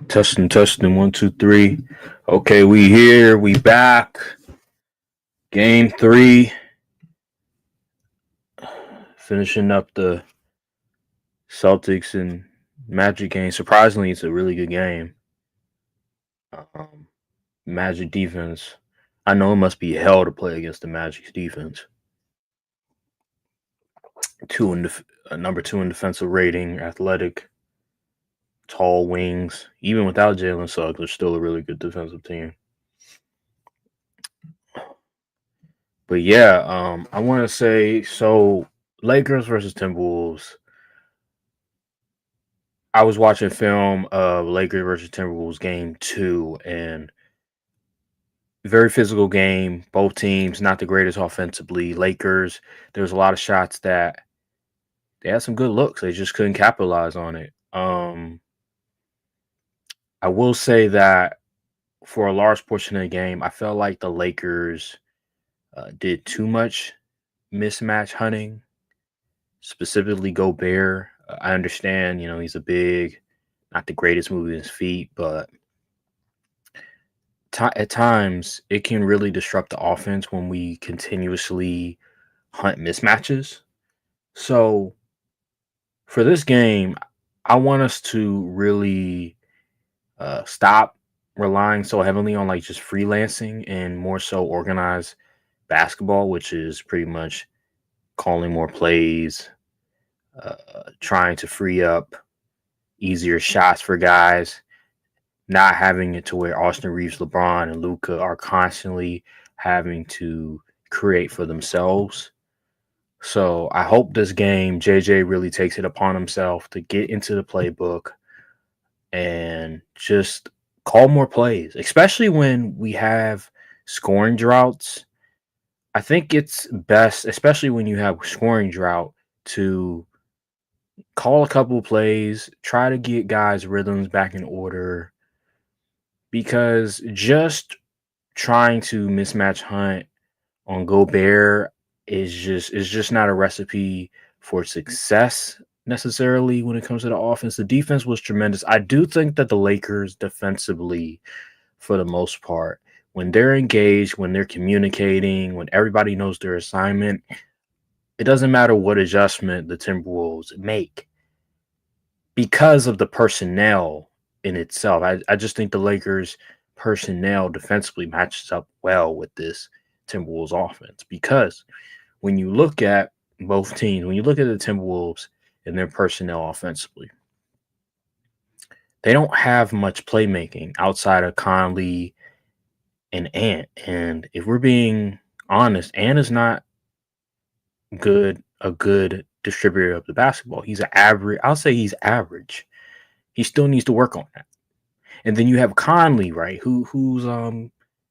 Testing, 1, 2, 3. Okay, we here, we back. Game 3. Finishing up the Celtics and Magic game. Surprisingly, it's a really good game. Um, Magic defense. I know it must be hell to play against the Magic's defense. Number 2 in defensive rating, athletic, tall wings. Even without Jalen Suggs, they're still a really good defensive team. But yeah, I want to say Lakers versus Timberwolves. I was watching film of Lakers versus Timberwolves game 2, and very physical game. Both teams not the greatest offensively. Lakers, there was a lot of shots that they had some good looks. They just couldn't capitalize on it. I will say that for a large portion of the game, I felt like the Lakers did too much mismatch hunting, specifically Gobert. I understand, he's a big, not the greatest moving his feet, but at times it can really disrupt the offense when we continuously hunt mismatches. So for this game, I want us to really stop relying so heavily on like just freelancing and more so organized basketball, which is pretty much calling more plays, trying to free up easier shots for guys, not having it to where Austin Reeves, LeBron, and Luka are constantly having to create for themselves. So I hope this game, JJ really takes it upon himself to get into the playbook and just call more plays, especially when we have scoring droughts. I think it's best, especially when you have scoring drought, to call a couple of plays, try to get guys' rhythms back in order, because just trying to mismatch hunt on Gobert is just not a recipe for success necessarily when it comes to the offense. The defense was tremendous. I do think that the Lakers defensively, for the most part, when they're engaged, when they're communicating, when everybody knows their assignment, it doesn't matter what adjustment the Timberwolves make because of the personnel in itself. I just think the Lakers personnel defensively matches up well with this Timberwolves offense, because when you look at both teams, when you look at the Timberwolves and their personnel offensively, they don't have much playmaking outside of Conley and Ant. And if we're being honest, Ant is not a good distributor of the basketball. He's an average. I'll say he's average. He still needs to work on that. And then you have Conley, right? Who's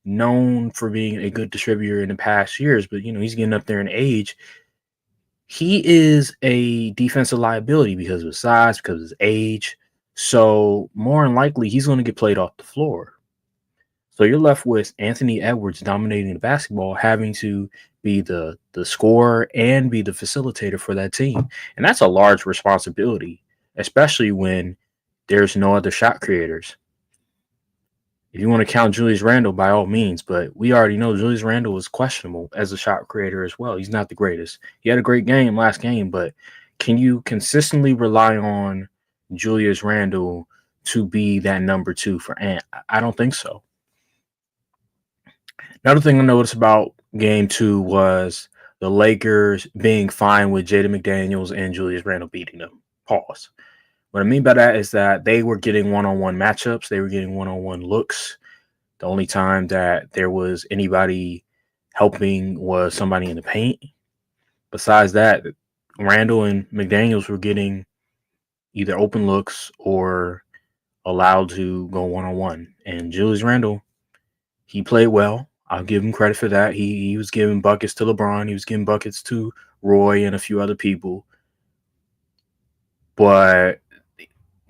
known for being a good distributor in the past years, but he's getting up there in age. He is a defensive liability because of his size, because of his age. So more than likely, he's going to get played off the floor. So you're left with Anthony Edwards dominating the basketball, having to be the scorer and be the facilitator for that team. And that's a large responsibility, especially when there's no other shot creators. If you want to count Julius Randle, by all means, but we already know Julius Randle is questionable as a shot creator as well. He's not the greatest. He had a great game last game, but can you consistently rely on Julius Randle to be that number 2 for Ant? I don't think so. Another thing I noticed about game 2 was the Lakers being fine with Jaden McDaniels and Julius Randle beating them. Pause. What I mean by that is that they were getting one-on-one matchups. They were getting one-on-one looks. The only time that there was anybody helping was somebody in the paint. Besides that, Randle and McDaniels were getting either open looks or allowed to go one-on-one. And Julius Randle, he played well. I'll give him credit for that. He was giving buckets to LeBron. He was giving buckets to Roy and a few other people. But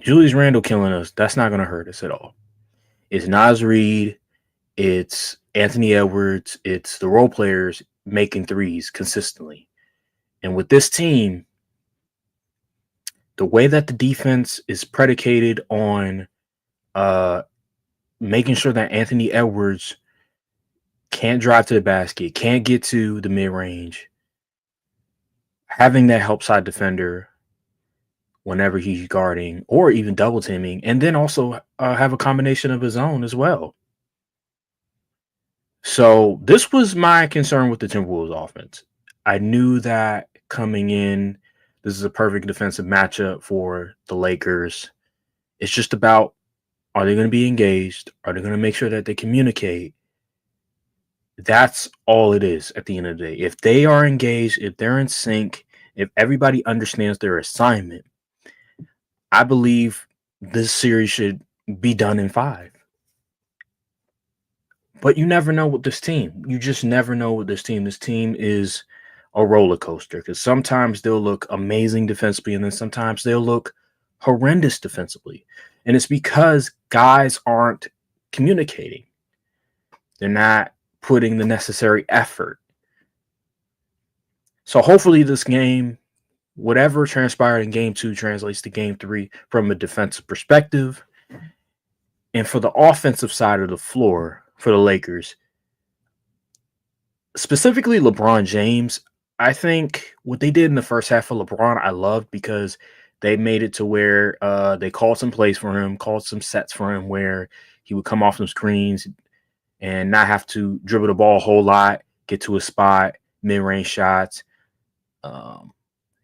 Julius Randle killing us, that's not going to hurt us at all. It's Naz Reid, it's Anthony Edwards, it's the role players making threes consistently. And with this team, the way that the defense is predicated on uh, making sure that Anthony Edwards can't drive to the basket, can't get to the mid range, having that help side defender whenever he's guarding or even double teaming, and then also have a combination of his own as well. So this was my concern with the Timberwolves offense. I knew that coming in, this is a perfect defensive matchup for the Lakers. It's just about, are they going to be engaged? Are they going to make sure that they communicate? That's all it is at the end of the day. If they are engaged, if they're in sync, if everybody understands their assignment, I believe this series should be done in 5. But you never know with this team. You just never know with this team. This team is a roller coaster because sometimes they'll look amazing defensively and then sometimes they'll look horrendous defensively. And it's because guys aren't communicating. They're not putting the necessary effort. So hopefully this game, whatever transpired in game 2 translates to game 3 from a defensive perspective. And for the offensive side of the floor for the Lakers, specifically LeBron James, I think what they did in the first half of LeBron, I loved because they made it to where they called some plays for him, called some sets for him where he would come off some screens and not have to dribble the ball a whole lot, get to a spot, mid-range shots.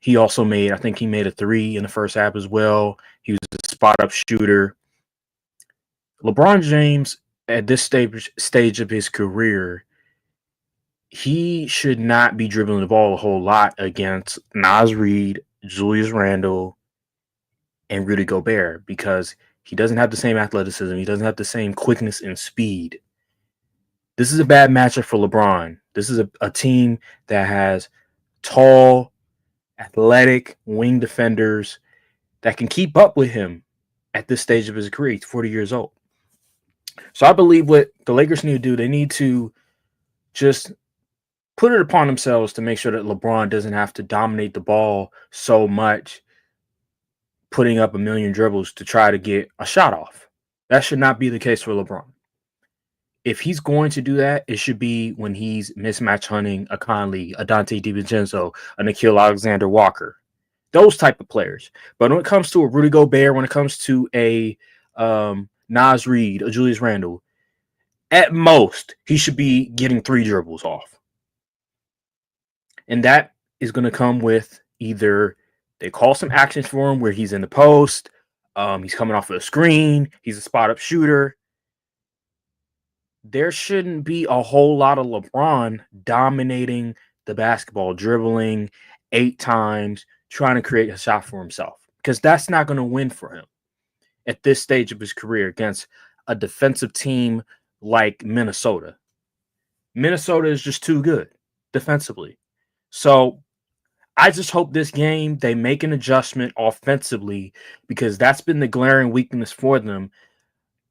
He also made, I think he made a 3 in the first half as well. He was a spot-up shooter. LeBron James, at this stage of his career, he should not be dribbling the ball a whole lot against Naz Reid, Julius Randle, and Rudy Gobert because he doesn't have the same athleticism. He doesn't have the same quickness and speed. This is a bad matchup for LeBron. This is a team that has tall, athletic wing defenders that can keep up with him at this stage of his career. He's 40 years old. So I believe what the Lakers need to do, they need to just put it upon themselves to make sure that LeBron doesn't have to dominate the ball so much, putting up a million dribbles to try to get a shot off. That should not be the case for LeBron. If he's going to do that, it should be when he's mismatch hunting a Conley, a Dante DiVincenzo, a Nickeil Alexander-Walker, those type of players. But when it comes to a Rudy Gobert, when it comes to a Naz Reid, a Julius Randle, at most, he should be getting 3 dribbles off. And that is going to come with either they call some actions for him where he's in the post, he's coming off of a screen, he's a spot-up shooter. There shouldn't be a whole lot of LeBron dominating the basketball, dribbling 8 times, trying to create a shot for himself, because that's not going to win for him at this stage of his career against a defensive team like Minnesota. Minnesota is just too good defensively. So I just hope this game they make an adjustment offensively, because that's been the glaring weakness for them.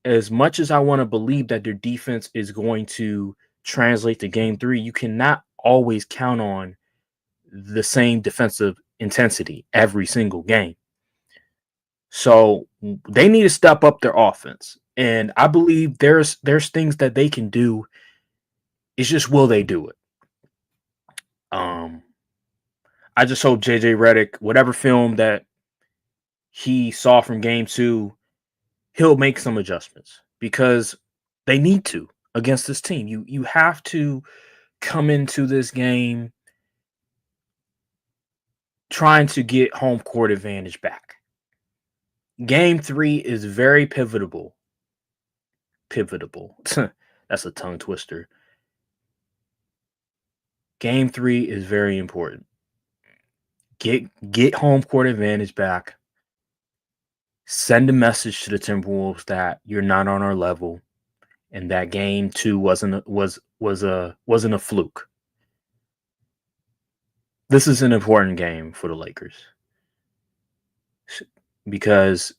As much as I want to believe that their defense is going to translate to game 3, you cannot always count on the same defensive intensity every single game. So they need to step up their offense. And I believe there's things that they can do. It's just, will they do it? I just hope JJ Redick, whatever film that he saw from game 2, he'll make some adjustments, because they need to against this team. You have to come into this game trying to get home court advantage back. Game 3 is very pivotal. That's a tongue twister. Game 3 is very important. Get home court advantage back. Send a message to the Timberwolves that you're not on our level, and that game 2 wasn't a fluke. This is an important game for the Lakers, because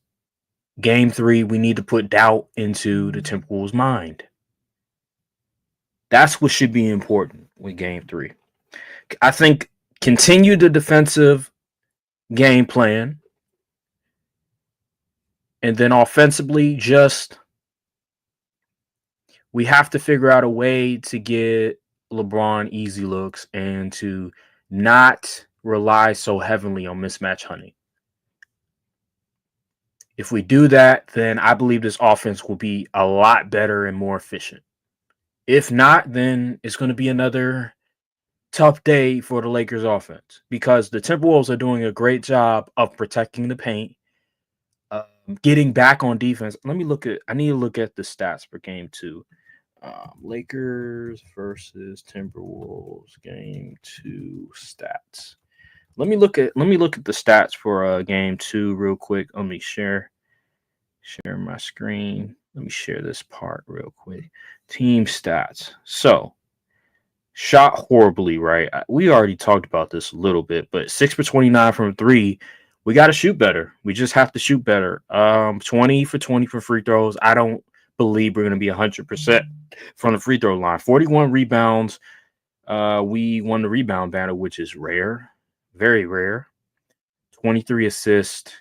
game 3, we need to put doubt into the Timberwolves' mind. That's what should be important with game 3. I think continue the defensive game plan. And then offensively, just we have to figure out a way to get LeBron easy looks and to not rely so heavily on mismatch hunting. If we do that, then I believe this offense will be a lot better and more efficient. If not, then it's going to be another tough day for the Lakers offense because the Timberwolves are doing a great job of protecting the paint, getting back on defense. I need to look at the stats for game two. Lakers versus Timberwolves game two stats. Let me look at the stats for game two real quick. Let me share my screen. Let me share this part real quick. Team stats. So shot horribly, right? We already talked about this a little bit, but 6 for 29 from three. We got to shoot better. We just have to shoot better. 20 for 20 for free throws. I don't believe we're going to be 100% from the free throw line. 41 rebounds. We won the rebound battle, which is rare, very rare. 23 assists.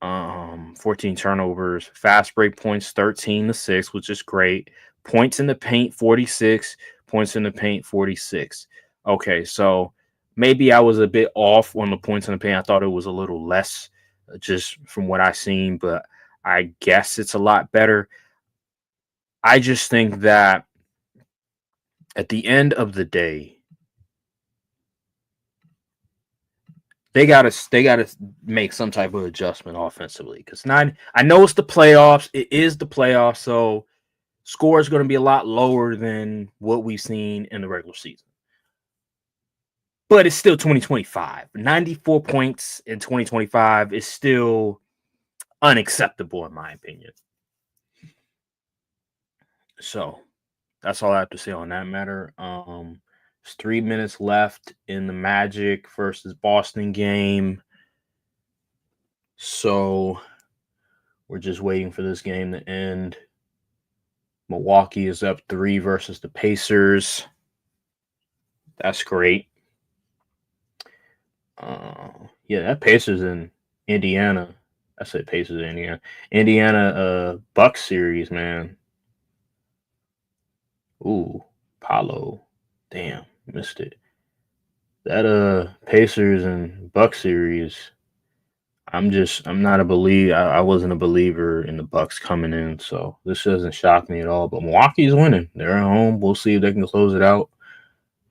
14 turnovers, fast break points 13-6, which is great. Points in the paint 46, points in the paint 46. Okay, so maybe I was a bit off on the points in the paint. I thought it was a little less just from what I seen, but I guess it's a lot better. I just think that at the end of the day, they gotta make some type of adjustment offensively because not I know it's the playoffs. It is the playoffs, so score is going to be a lot lower than what we've seen in the regular season. But it's still 2025. 94 points in 2025 is still unacceptable, in my opinion. So that's all I have to say on that matter. There's 3 minutes left in the Magic versus Boston game. So we're just waiting for this game to end. Milwaukee is up 3 versus the Pacers. That's great. Yeah, that Pacers in Indiana. I said Pacers in Indiana. Bucks series, man. Ooh, Paulo. Damn, missed it. That Pacers and Bucks series. I'm not a believer. I wasn't a believer in the Bucks coming in, so this doesn't shock me at all. But Milwaukee's winning. They're at home. We'll see if they can close it out.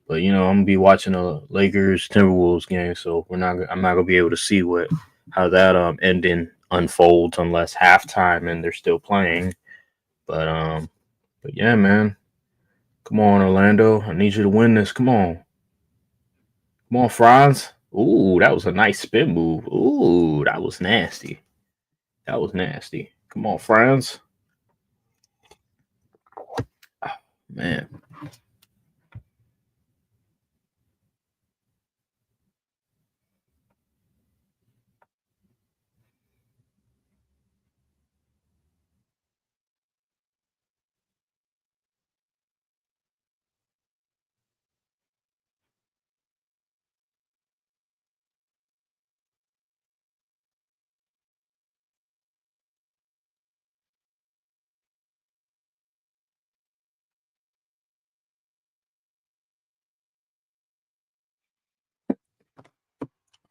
But I'm gonna be watching the Lakers Timberwolves game, so I'm not gonna be able to see how that ending unfolds unless halftime and they're still playing. But yeah, man. Come on, Orlando. I need you to win this. Come on. Come on, Franz. Ooh, that was a nice spin move. Ooh, that was nasty. That was nasty. Come on, Franz. Oh, man.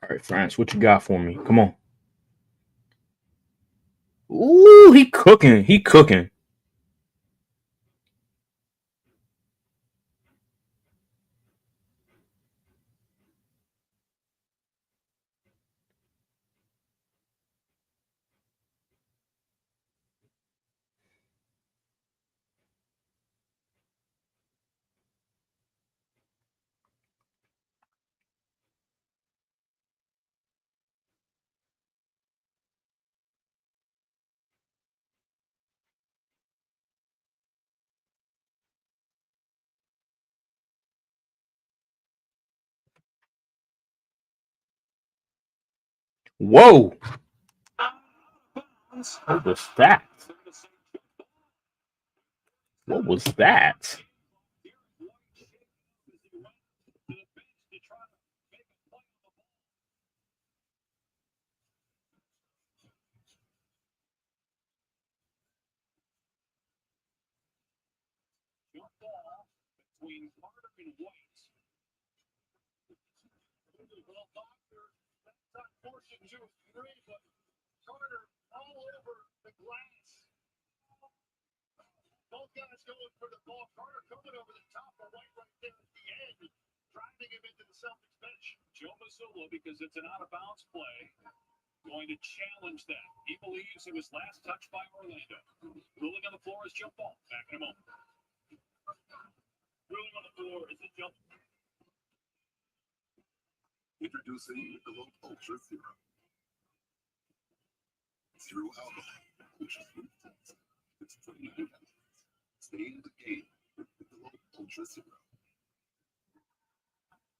All right, Franz, what you got for me? Come on. Ooh, he cooking. He cooking. Whoa. What was that? What was that? Introducing Michelob Ultra Zero. Zero alcohol, which is youthful. It's 29 calories. Stay in the game with Michelob Ultra Zero.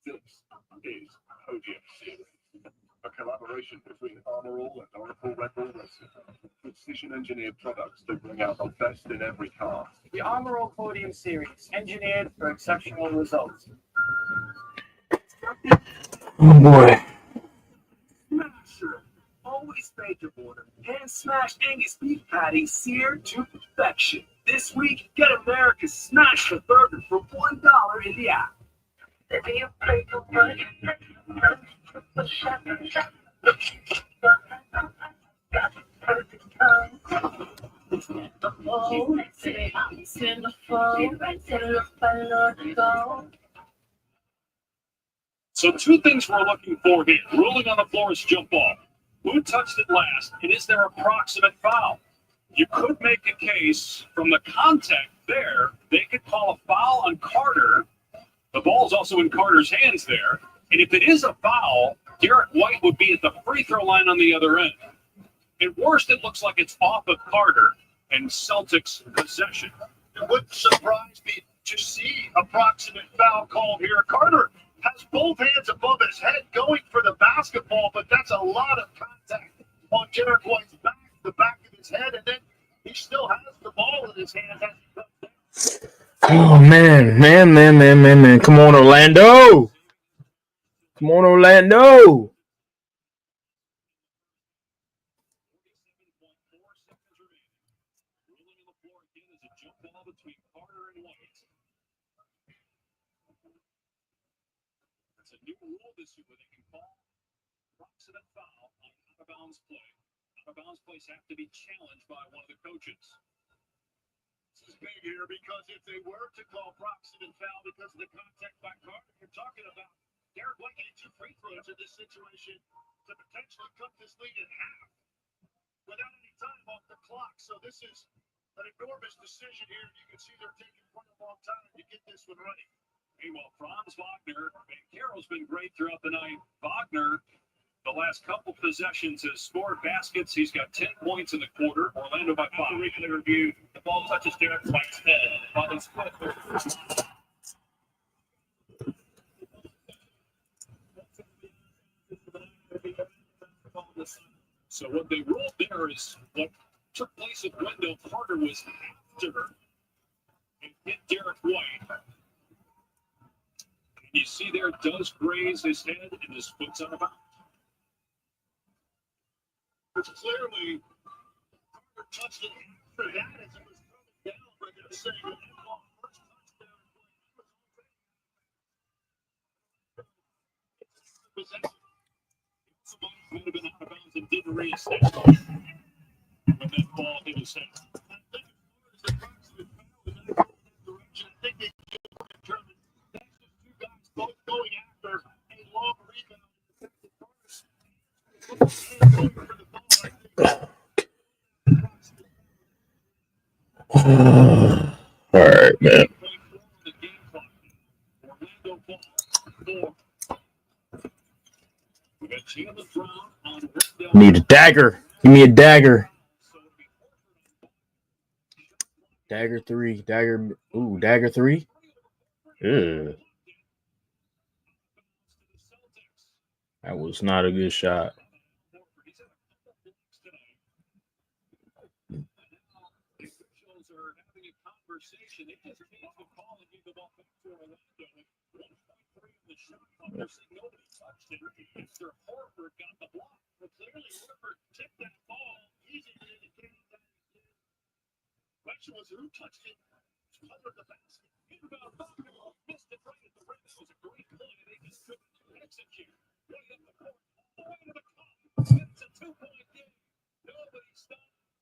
This is OGFC, a collaboration between Armor All and Oracle Red Bull Racing. Precision-engineered products that bring out the best in every car. The Armor All Podium Series, engineered for exceptional results. Oh boy. Smasher, always favorable. Hand smashed Angus beef patty seared to perfection. This week, get America's Smash the Burger for $1 in the app. So two things we're looking for here. Ruling on the floor is jump ball. Who touched it last, and is there approximate foul? You could make a case from the contact there, they could call a foul on Carter. The ball's also in Carter's hands there. And if it is a foul, Derek White would be at the free throw line on the other end. At worst, it looks like it's off of Carter and Celtics possession. It wouldn't surprise me to see approximate foul called here. Carter has both hands above his head going for the basketball, but that's a lot of contact on Derek White's back, the back of his head, and then he still has the ball in his hands as he comes down. Oh man. Come on, Orlando. Come on, Orlando. It's a new rule this year where they can call approximate foul on out-of-bounds play. Out-of-bounds plays have to be challenged by one of the coaches. This is big here because if they were to call proximate foul because of the contact by Carter, you're talking about Derek White getting 2 free throws in this situation to potentially cut this lead in half without any time off the clock. So this is an enormous decision here. You can see they're taking quite a long time to get this one running. Meanwhile, Franz Wagner, Banchero's been great throughout the night. Wagner, the last couple possessions, has scored baskets. He's got 10 points in the quarter. Orlando by 5. Replay review. The ball touches Derek White's head. While he's put So what they ruled there is what took place at Wendell Carter was after and hit Derek White. You see there, does graze his head and his foot's out of bounds. It's clearly Carter touched it after that as it was coming down, but they're saying that ball first touchdown possession. Somebody would have been out of bounds and didn't raise that when that ball hit his head. I think as far as the approximate foul in that direction, I think they should determine that's just two guys both going after a long rebound. All right, man. Need a dagger. Give me a dagger. Dagger 3. Dagger. Ooh, dagger 3. Ew. That was not a good shot. Question was who touched it under the basket.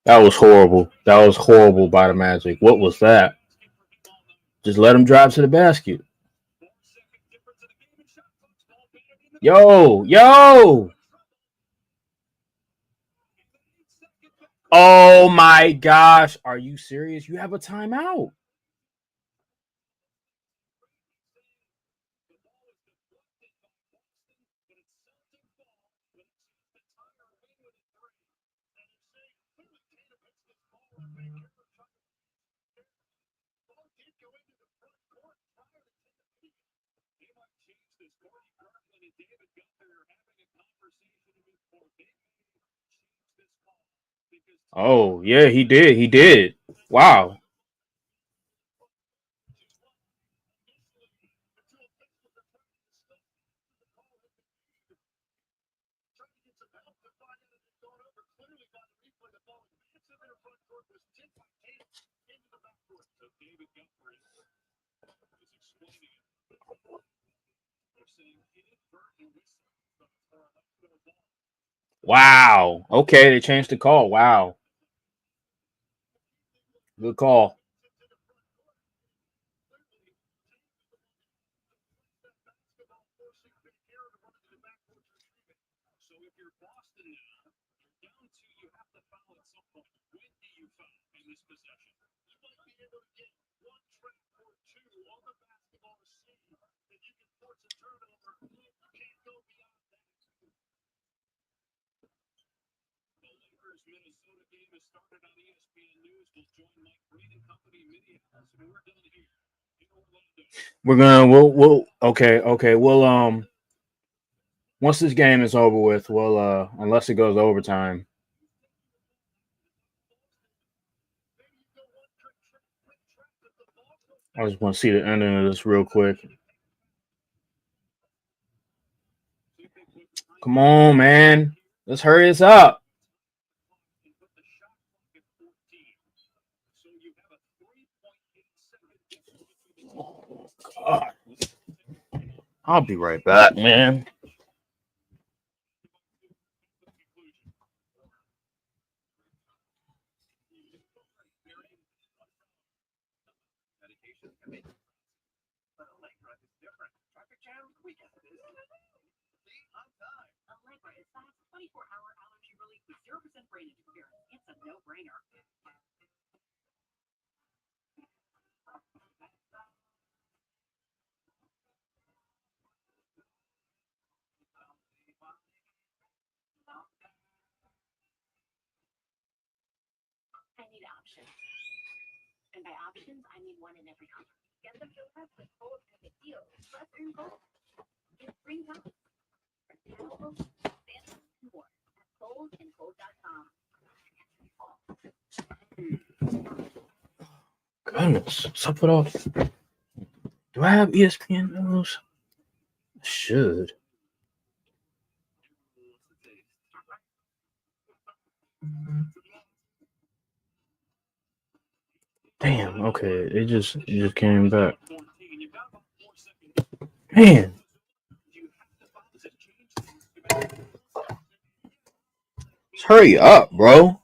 That was horrible. That was horrible by the Magic. What was that? Just let him drive to the basket. Yo, yo. Oh my gosh. Are you serious? You have a timeout. Oh, yeah, he did. He did. Wow. Wow. Okay, they changed the call. Wow. Good call. We'll okay. We'll once this game is over with, we'll unless it goes to overtime. I just want to see the ending of this real quick. Come on, man. Let's hurry this up. God. I'll be right back, man. Goodness, what's up with all? Do I have ESPN news? I should. Damn. Okay, it just came back. Man. Let's hurry up, bro.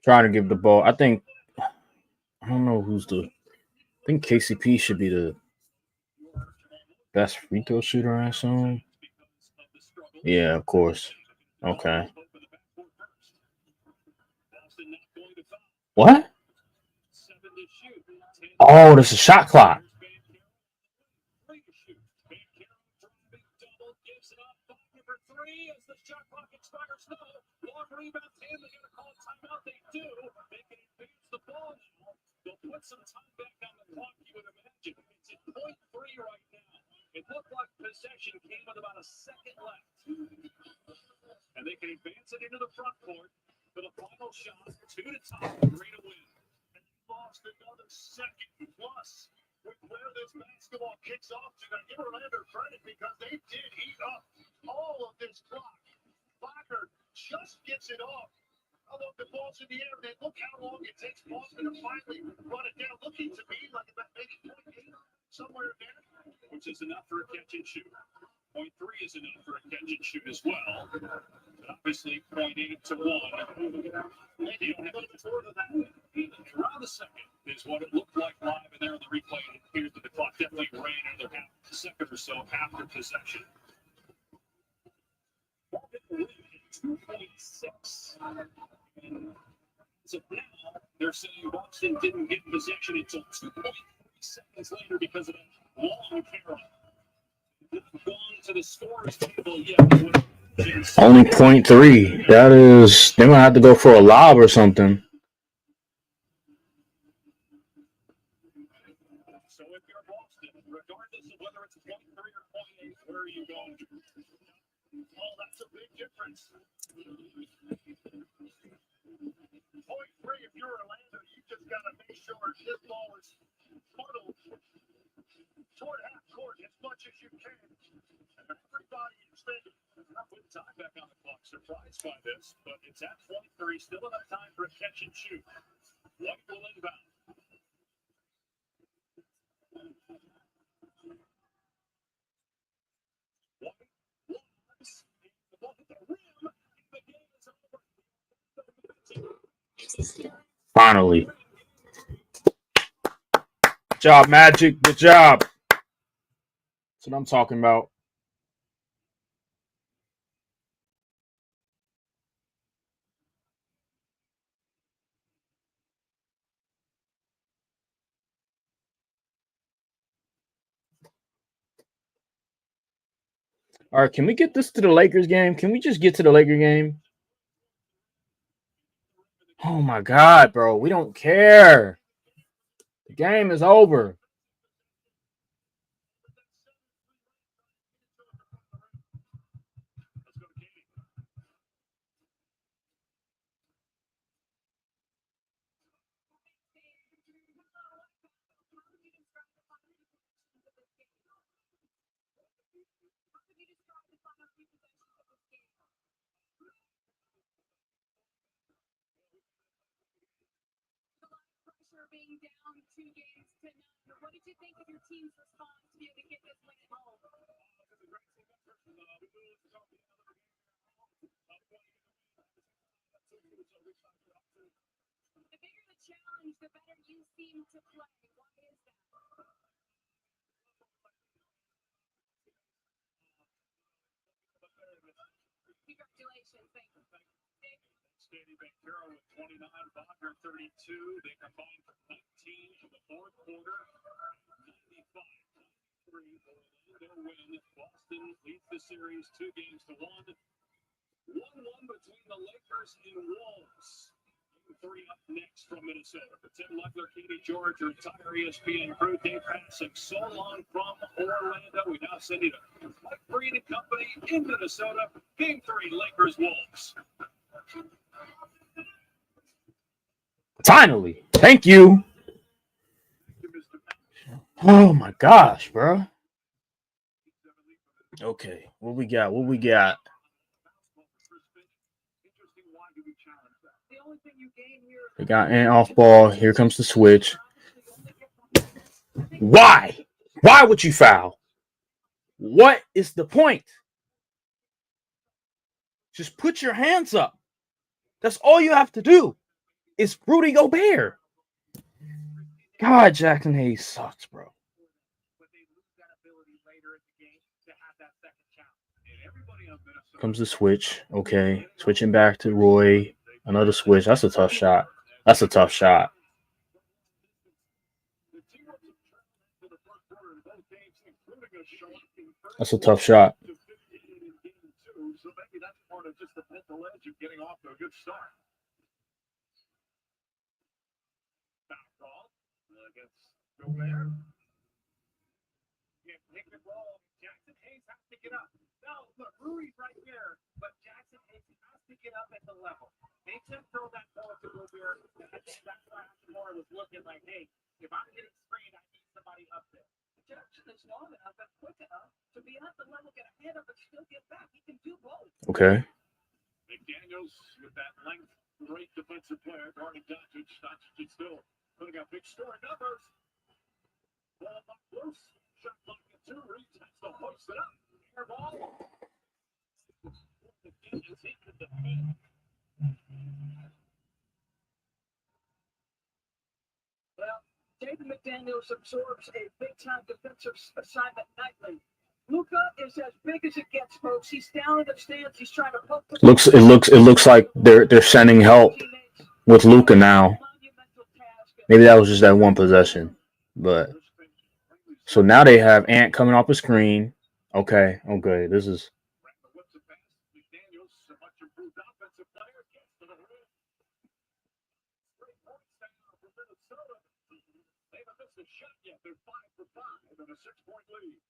Trying to give the ball. I don't know who's the. I think KCP should be the best free throw shooter, I assume. Yeah, of course. Okay. What? Oh, this is shot clock. possession came with about a second left. And they can advance it into the front court for the final shot. 2 to tie, 3 to win. And they lost another second plus with where this basketball kicks off to. Now give Orlando credit because they did heat up all of this clock. Wagner just gets it off. Although the ball's in the air, man, look how long it takes Boston to finally run it down. Looking to me like about maybe 0.8 somewhere in there, which is enough for a catch and shoot. 0.3 is enough for a catch and shoot as well. But obviously, 0.8 to 1. You don't have much more than that. Around the second is what it looked like live, and there on the replay. It appears that the clock definitely ran another half a second or so after possession. 2.6. So now they're saying Boston didn't get possession until 2.3 seconds later because of a long carry. Gone to the scores table yet. Only 0.3. That is, they're gonna have to go for a lob or something. So if you're Boston, regardless of whether it's 0.3 or 0.8, where are you going? Oh, that's a big difference. 0.3 if you're Orlando, you just got to make sure this ball is funneled toward half court as much as you can. And everybody is thinking, not putting time back on the clock. Surprised by this, but it's at 0.3. Still enough time for a catch and shoot. White will inbound. Finally. Good job, Magic. Good job. That's what I'm talking about. All right, can we get this to the Lakers game? Can we just get to the Lakers game? Oh my God, bro. We don't care. The game is over. Being down 2 games to none. What did you think of your team's response to be able to get this win at home? The bigger the challenge, the better you seem to play. Why is that? Congratulations. Thank you. Standing Bankero with 29, Wagner 32. They combined for 19 in the fourth quarter. 95-93. Orlando win. Boston leads the series 2 games to 1. 1-1 between the Lakers and Wolves. Game 3 up next from Minnesota. For Tim Leckler, Katie George, your entire ESPN crew, Dave Passing, so long from Orlando. We now send you to Mike Breen and Company in Minnesota. Game 3, Lakers-Wolves. Finally. Thank you. Oh my gosh, bro. Okay, what we got? What we got? They got an off ball. Here comes the switch. Why? Why would you foul? What is the point? Just put your hands up. That's all you have to do. It's Rudy Gobert. God, Jackson Hayes sucks, bro. Comes the switch. Okay. Switching back to Roy. Another switch. That's a tough shot. That's a tough shot. That's a tough shot. So maybe that's part of just the mental edge of getting off to a good start. Foul call against Gobert. Can't pick and roll. Jackson Hayes has to get up. No, look, Rui's right there, but Jackson Hayes has to get up at the level. Makes him throw that ball to Gobert. And I think that's why Hachimura was looking like, hey, if I'm getting screened, I need somebody up there. Jackson is long enough and quick enough to be at the level, get ahead of it, still get back. He can do both. Okay. McDaniels with that length, great defensive player, guarding Doncic. Doncic is still putting up big score numbers. Ball up loose, shot clock at 2, Reeves has to hoist it up. Air ball. McDaniels he could defend. Well, David McDaniels absorbs a big-time defensive assignment nightly. Luka is as big as it gets, folks. He's down in the stands. He's trying to poke the It looks like they're sending help with Luka now. Maybe that was just that one possession, but so now they have Ant coming off the screen. Okay, this is McDaniels, a much improved offensive player, gets to the rim. Great points down for Minnesota. They haven't missed a shot yet. They're 5 for 5 and a 6-point lead.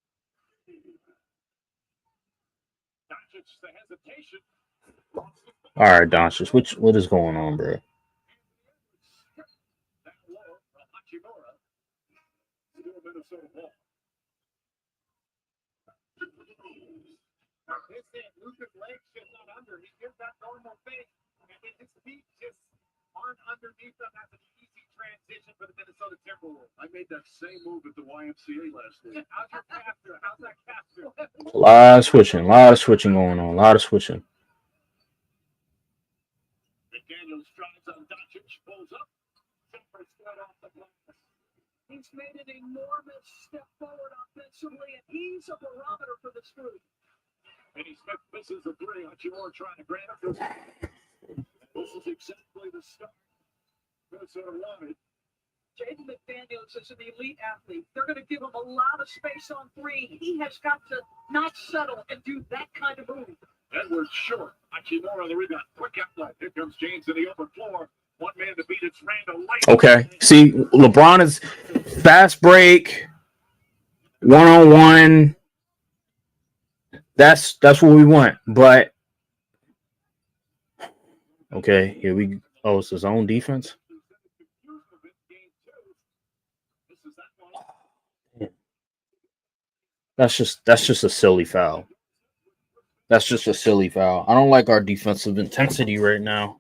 Doncic, the hesitation. all right, Doncic. What is going on, bro? That low from Hachimura. Still Minnesota ball. This thing, Luka's legs just not under. He gives that normal fake, and then his feet just aren't underneath him. That's an easy transition for the Minnesota Timberwolves. I made that same move at the YMCA last week. How's your capture? How's that capture? A lot of switching going on. A lot of switching. McDaniels drives on Doncic, pulls up. Jumper straight off the glass. He's made an enormous step forward offensively, and he's a barometer for this group. Finney Smith misses the 3. Hachimura trying to grab it. This is exactly the start Minnesota wanted. Jaden McDaniels is an elite athlete. They're going to give him a lot of space on 3. He has got to not settle and do that kind of move. Edwards short. Hachimura on the rebound. Quick outlet. Here comes James in the open floor. One man to beat. It's Randall. Okay. See, LeBron is fast break, 1-on-1. That's what we want. But okay, here we. Oh, it's his own defense. That's just a silly foul. That's just a silly foul. I don't like our defensive intensity right now.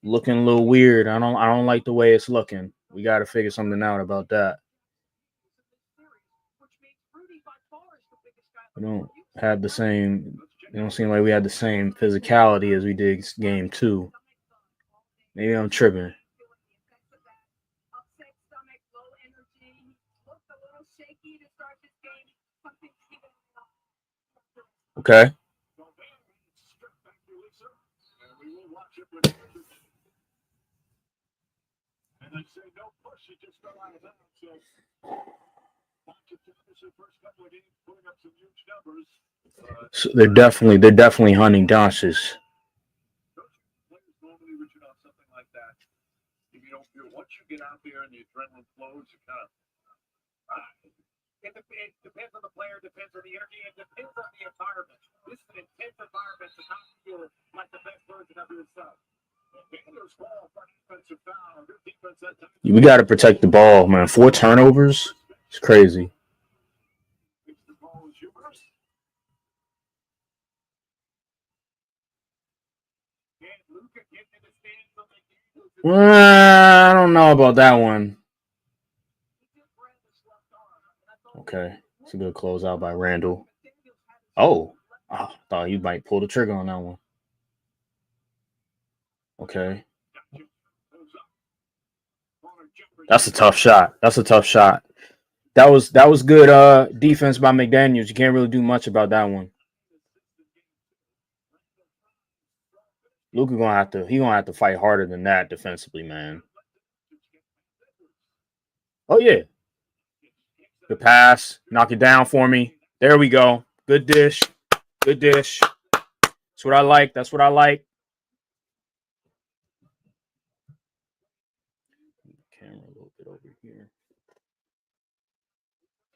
Looking a little weird. I don't like the way it's looking. We got to figure something out about that. We don't have the same. It don't seem like we had the same physicality as we did game 2. Maybe I'm tripping. Okay. And they say no push, he just fell out of bounds. So first couple of games putting up some huge numbers. So they're definitely hunting Doncic. Players normally reaching off something like that. If you don't feel once you get out there and the adrenaline flows, you kind of it depends on the player, depends on the energy, and depends on the environment. This is an intense environment to not feel like the best version of yourself. We got to protect the ball, man. 4 turnovers. It's crazy. I don't know about that one. Okay. It's a good closeout by Randall. Oh, I thought you might pull the trigger on that one. Okay. That's a tough shot. That was good defense by McDaniels. You can't really do much about that one. Luka gonna have to fight harder than that defensively, man. Oh yeah. Good pass. Knock it down for me. There we go. Good dish. That's what I like. Camera a little bit over here.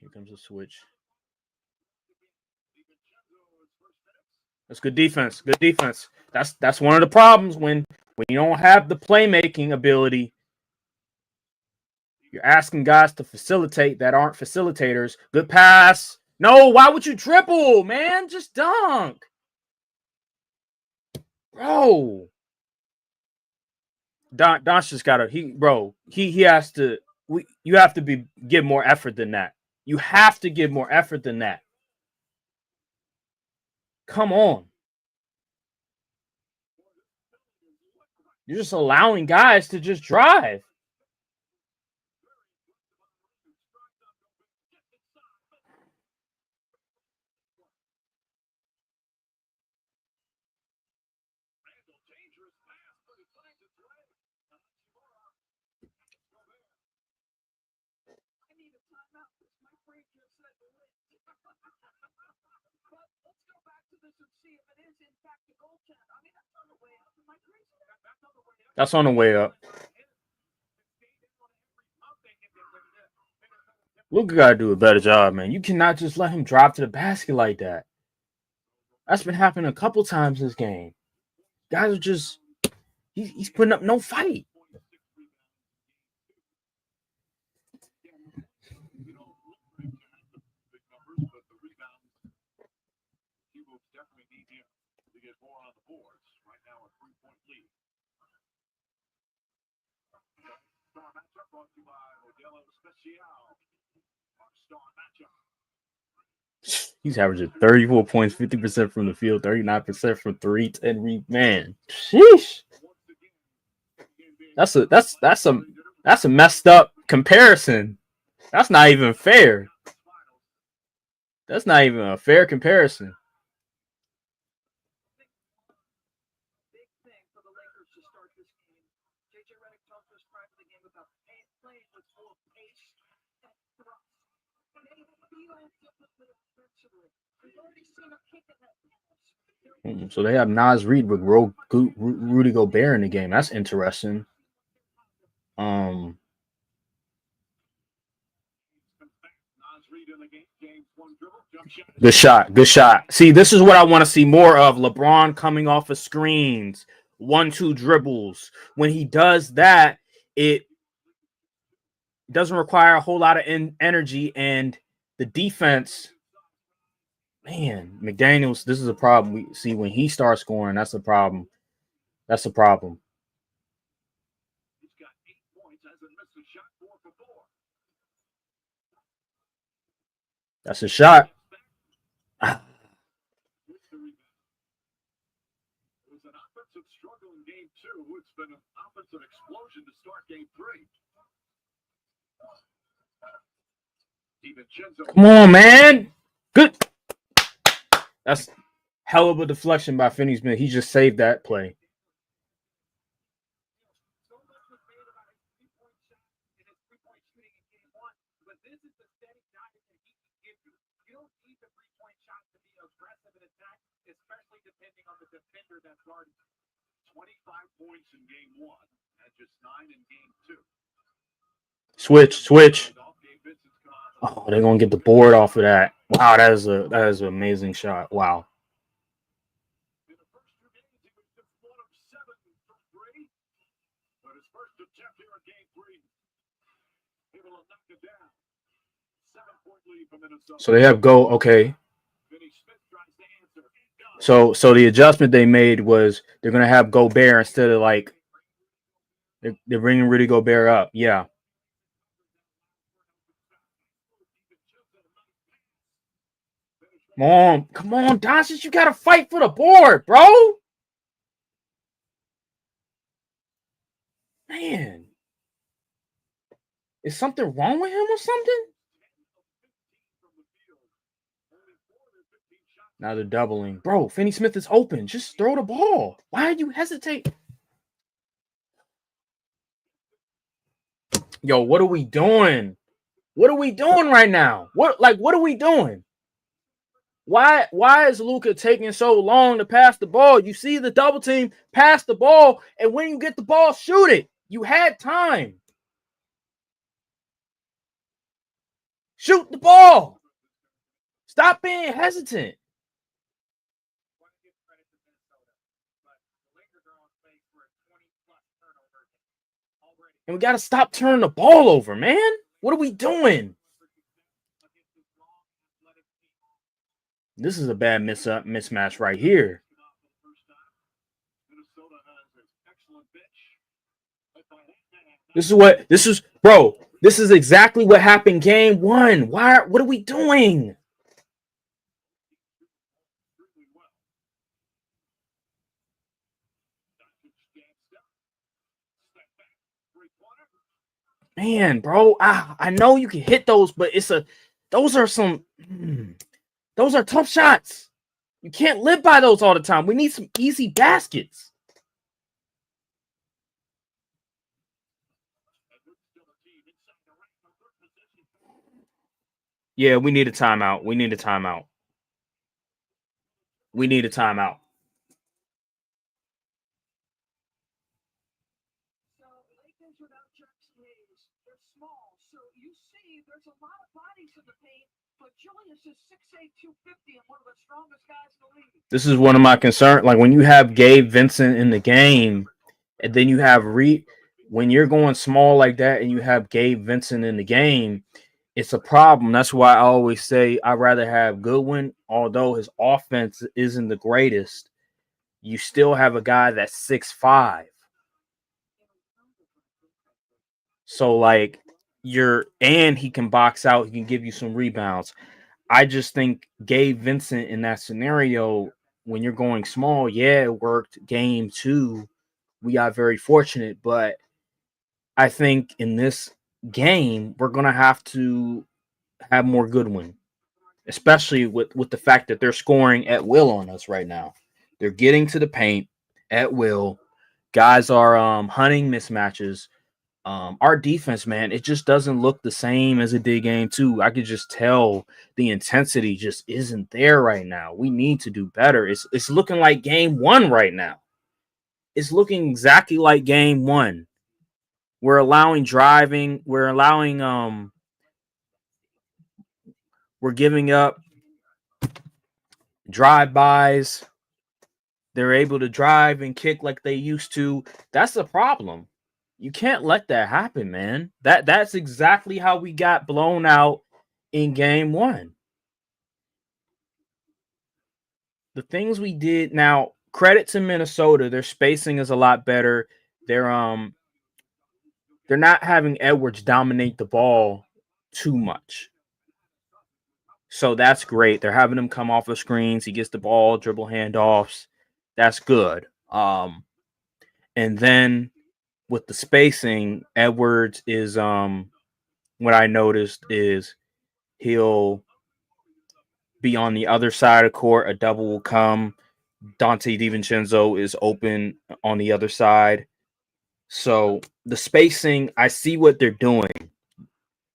Here comes the switch. That's good defense. Good defense. That's one of the problems when you don't have the playmaking ability. You're asking guys to facilitate that aren't facilitators. Good pass. No, why would you triple, man? Just dunk. Bro. Don's just gotta he has to you have to give more effort than that. You have to give more effort than that. Come on. You're just allowing guys to just drive. I need a timeout. My brain just said lit. But let's go back to this and see if it is in fact a goaltend. I mean, that's on the way up. Am I crazy? That's on the way up. That's on the way up. Luka gotta do a better job, man. You cannot just let him drop to the basket like that. That's been happening a couple times this game. Guys are just he's putting up no fight. Definitely need him to get more on the boards. Right now, a 3-point lead. Star matchup brought to you by Modelo Special. Star matchup. He's averaging 34 points, 50% from the field, 39% from three, 10 man. Sheesh. That's a messed up comparison. That's not even fair. That's not even a fair comparison. Big thing for the Lakers to start this game. JJ Redick talked to us prior to the game about playing with full pace and thrust. They feel differently offensively. We've already seen a kick in that pass. So they have Nas Reed with Rudy Gobert in the game. That's interesting. Good shot. Good shot. See, this is what I want to see more of. LeBron coming off of screens, 1-2 dribbles. When he does that, it doesn't require a whole lot of energy, and the defense. Man, McDaniels, this is a problem. We see when he starts scoring, that's a problem. That's a problem. He's got 8 points, hasn't missed a shot, 4 for 4. That's a shot. It was an offensive struggle in game 2. It's been an offensive explosion to start game 3. Come on, man. Good. That's hell of a deflection by Finney Smith. He just saved that play. Especially depending on the defender that's guarding. 25 points in game 1 and just 9 in game 2. Switch. Oh, they're gonna get the board off of that. Wow, that is an amazing shot. Wow. In the first 2 games, he was just 1 of 7 from 3. But his first attempt here in game 3, able to knock it down. 7-point lead for Minnesota. So they have go. Okay. So the adjustment they made was they're gonna have Gobert instead of like they're bringing Rudy Gobert up. Yeah. Come on, Doncic, you gotta fight for the board, bro. Man, is something wrong with him or something? Now they're doubling. Bro, Finney Smith is open. Just throw the ball. Why do you hesitate? Yo, what are we doing? What are we doing right now? What are we doing? Why is Luka taking so long to pass the ball? You see the double team, pass the ball, and when you get the ball, shoot it. You had time. Shoot the ball. Stop being hesitant. And we got to stop turning the ball over, man. What are we doing? This is a bad mismatch right here. This is exactly what happened game 1. What are we doing? Man, bro, I know you can hit those, but those are tough shots. You can't live by those all the time. We need some easy baskets. Yeah, we need a timeout. We need a timeout. We need a timeout. So Lakers without Jackson Hayes, they're small. So you see, there's a lot of bodies in the paint, but Julius is 6'8", 250, and one of the strongest guys in the league. This is one of my concerns. Like when you have Gabe Vincent in the game, and then you have when you're going small like that, and you have Gabe Vincent in the game, it's a problem. That's why I always say I'd rather have Goodwin, although his offense isn't the greatest. You still have a guy that's 6'5". So like and he can box out, he can give you some rebounds. I just think Gabe Vincent in that scenario, when you're going small, yeah, it worked. Game 2, we got very fortunate, but I think in this game, we're gonna have to have more Goodwin, especially with the fact that they're scoring at will on us right now. They're getting to the paint at will. Guys are hunting mismatches. Our defense, man, it just doesn't look the same as it did game 2. I could just tell the intensity just isn't there right now. We need to do better. It's looking like game 1 right now. It's looking exactly like game 1. We're allowing driving. We're giving up drive-bys. They're able to drive and kick like they used to. That's the problem. You can't let that happen, man. That's exactly how we got blown out in game 1. The things we did now, credit to Minnesota, their spacing is a lot better. They're not having Edwards dominate the ball too much. So that's great. They're having him come off of screens. He gets the ball, dribble handoffs. That's good. And then with the spacing, Edwards is what I noticed is he'll be on the other side of court, a double will come. Dante DiVincenzo is open on the other side. So the spacing, I see what they're doing.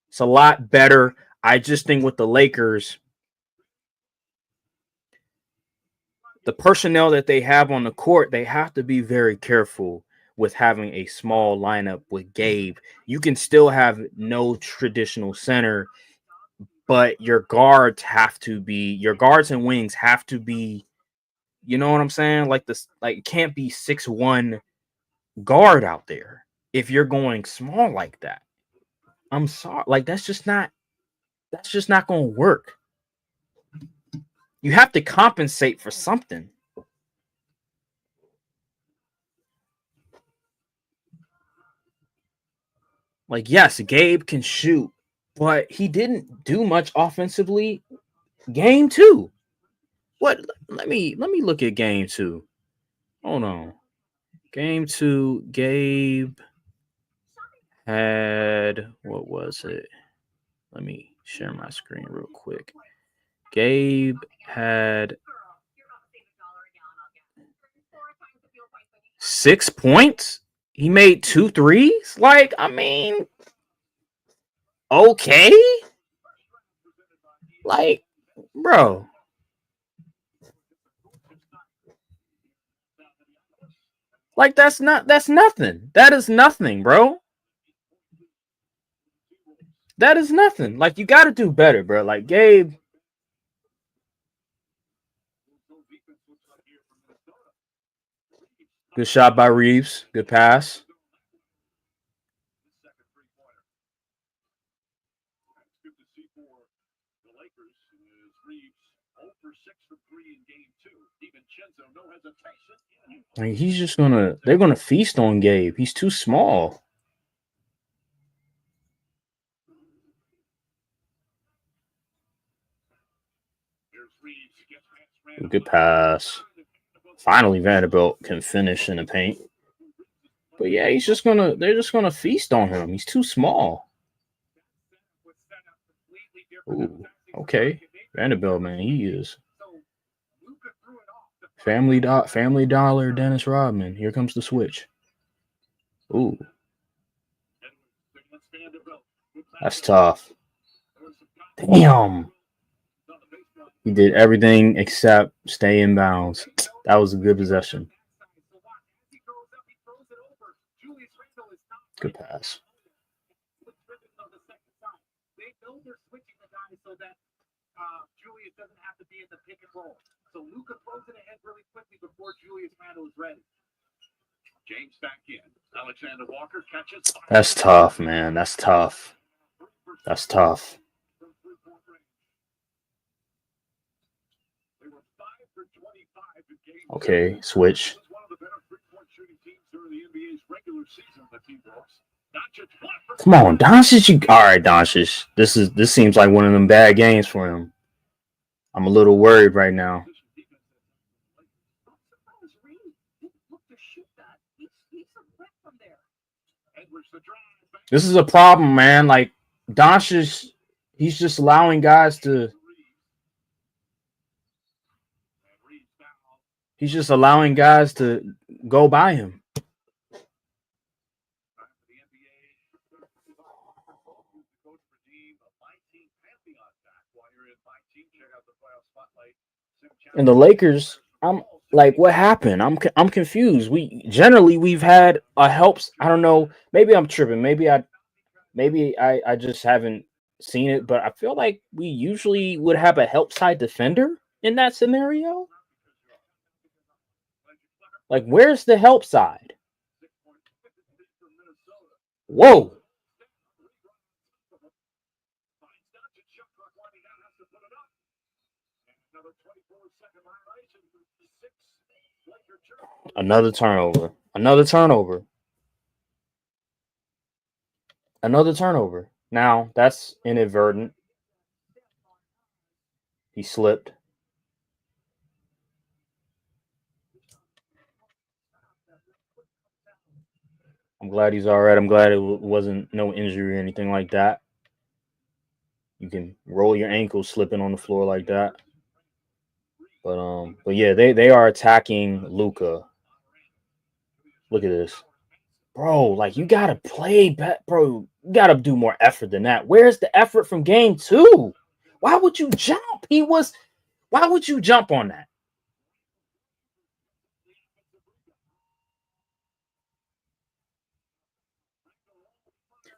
It's a lot better. I just think with the Lakers, the personnel that they have on the court, they have to be very careful with having a small lineup with Gabe. You can still have no traditional center, but your guards and wings have to be, you know what I'm saying? Like it can't be 6'1" guard out there if you're going small like that. I'm sorry. Like that's just not going to work. You have to compensate for something. Like, yes, Gabe can shoot, but he didn't do much offensively game 2. What? Let me look at game 2. Hold on. Game 2, Gabe had, what was it? Let me share my screen real quick. Gabe had 6 points. He made 2 threes. Like, I mean, okay. Like, bro. Like, that's nothing. That is nothing, bro. That is nothing. Like, you got to do better, bro. Like, Gabe. Good shot by Reeves. Good pass. Lakers is Reeves 0 for 6 from 3 in game 2. DiVincenzo, no hesitation. Like, he's just they're gonna feast on Gabe. He's too small. Here's Reeves, gets past Randall. Good pass. Finally, Vanderbilt can finish in the paint. But yeah, they're just gonna feast on him. He's too small. Ooh, okay. Vanderbilt, man, he is. Family Dollar, Dennis Rodman. Here comes the switch. Ooh. That's tough. Damn. He did everything except stay in bounds. That was a good possession. Good pass. They know they're switching the guys so that Julius doesn't have to be in the pick and roll. So Luka throws it ahead really quickly before Julius Randle is ready. James back in. Alexander Walker catches. That's tough, man. That's tough. That's tough. Okay, switch. Come on, Doncic. All right, Doncic. This seems like one of them bad games for him. I'm a little worried right now. This is a problem, man. Like, Doncic, he's just allowing guys to. He's just allowing guys to go by him. And the Lakers, I'm like, what happened? I'm confused. We've had a helps. I don't know. Maybe I'm tripping. Maybe I just haven't seen it. But I feel like we usually would have a help side defender in that scenario. Like, where's the help side? Whoa. Another turnover. Now, that's inadvertent. He slipped. I'm glad he's all right. I'm glad it wasn't no injury or anything like that. You can roll your ankle slipping on the floor like that. But yeah, they are attacking Luka. Look at this. Bro, like, you gotta play, bro. You gotta do more effort than that. Where's the effort from game 2? Why would you jump? Why would you jump on that?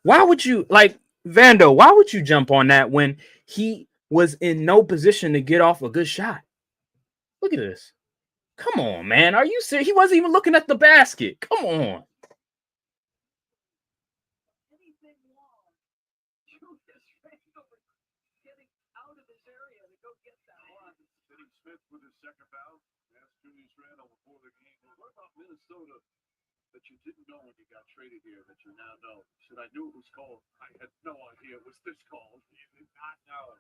Why would you, like, Vando, why would you jump on that when he was in no position to get off a good shot? Look at this. Come on, man. Are you serious? He wasn't even looking at the basket. Come on. Minnesota that you didn't know when you got traded here that you now know. Said I knew it was cold. I had no idea it was this cold. He did not know.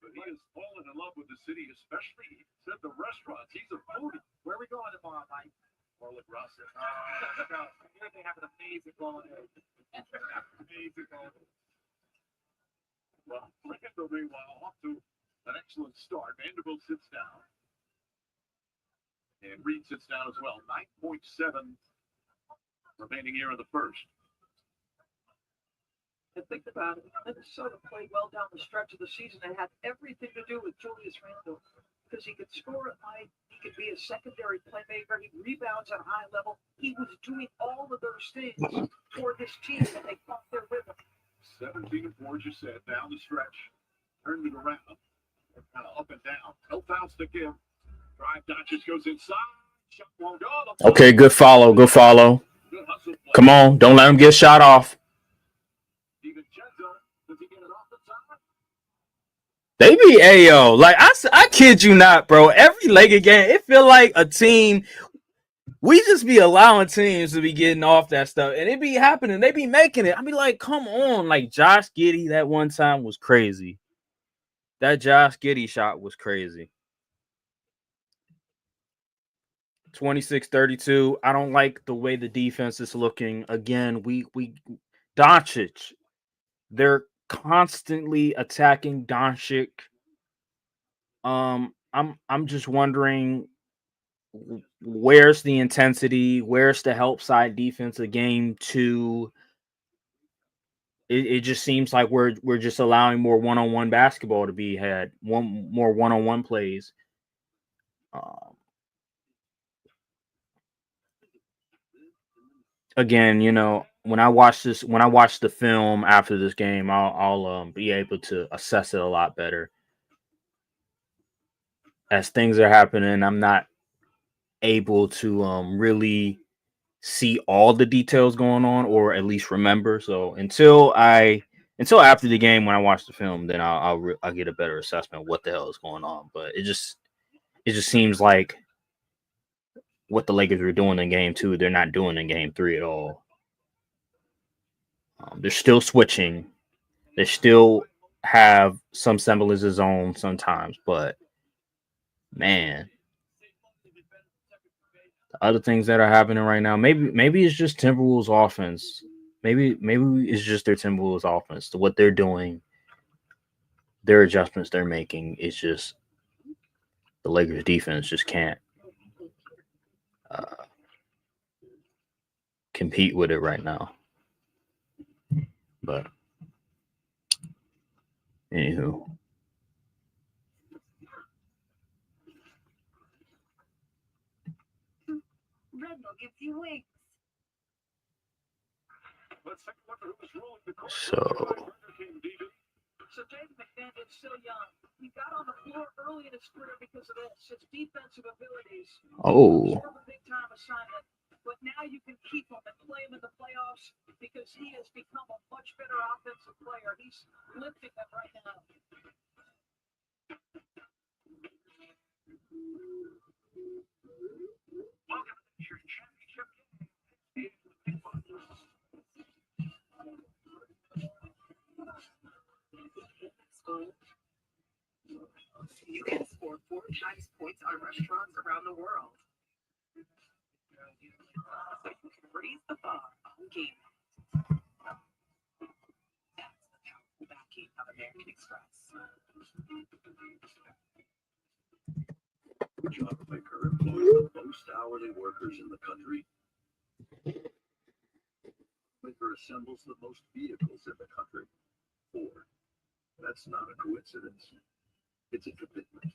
But he has fallen in love with the city, especially he said the restaurants. He's a foodie. Where are we going tomorrow, Mike? Orlick Russell. Here they have an amazing bolognese. Amazing bolognese. Well, Randall, meanwhile, off to an excellent start. Vanderbilt sits down. And Reed sits down as well. 9.7 remaining here in the first. And think about it. Minnesota played well down the stretch of the season. It had everything to do with Julius Randle because he could score at night. He could be a secondary playmaker. He rebounds at a high level. He was doing all of those things for this team, and they caught their rhythm. 17 and 4, as you said, down the stretch. Turned it around. Kind of up and down. No fouls to give. Drive, Doncic goes inside. Shot won't go. Okay, good follow. Good Come on, don't let him get shot off. DiVincenzo, does he get it off the top? They be Ayo. Like I kid you not, bro. Every Laker game, it feel like a team. We just be allowing teams to be getting off that stuff, and it be happening. They be making it. I be like, come on, like Josh Giddey that one time was crazy. That Josh Giddey shot was crazy. 26-32. I don't like the way the defense is looking. Again, we Doncic. They're constantly attacking Doncic. I'm just wondering where's the intensity, where's the help side defense of game two. It just seems like we're just allowing more one-on-one basketball to be had, more one-on-one plays. Again, when I watch the film after this game, I'll be able to assess it a lot better. As things are happening, I'm not able to really see all the details going on, or at least remember. So until after the game, when I watch the film, then I'll get a better assessment of what the hell is going on. But it just seems like what the Lakers were doing in game two, they're not doing in game three at all. They're still switching. They still have some semblance of zone sometimes, but man, the other things that are happening right now, maybe it's just Timberwolves offense. Maybe it's just their Timberwolves offense. What they're doing, their adjustments they're making. It's just the Lakers defense just can't compete with it right now. But anywho. Red Bull gives you wings. Let's take a look at who was rolling the court. So James McMahon is still young. He got on the floor early in his career because of this, his defensive abilities. Oh. Sort of a big time assignment. But now you can keep him and play him in the playoffs because he has become a much better offensive player. He's lifting them right now. Welcome to your championship game. You can score 4 times points on restaurants around the world. So you can raise the bar on game night. That's the powerful backing of American Express. Job-maker employs the most hourly workers in the country. Maker assembles the most vehicles in the country. Ford. That's not a coincidence. It's a commitment.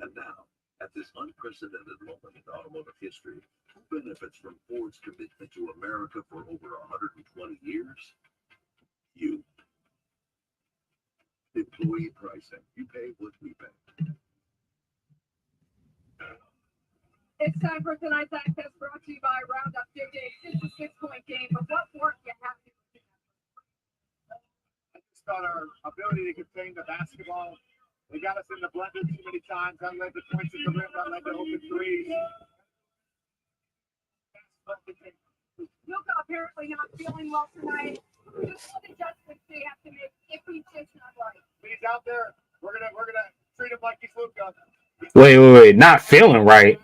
And now, at this unprecedented moment in automotive history, who benefits from Ford's commitment to America for over 120 years? You. Employee pricing. You pay what we pay. It's time for tonight's access brought to you by Roundup J.J. It's a 6-point game, but what work you have to do? I just thought our ability to contain the basketball, they got us in the blender too many times. That led to points at the rim, that led to open threes. Luka apparently not feeling well tonight. Just what adjustments they have to make if he's just not right. He's out there. We're gonna treat him like he's Luka. Wait. Not feeling right.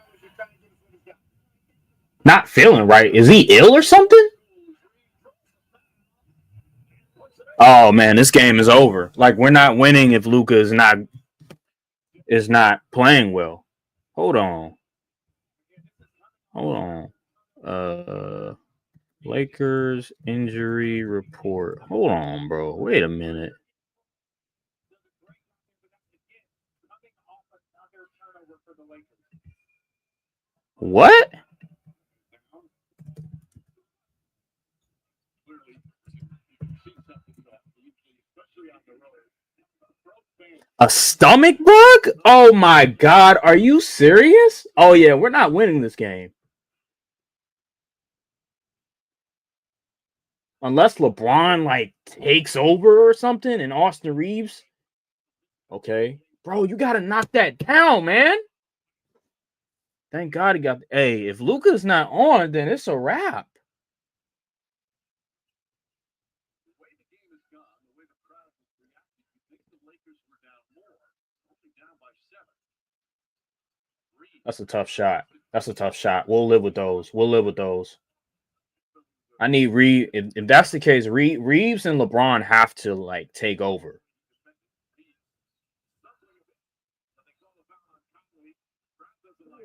Not feeling right. Is he ill or something? Oh man, this game is over. Like we're not winning if Luka is not playing well. Hold on. Lakers injury report. Hold on, bro. Wait a minute. What? A stomach bug? Oh my god, are you serious? Oh yeah, we're not winning this game. Unless LeBron like takes over or something and Austin Reeves Okay. Bro, you got to knock that down, man. Thank God he got. Hey, if Luka's not on, then it's a wrap. The way the game has gone, the way the crowd has reacted, you think the Lakers were down more, only down by 7. That's a tough shot. That's a tough shot. We'll live with those. We'll live with those. I need Reeves. If that's the case, Reeves and LeBron have to like take over.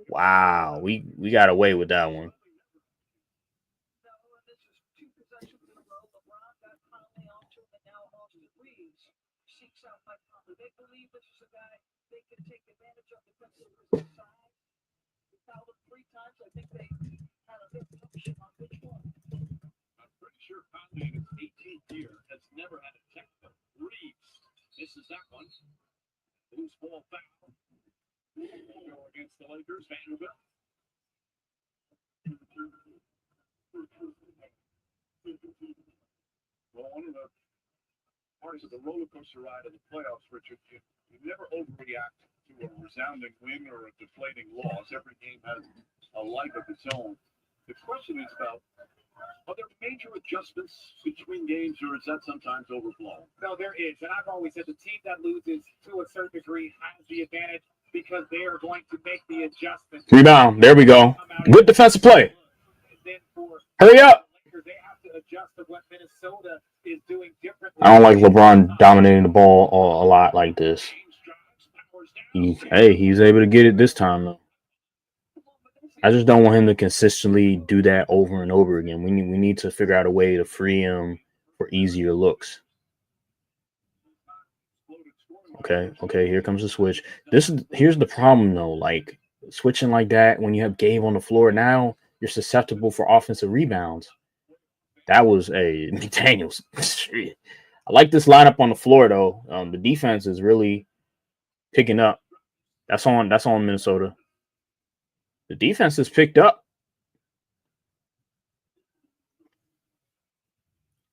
Wow, we got away with that one. No, and this is 2 possessions in a row. LeBron got Conley onto him, and now Austin Reeves seeks out Mike Conley. They believe this is a guy they can take advantage of defensively size. They fouled him 3 times. I think they had a bit touch on which one. I'm pretty sure Conley in his 18th year has never had a technical. Reeves misses that one. Loose ball foul. Go against the Lakers, Vanderbilt. Well, one of the parts of the roller coaster ride of the playoffs, Richard, you never overreact to a resounding win or a deflating loss. Every game has a life of its own. The question is about, are there major adjustments between games, or is that sometimes overblown? No, there is. And I've always said the team that loses to a certain degree has the advantage because they are going to make the adjustments. Rebound. There we go. Good defensive play. Hurry up. They have to adjust to what Minnesota is doing differently. I don't like LeBron dominating the ball a lot like this. He's able to get it this time though. I just don't want him to consistently do that over and over again. We need to figure out a way to free him for easier looks. Okay, here comes the switch. Here's the problem though. Like switching like that when you have Gabe on the floor, now you're susceptible for offensive rebounds. That was a McDaniels. I like this lineup on the floor though. The defense is really picking up. That's on Minnesota. The defense has picked up.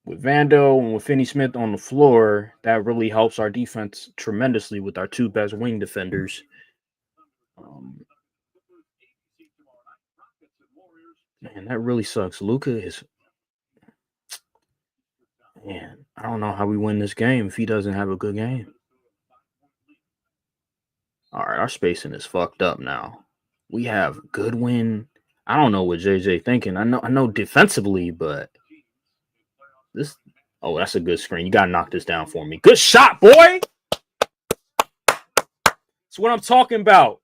With Vando and with Finney Smith on the floor, that really helps our defense tremendously with our 2 best wing defenders. Man, that really sucks. Luka is. Man, I don't know how we win this game if he doesn't have a good game. All right, our spacing is fucked up now. We have Goodwin. I don't know what JJ thinking. I know defensively, but this. Oh, that's a good screen. You gotta knock this down for me. Good shot, boy. That's what I'm talking about.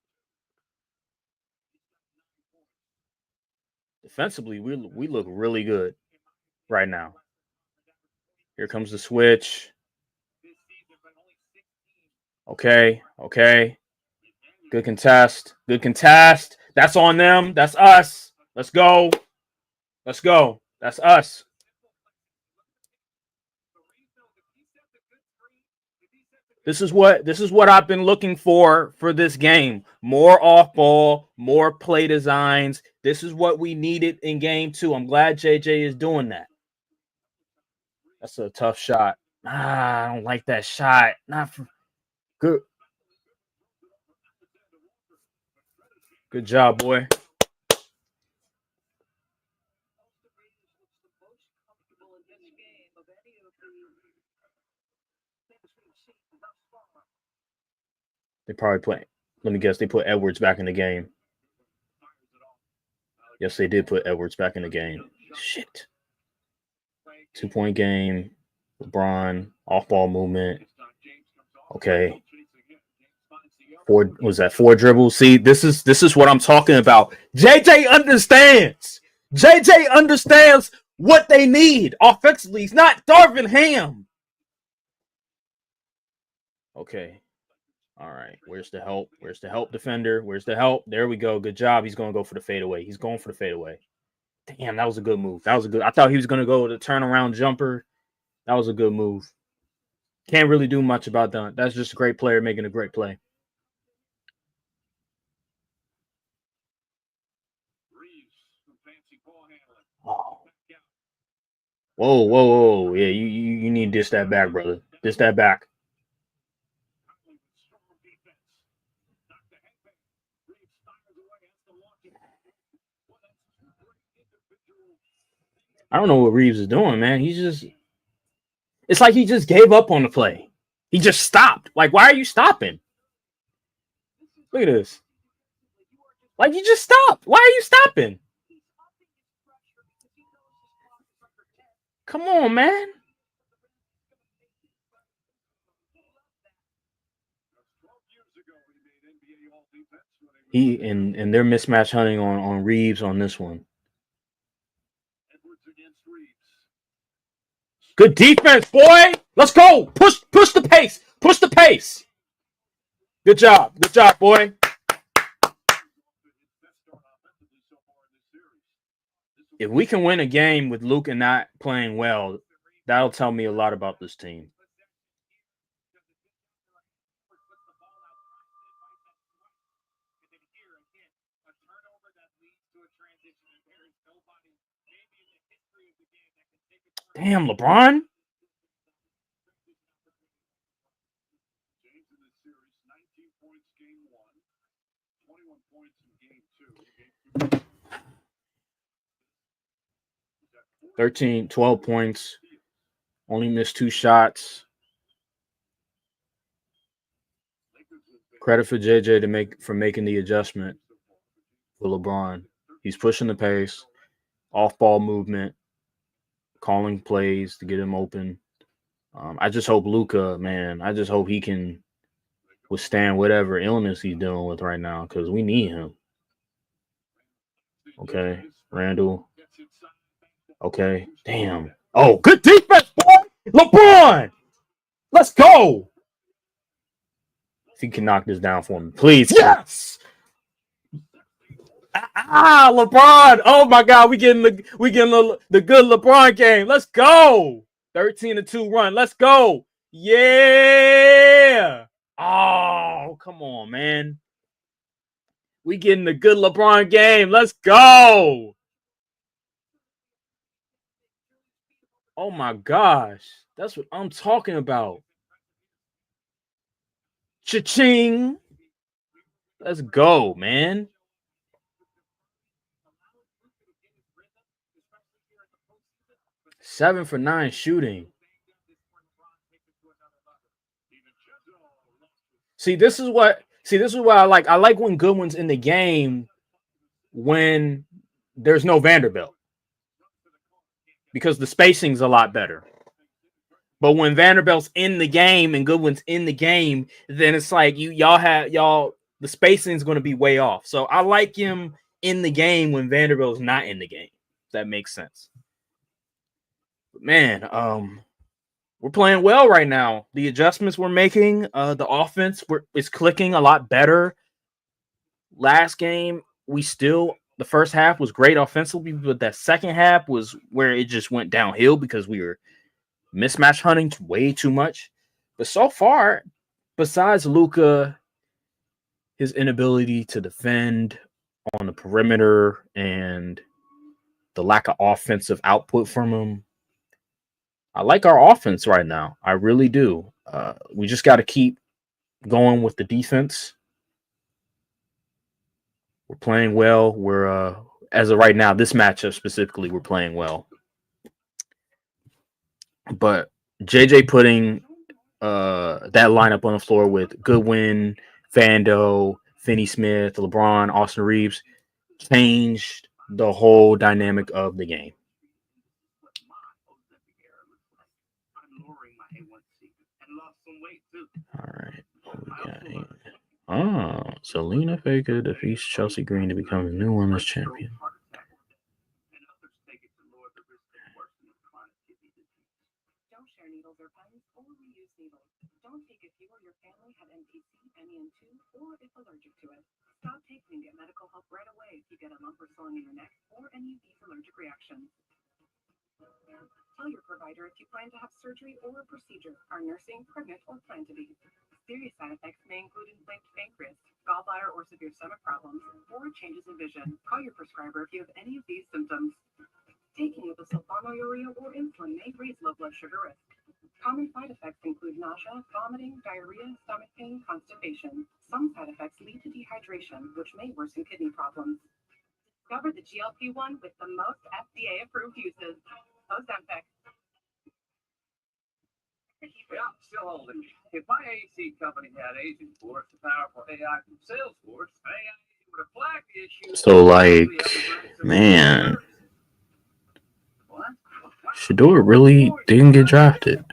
Defensively, we look really good right now. Here comes the switch. Okay. Good contest. That's on them. That's us. Let's go. That's us. This is what I've been looking for this game. More off ball, more play designs. This is what we needed in game 2. I'm glad JJ is doing that. That's a tough shot. I don't like that shot. Not for good. Good job, boy. They probably play. Let me guess. They put Edwards back in the game. Yes, they did put Edwards back in the game. Shit. 2-point game. LeBron off ball movement. Okay. 4 dribbles. See, this is what I'm talking about. JJ understands. JJ understands what they need offensively. He's not Darvin Ham. Okay. All right. Where's the help? Where's the help, defender? Where's the help? There we go. Good job. He's going to go for the fadeaway. He's going for the fadeaway. Damn, that was a good move. I thought he was going to go with a turnaround jumper. That was a good move. Can't really do much about that. That's just a great player making a great play. Oh. Whoa. Yeah, you need to dish that back, brother. Dish that back. I don't know what Reeves is doing, man. It's like he just gave up on the play. He just stopped. Like, why are you stopping? Look at this. Like, you just stopped. Why are you stopping? Come on, man. He and they're mismatch hunting on Reeves on this one. Good defense, boy. Let's go. Push the pace. Push the pace. Good job, boy. If we can win a game with Luka not playing well, that'll tell me a lot about this team. Damn, LeBron. James in this series, 19 points game 1, 21 points in game 2. Game 13, 12 points. Only missed 2 shots. Credit for JJ for making the adjustment for LeBron. He's pushing the pace, off-ball movement, calling plays to get him open. I just hope Luka, man, I just hope he can withstand whatever illness he's dealing with right now because we need him. Okay, Randall. Okay, damn. Oh, good defense, boy. LeBron. Let's go. If you can knock this down for me, please. Yes. LeBron. Oh my God, we getting the good LeBron game. Let's go. 13-2 run. Let's go. Yeah. Oh, come on, man. We getting the good LeBron game. Let's go. Oh my gosh. That's what I'm talking about. Cha-ching. Let's go, man. Seven for 9 shooting. See, this is what I like. I like when Goodwin's in the game when there's no Vanderbilt. Because the spacing's a lot better. But when Vanderbilt's in the game and Goodwin's in the game, then it's like the spacing's going to be way off. So I like him in the game when Vanderbilt's not in the game. If that makes sense. But man, we're playing well right now. The adjustments we're making, the offense is clicking a lot better. Last game, the first half was great offensively, but that second half was where it just went downhill because we were mismatch hunting way too much. But so far, besides Luka, his inability to defend on the perimeter and the lack of offensive output from him, I like our offense right now. I really do. We just got to keep going with the defense. We're playing well. We're as of right now, this matchup specifically, we're playing well. But JJ putting that lineup on the floor with Goodwin, Vando, Finney Smith, LeBron, Austin Reeves changed the whole dynamic of the game. All right. Selena Vega defeats Chelsea Green to become the new women's champion. Don't share needles or pens or reuse needles. Don't take if you or your family have NPC, MEN2, or if allergic to it. Stop taking and get medical help right away if you get a lump or swelling in your neck or any of these allergic reactions. Tell your provider if you plan to have surgery or a procedure, are nursing, pregnant, or plan to be. Serious side effects may include inflamed pancreas, gallbladder or severe stomach problems, or changes in vision. Call your prescriber if you have any of these symptoms. Taking of the sulfonylurea or insulin may raise low blood sugar risk. Common side effects include nausea, vomiting, diarrhea, stomach pain, constipation. Some side effects lead to dehydration, which may worsen kidney problems. Discover the GLP-1 with the most FDA-approved uses. Ozempic. Yeah, I'm still holding. If my AC company had Agent Force, the powerful AI from Salesforce, AI would have flagged the issue. So, like, man, Shador really didn't get drafted.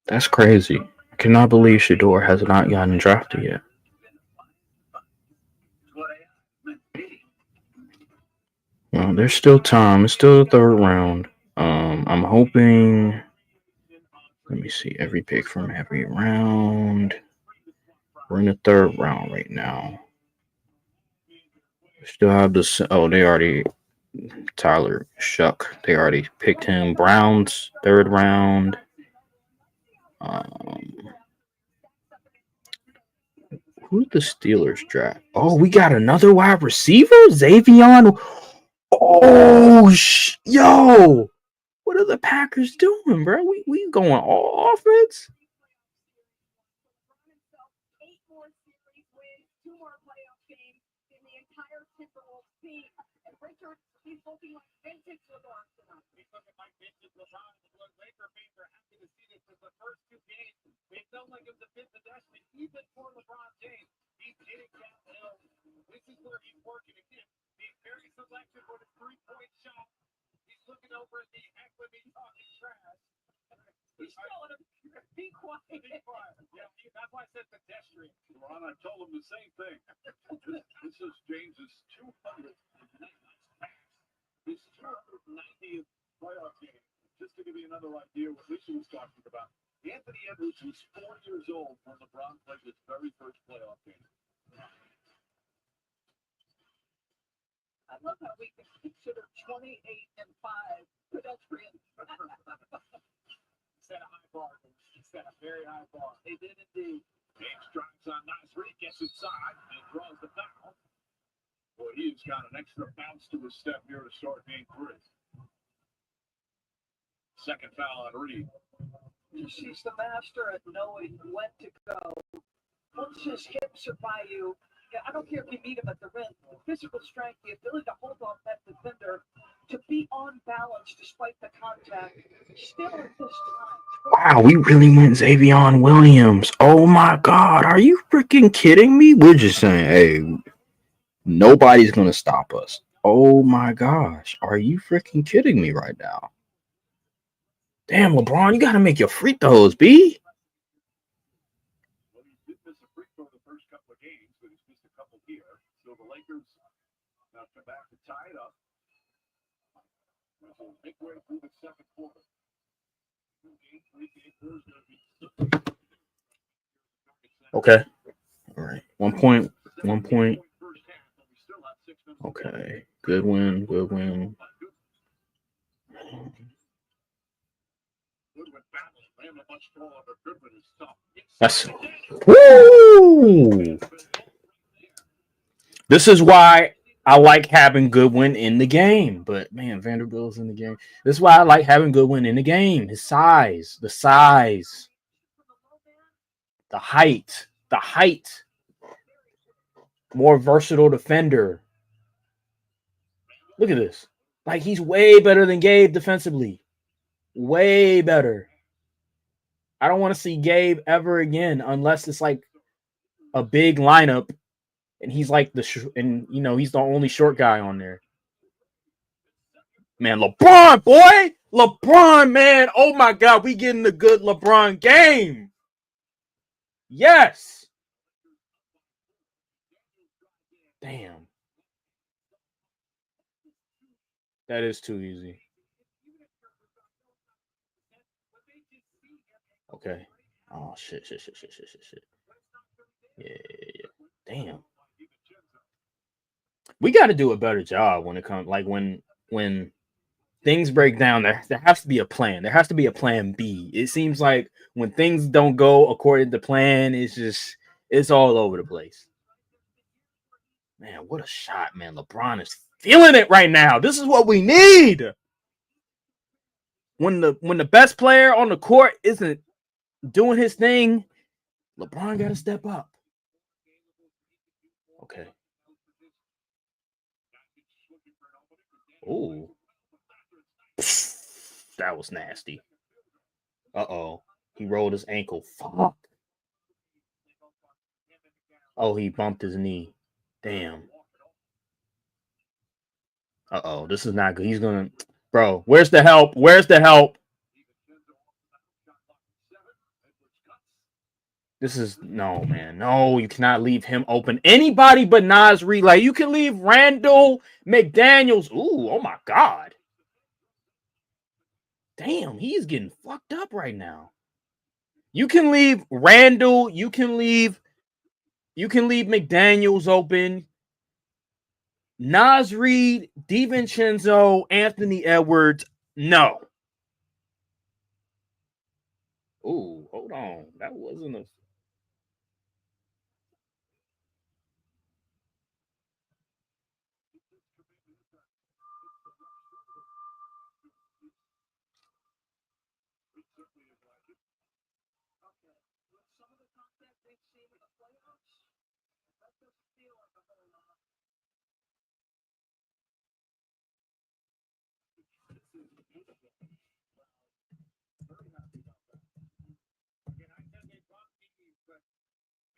That's crazy. I cannot believe Shador has not gotten drafted yet. Well, there's still time. It's still the third round. I'm hoping. Let me see every pick from every round. We're in the third round right now. Still have this. Oh, they already. Tyler Shuck. They already picked him. Browns, third round. Who's the Steelers draft? Oh, we got another wide receiver? Xavion. Oh, yo. What are the Packers doing, bro? We going all offense? 8 more series wins, 2 more playoff games in the entire Timberwolves team. And Richard, he's looking like vintage LeBron tonight. He's looking like vintage LeBron. The Laker fans are happy to see this because the first 2 games, it felt like it was a bit pedestrian, even for LeBron James. He's hitting downhill. This is where he's working again. Being very selective with his 3-point shot. He's looking over at the heck when he's talking trash. He's telling him, be quiet. Be quiet. Yeah, that's why I said pedestrian. Ron, I told him the same thing. This is James's 200th pass. His 290th playoff game. Just to give you another idea what Lisa was talking about. Anthony Edwards was 4 years old when LeBron played his very first playoff game. I love how we can consider 28 and 5 pedestrian. Set a high bar. He set a very high bar. They did indeed. James drives on nice read, gets inside, and draws the foul. Boy, he's got an extra bounce to his step here to start game 3. Second foul on Reed. She's the master at knowing when to go. Once his hips are by you, I don't care if you meet him at the rim, the physical strength, the ability to hold on that defender, to be on balance despite the contact, still at this time. Wow, we really went Xavion Williams. Oh my God, are you freaking kidding me? We're just saying, hey, nobody's gonna stop us. Oh my gosh, are you freaking kidding me right now? Damn, LeBron, you gotta make your free throws, B. Well, he did miss a free throw the first couple of games, but he's missed a couple here. So the Lakers now come back to tie it up. As we'll make way through the second quarter. Okay. All right. 1 point. 1 point. Okay. Good win. Good win. That's woo. This is why I like having Goodwin in the game. But man, Vanderbilt's in the game. This is why I like having Goodwin in the game. His size, the height. More versatile defender. Look at this. Like, he's way better than Gabe defensively. Way better. I don't want to see Gabe ever again unless it's like a big lineup and he's like he's the only short guy on there. Man, LeBron, boy! LeBron, man! Oh my God, we getting a good LeBron game. Yes. Damn. That is too easy. Okay. Oh, shit. Yeah. Damn. We got to do a better job when it comes, like, when things break down, there has to be a plan. There has to be a plan B. It seems like when things don't go according to plan, it's all over the place. Man, what a shot, man. LeBron is feeling it right now. This is what we need. When the best player on the court isn't doing his thing. LeBron got to step up. Okay. Oh, that was nasty. Uh-oh. He rolled his ankle. Fuck. Oh, he bumped his knee. Damn. Uh-oh. This is not good. He's going to... Bro, where's the help? Where's the help? This is... No, man. No, you cannot leave him open. Anybody but Nas Reed. Like, you can leave Randall McDaniels. Ooh, oh my God. Damn, he's getting fucked up right now. You can leave Randall. You can leave McDaniels open. Nas Reed, DiVincenzo, Anthony Edwards. No. Ooh, hold on. That wasn't a... Okay. With some of the content they've seen in the playoffs, that doesn't feel like a whole lot. Again, I said they bumped teams, but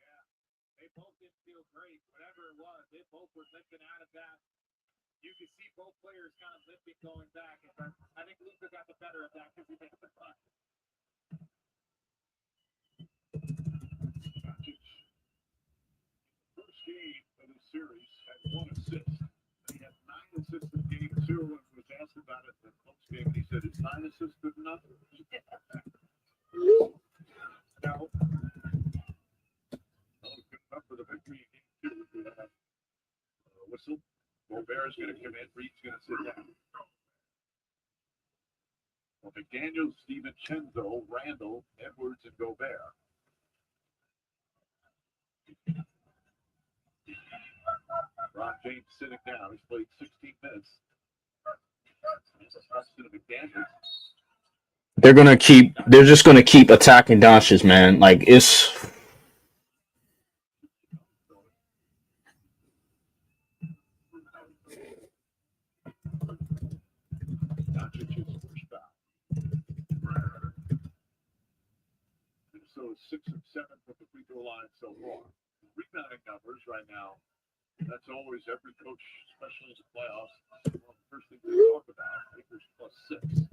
yeah, they both didn't feel great. Whatever it was, they both were limping out of that. You could see both players kind of limping going back. And I think Luka got the better of that because he made the puck. First game of the series had 1 assist. He had 9 assists in game 2 and was asked about it in the Colts game, and he said, "Is 9 assists good enough?" No. Good enough for the victory in game 2. Whistle. Gobert is going to come in. Reed's going to sit down. Well, McDaniels, DiVincenzo, Randall, Edwards, and Gobert. Ron James sitting down. He's played 16 minutes. They're just gonna keep attacking Doncic, man. Like it's... So 6 of 7 from the free throw line so far. Rebounding numbers right now. That's always every coach, especially in the playoffs, one of the first things they talk about. Lakers +6.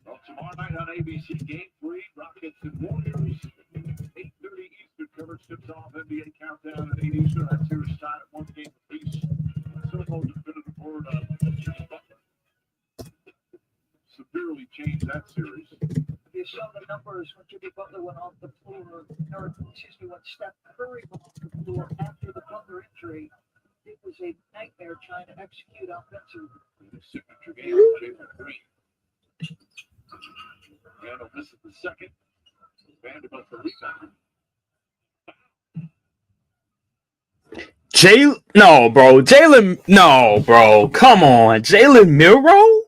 Well, tomorrow night on ABC, Game 3, Rockets and Warriors. 8:30 Eastern coverage tips off NBA Countdown at 8 Eastern. That series tied at 1 game apiece. So no definitive word on Jimmy Butler. Severely changed that series. You saw the numbers when Jimmy Butler went off the floor, or excuse me, when Steph Curry went off the floor after the Butler injury. It was a nightmare trying to execute offensively. The signature game of Jalen Green. Randall misses the second. Vanderbilt the rebound. No, bro. Come on. Jalen Milroe?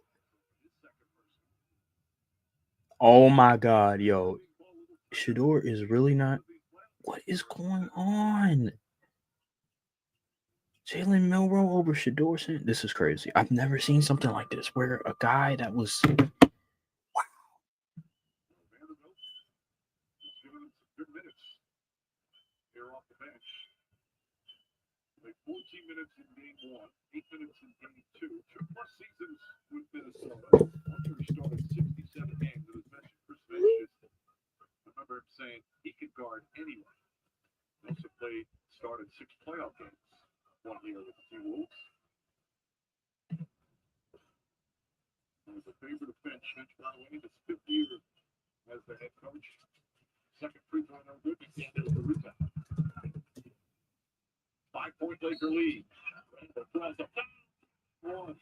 Oh my God, yo. Shador is really not... What is going on? Jalen Milroe over Shador? This is crazy. I've never seen something like this where a guy that was... Vanderbilt is giving him some good minutes here off the bench. Like 14 minutes in game 1, 8 minutes in game 2. 2+ seasons with Minnesota. After he started 67 games, it was mentioned Chris Finch. I remember him saying he could guard anyone. He also started 6 playoff games 1 year with the Timberwolves. He was a favorite of Finch. Finch, by the way, in his 5th year as the head coach. Second free throw, no good. McDaniels the rebound. 5-point Laker lead. Randall throws a foul.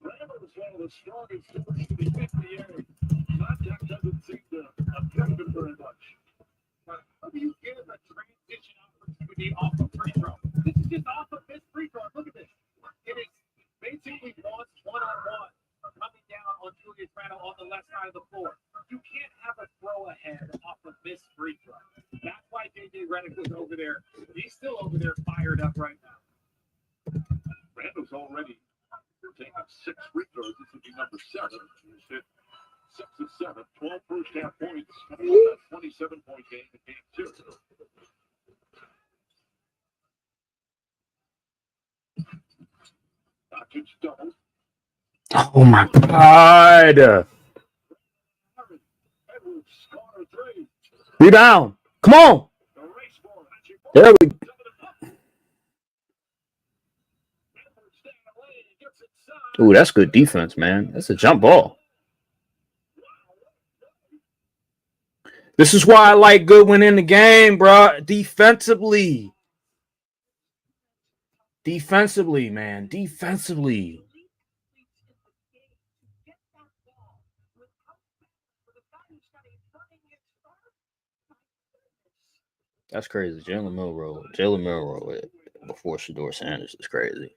Randall is one of the strongest scorers in the 58. Contact doesn't seem to affect him very much. How do you give a transition opportunity off a free throw? This is just off of this free throw. Look at this. It is basically one-on-one coming down on Julius Randle on the left side of the floor. You can't have a throw ahead there. He's still over there fired up right now. Randall's already taken 6 free throws. This would be number 7. He's hit 6 of 7, 12 first half points. Coming off that 27-point game in game 2. Doncic doubled. Oh my God. Edwards scored a 3. Rebound. Come on. The race for it. There we Ooh, that's good defense, man. That's a jump ball. This is why I like Goodwin in the game, bro. Defensively. Defensively, man. Defensively. That's crazy. Jalen Milroe before Shedeur Sanders is crazy.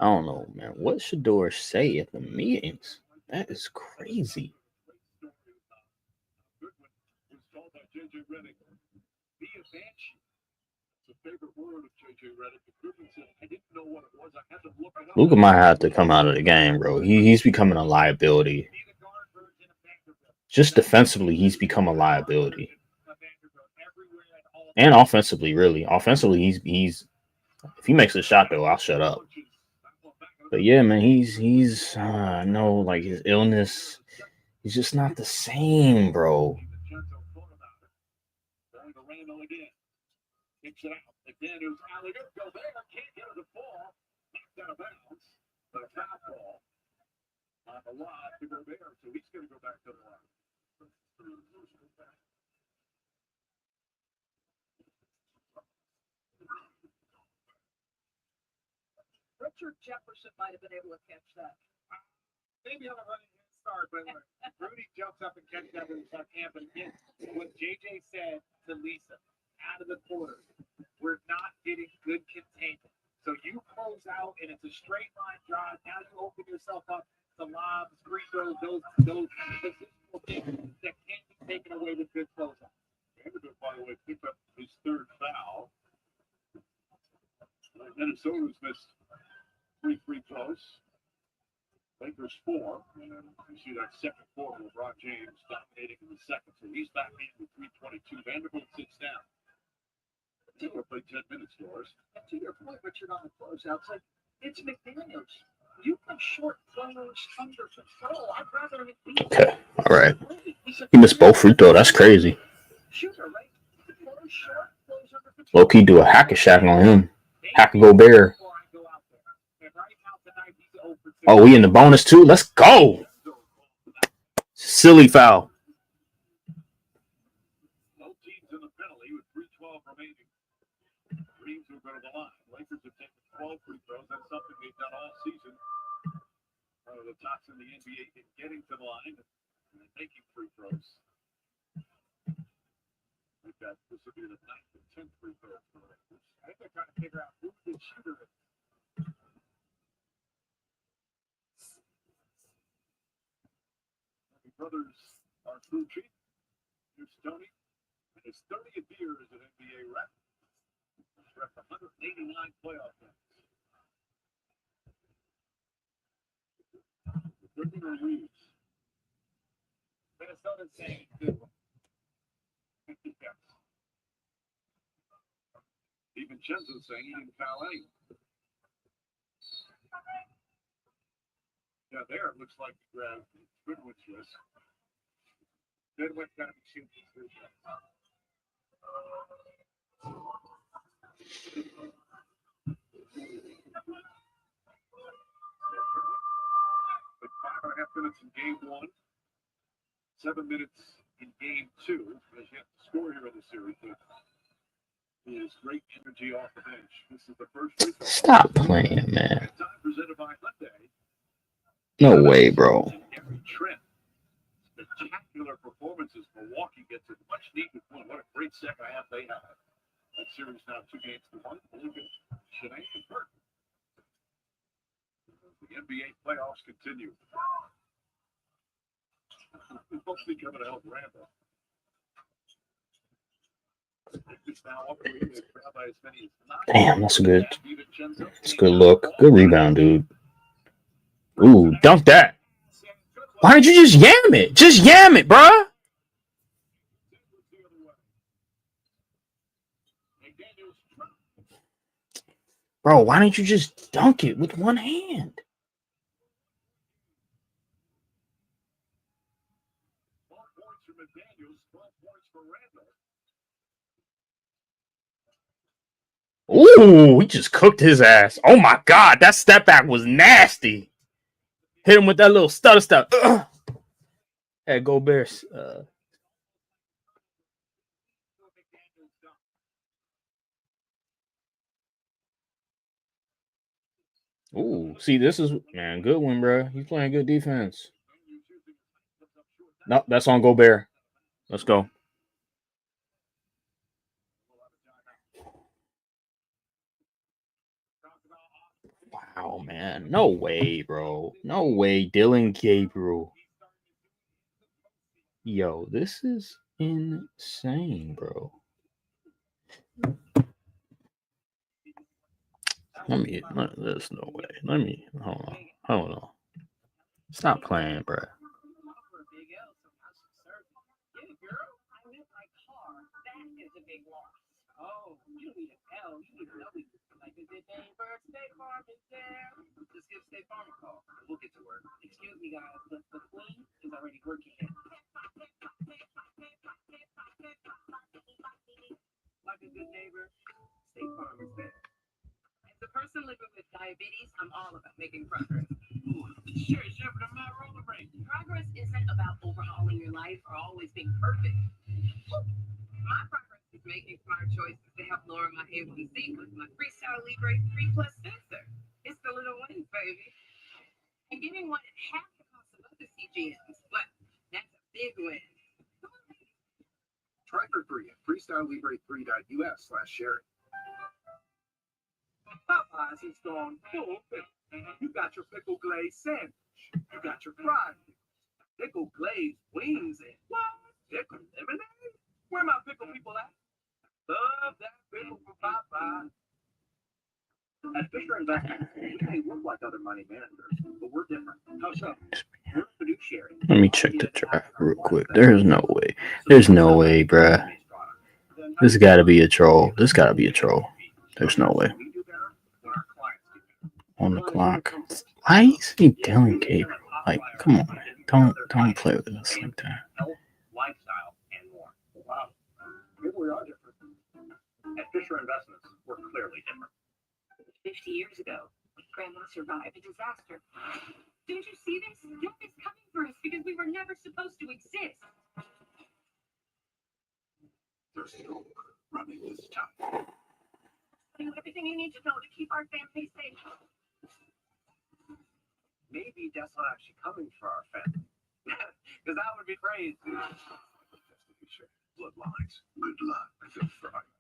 I don't know, man. What Shedeur say at the meetings? That is crazy. Goodwin was told by J.J. Redick, be a banshee. It's a favorite word of J.J. Redick. Goodwin said, I didn't know what it was. I had to look it up. Luka might have to come out of the game, bro. He's becoming a liability. Just defensively, he's become a liability. And offensively, really. Offensively, he's if he makes a shot though, I'll shut up. But yeah, man, he's I know, like his illness, he's just not the same, bro. Kicks it out. Again, it was alley-oop. Gobert can't get it to fall. Knocked out of bounds. But a foul ball on the lot to Gobert, so he's going to go back to the line. Richard Jefferson might have been able to catch that. Maybe on a running head start, but Rudy jumps up and catches that with his left hand. But again, what JJ said to Lisa out of the quarter, we're not getting good containment. So you close out and it's a straight line drive. Now you open yourself up to lobs, free throws, those physical things that can't be taken away with good closeout. Vanderbilt, by the way, picked up his 3rd foul. Minnesota's missed 3 free throws. Lakers 4. And you see that second quarter, LeBron James dominating in the second. So he's back in with 3:22. Vanderbilt sits down. Taylor played 10 minutes for us. And to your point, Richard, on the closeouts, like it's McDaniels. You can short throws under control. I'd rather it be. Okay, all right. He missed both free throws. That's crazy. Shooter, right? Short throws under control. Low key do a hack a shack on him. Hack a Gobert. Oh, we in the bonus too? Let's go. Silly foul. Both teams in the penalty with 3:12 remaining. Reeves will go to the line. Lakers have taken 12 free throws. That's something they've done all season. One of the tops in the NBA in getting to the line and making free throws. This will be the 9th and 10th free throws for the Lakers. I think they're trying to figure out who the shooter is. The brothers are through cheap. Here's Tony. And his 30th year as an NBA rep. He's rep 189 playoff games. Goodwin or Reeves? Minnesota's saying Goodwin. Yes. DiVincenzo's saying he didn't foul anyone. Yeah, there it looks like he grabbed Goodwin's wrist. Goodwin's got to be shooting these free throws. With 5.5 minutes in game 1, 7 minutes in game 2. There's yet to score here in the series. He has great energy off the bench. This is the first free throw. Stop playing, man. Time presented by Hyundai. No way, bro. Every trend. Spectacular performances. Milwaukee gets a much needed win. What a great second half they have. That series now 2-1. Look at Shanae and Burton. The NBA playoffs continue. Mostly coming to help Randall. Damn, that's a good. It's a good look. Good rebound, dude. Ooh, dunk that. Why didn't you just yam it? Just yam it, bruh. Bro, why didn't you just dunk it with one hand? 12 points for McDaniels, 12 points for Randall. Ooh, he just cooked his ass. Oh my god, that step back was nasty. Hit him with that little stutter step. Hey, go Bears. Ooh, see, this is man, good one, bro. He's playing good defense. No, that's on Gobert. Let's go. Wow, man. No way, bro. No way. Dylan Gabriel. Yo, this is insane, bro. There's no way. Hold on. Stop playing, bro. For a big L, so how's some serving? Yeah, girl. I meant my car. That is a big loss. Oh, you need an L. You need a W. Like a good name for State Farm is there. Just give State Farm a call. We'll get to work. Excuse me, guys. The queen is already working here. Like a good neighbor, State Farm is there. As a person living with diabetes, I'm all about making progress. Sure, Shepard, I'm not roller rate. Progress isn't about overhauling your life or always being perfect. My progress is making smart choices to help lower my A1C with my Freestyle Libre 3 Plus sensor. It's the little wins, baby. And giving one at half the cost of other CGMs. But that's a big win. Try for free at freestylelibre3.us/share. Popeyes has gone full pickle. You got your pickle glazed sandwich. You got your fried pickle glazed wings and what? Pickle lemonade? Where my pickle people at? Love that pickle from Popeyes. At Fisher Investments, we may look like other money managers, but we're different. How so? We're fiduciary. Let me check the draft real quick. There's no way. There's no way, bruh. This gotta be a troll. This gotta be a troll. There's no way. On the clock. Why is he Dylan Gabriel? Like, come on, man. Don't play with us like that. Health, lifestyle, and more. Wow. Maybe we are different. At Fisher Investments, we're clearly different. 50 years ago, Grandma survived a disaster. Didn't you see this? Death is coming for us because we were never supposed to exist. There's no running this time. Do everything you need to know to keep our family safe. Maybe that's not actually coming for our family. Because that would be crazy. Bloodlines. Good luck. Good Friday.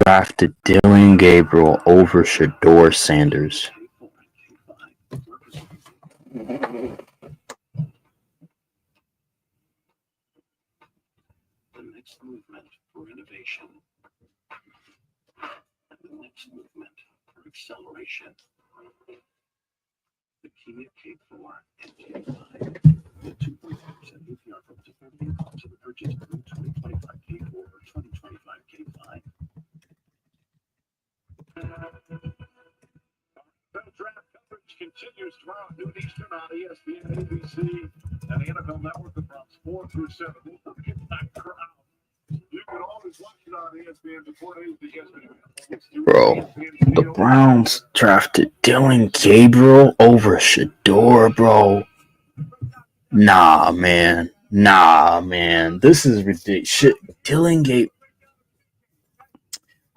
Drafted Dylan Gabriel over Shador Sanders. The next movement for innovation. The next movement for acceleration. The Kia K4 and K5. The 2.5% APR from the 30 cost of the purchase of the 2025 K4 or 2025 K5. Draft coverage continues tomorrow at noon Eastern on ESPN, ABC, and the NFL Network from 4 through 7. Don't forget that crowd. You can always watch it on ESPN before it is the ESPN. Bro, the Browns drafted Dylan Gabriel over Shador, bro. Nah, man. This is ridiculous. Dylan Gabriel.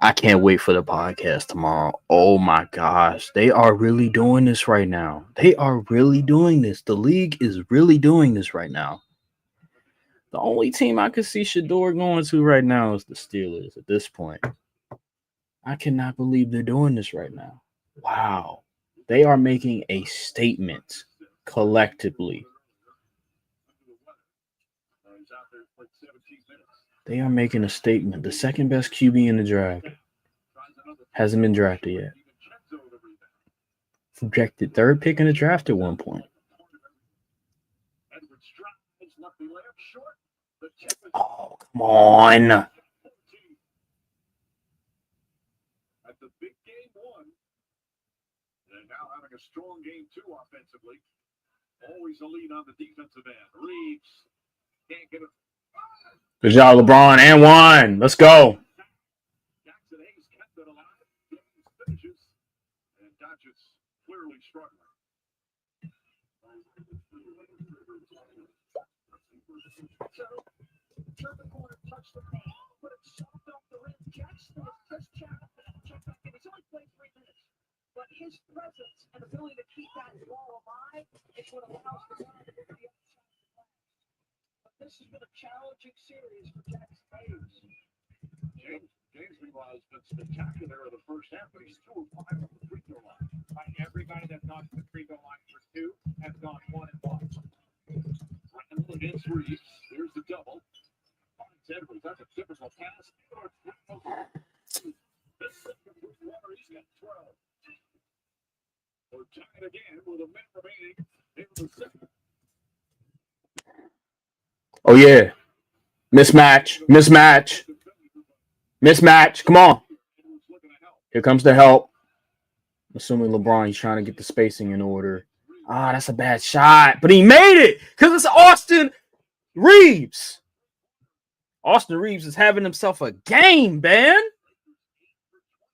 I can't wait for the podcast tomorrow. Oh my gosh. They are really doing this right now. They are really doing this. The league is really doing this right now. The only team I could see Shador going to right now is the Steelers at this point. I cannot believe they're doing this right now. Wow. They are making a statement collectively. He's out there for 17 minutes. They are making a statement. The second best QB in the draft hasn't been drafted yet. Projected third pick in the draft at one point. Oh, come on. At the big game one, and now having a strong game two offensively. Always a lead on the defensive end. Reeves can't get it. Good job, LeBron, and one. Let's go. Jackson Hayes kept it alive. Finishes. And Dodgers clearly struggling. So, turn the corner, touch the paint, but it's soft off the rim. Jackson is just check back in. He's only played 3 minutes, but his presence and ability to keep that ball alive is what allows the guy to get the other side of the glass. But this has been a challenging series for Jackson Hayes. James, meanwhile, has been spectacular in the first half, but he's 2 of 5 on the free throw line. Everybody that's gone to the free throw line for 2 has gone 1 and 1. Randall against Reeves. There's the double. Edwards, that's a typical pass. This second three-pointer, he's got 12. We're tied again with a minute remaining in the second. Oh, yeah. Mismatch. Come on. Here comes the help. Assuming LeBron, he's trying to get the spacing in order. Ah, that's a bad shot. But he made it because it's Austin Reeves. Austin Reeves is having himself a game, man.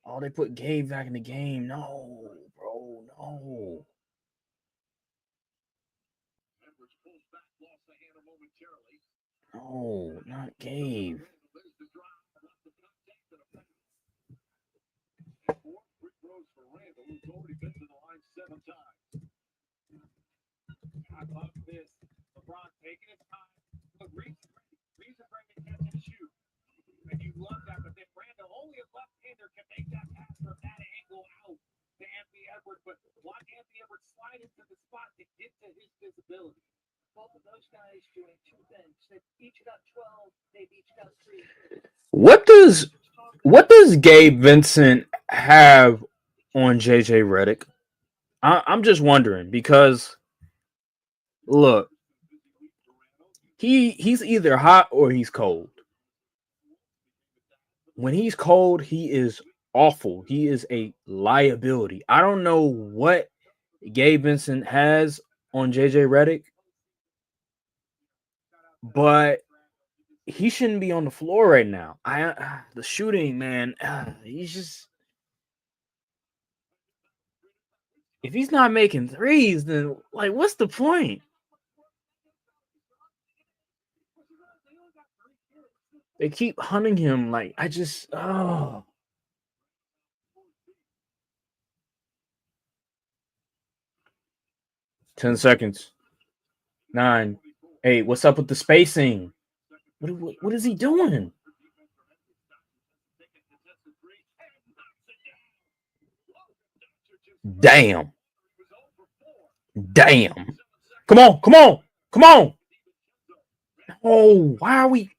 Oh, they put Gabe back in the game. No, bro, no. No, not Gabe. I love this. LeBron taking his time. Look, Reeves is ready to catch and shoot. And you love that, but then Randall, only a left-hander, can make that pass from that angle out to Anthony Edwards. But watch Anthony Edwards slide into the spot to get to his visibility. Both of those guys doing 2 things. They've each got 12. They've each got 3. What does Gabe Vincent have on JJ Redick? I'm just wondering because look, he's either hot or he's cold. When he's cold, he is awful. He is a liability. I don't know what Gabe Vincent has on JJ Redick, but he shouldn't be on the floor right now. The shooting, man, he's just if he's not making threes, then like what's the point? They keep hunting him. Like I just 10 seconds. 9, 8. What's up with the spacing? What is he doing? Damn. Come on. Oh, why are we?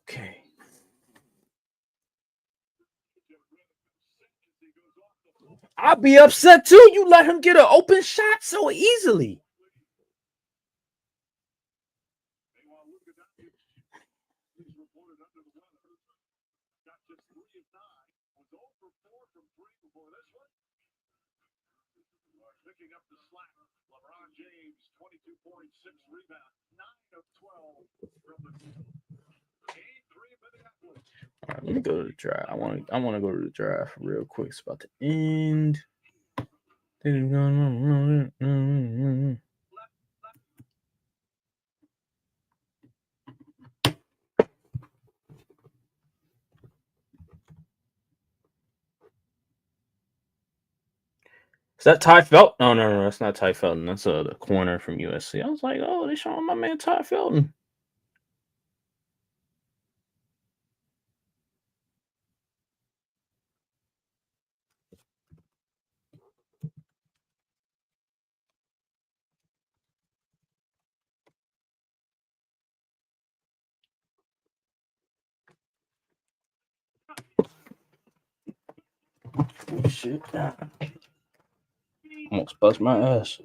Okay. I'll be upset too. You let him get an open shot so easily. Picking up the slack. LeBron James, 22.6 rebounds, 9 of 12 from the field. Game 3 of Minneapolis. All right, let me go to the draft. I want to go to the draft real quick. It's about to end. Is that Ty Felton? No, that's not Ty Felton. That's the corner from USC. I was like, oh, they showing my man Ty Felton. Oh, shit. Almost bust my ass.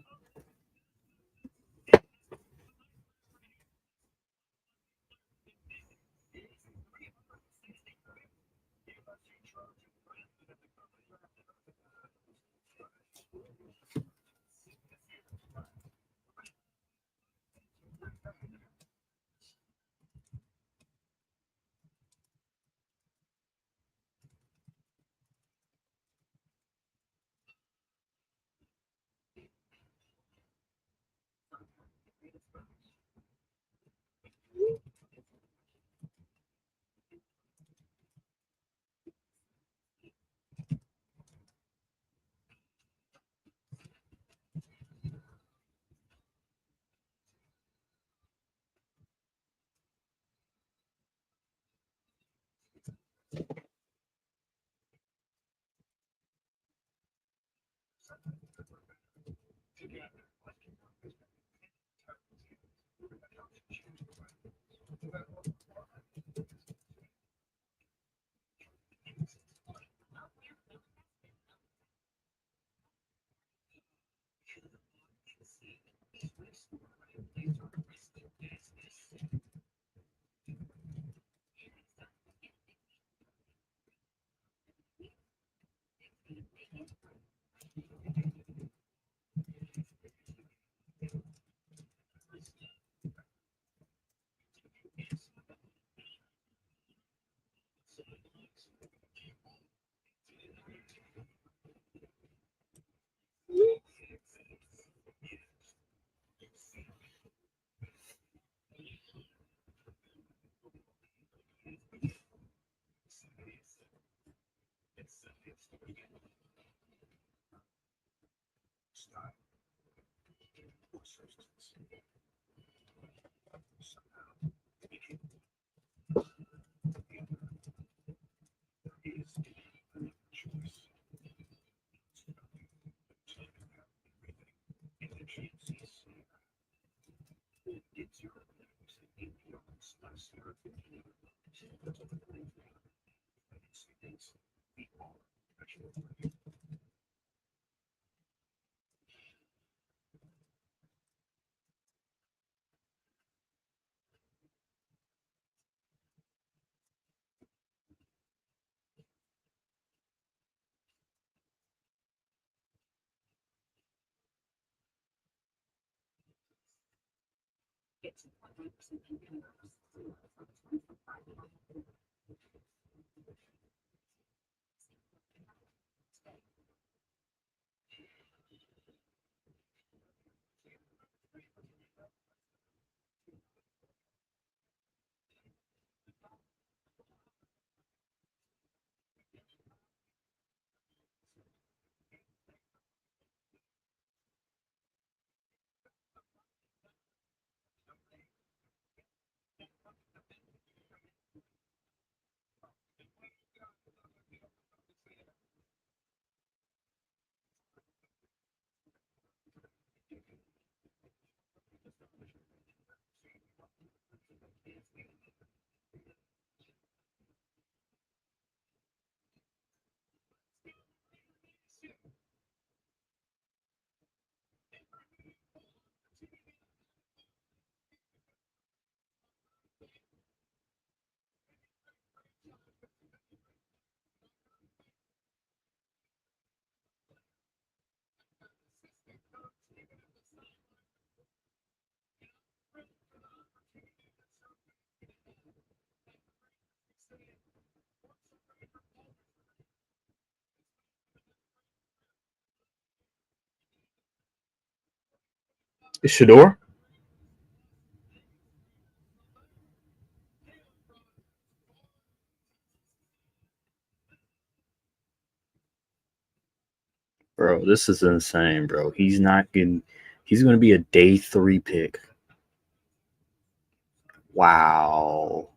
Shador? Bro, this is insane, bro. He's going to be a day 3 pick. Wow.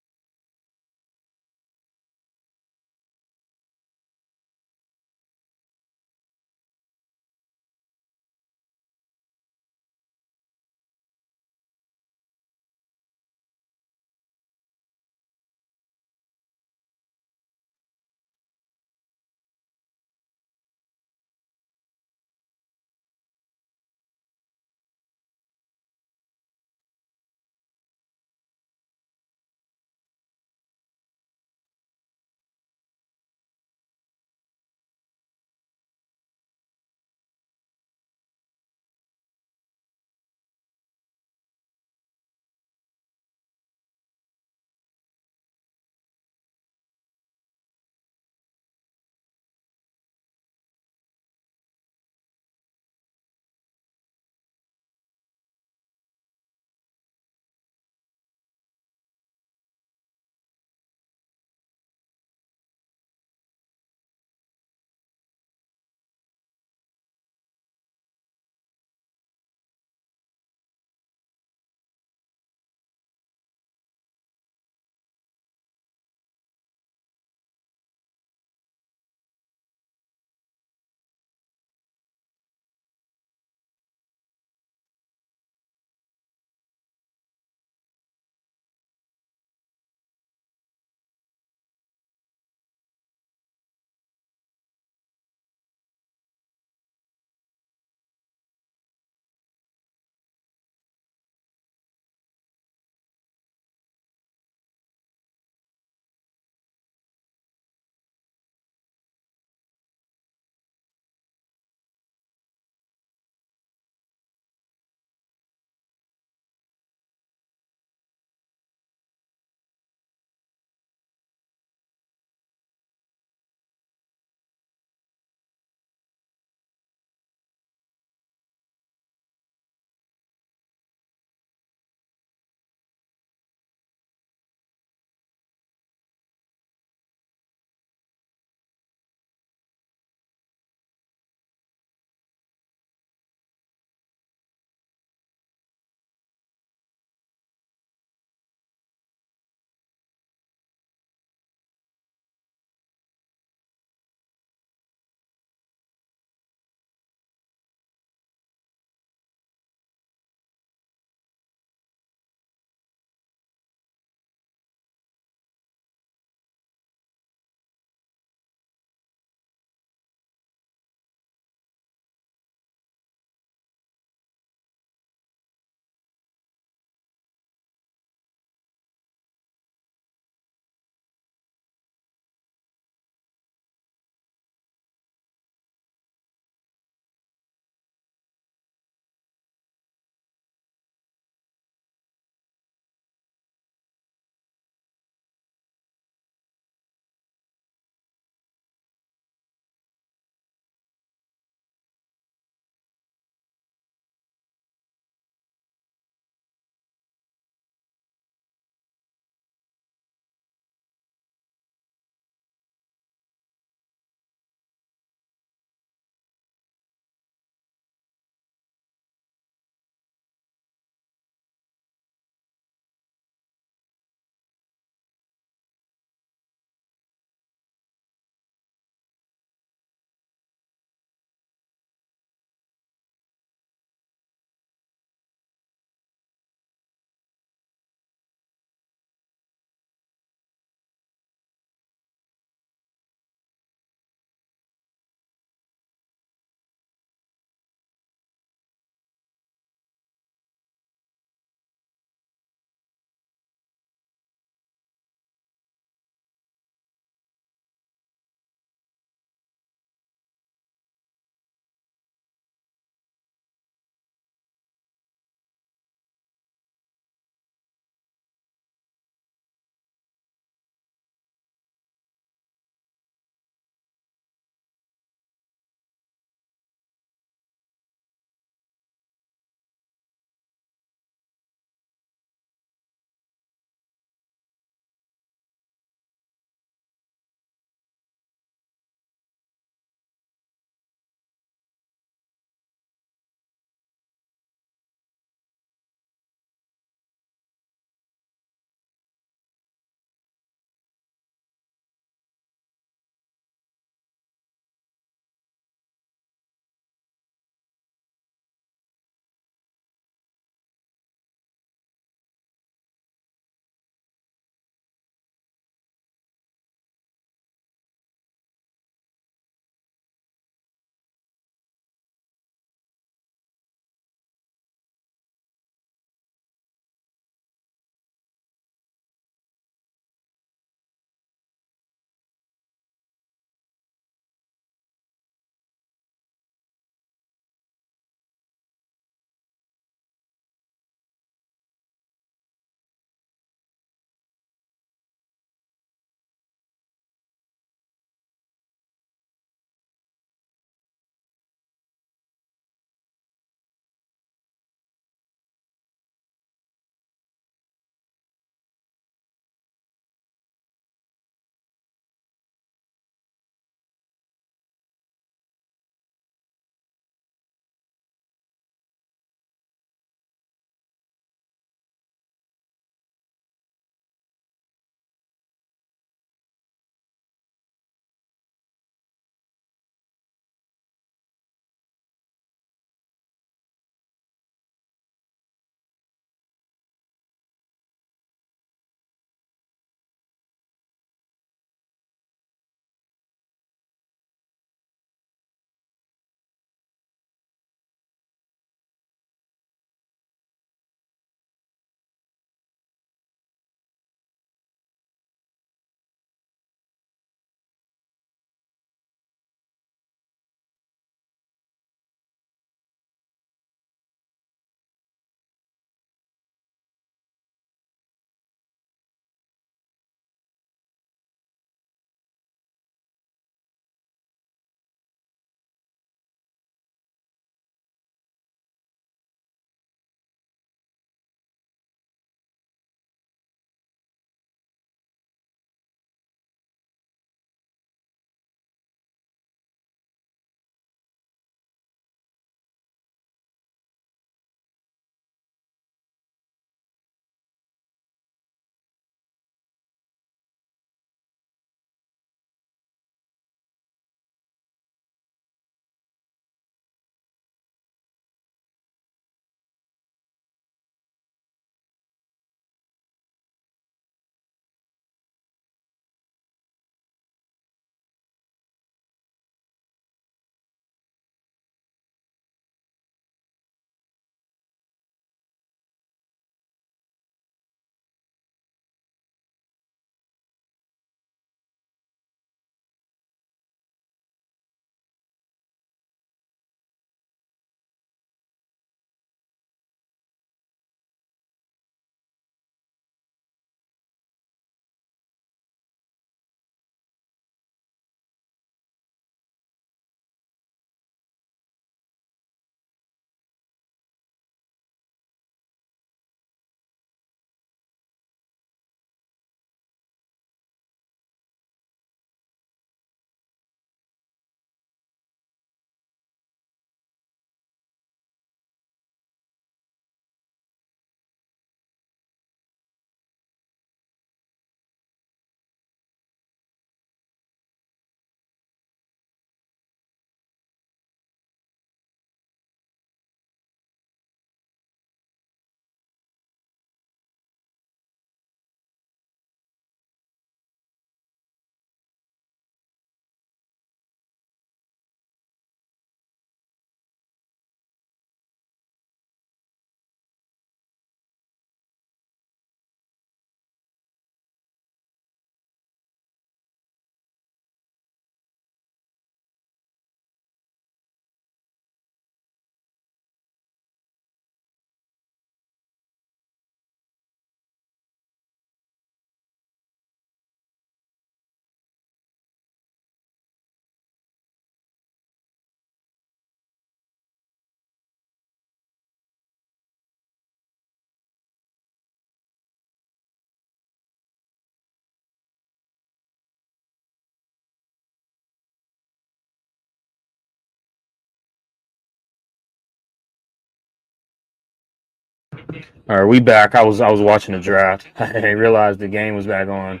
All right, we back. I was watching the draft. I didn't realize the game was back on.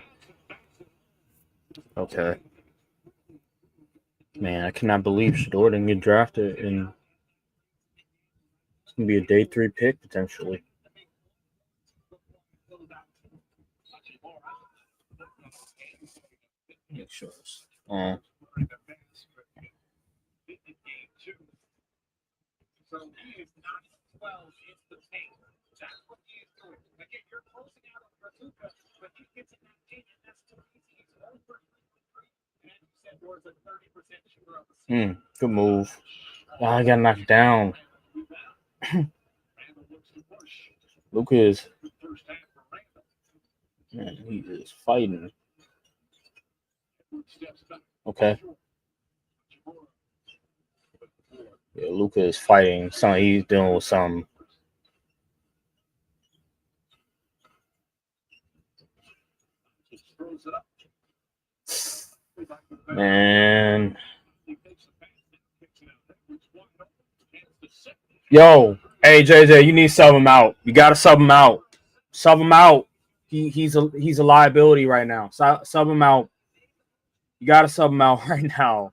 Okay. Man, I cannot believe Shador didn't get drafted, and it's gonna be a day 3 pick potentially. Make sure it's on. So he is 9-12 in the paint. That's what he is doing. Again, you're closing out on Bazooka, but he gets in that paint, and that's too easy. He's over 3. And you said was a 30% shooter of the Good move. Oh, I got knocked down. Luka is. Man, he is fighting. Okay. Yeah, Luka is fighting. He's dealing with something. Man. Yo, hey JJ, you need to sub him out. You gotta sub him out. Sub him out. He's a liability right now. Sub him out. You gotta sub him out right now.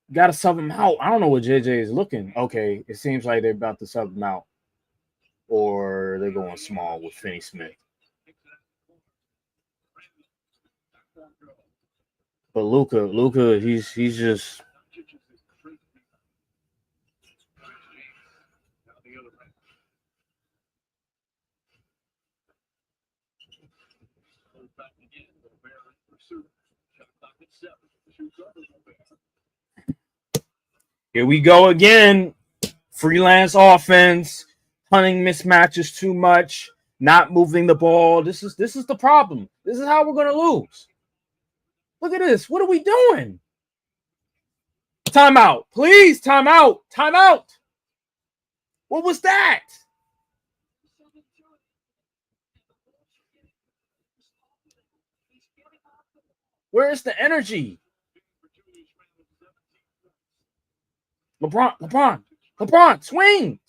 You gotta sub him out. I don't know what JJ is looking. Okay, it seems like they're about to sub him out. Or they're going small with Finney Smith. But Luka, he's just. Here we go again. Freelance offense, hunting mismatches too much, not moving the ball. This is the problem. This is how we're gonna lose. Look at this. What are we doing? Timeout. Please, timeout. Timeout. What was that? Where is the energy? LeBron, swing.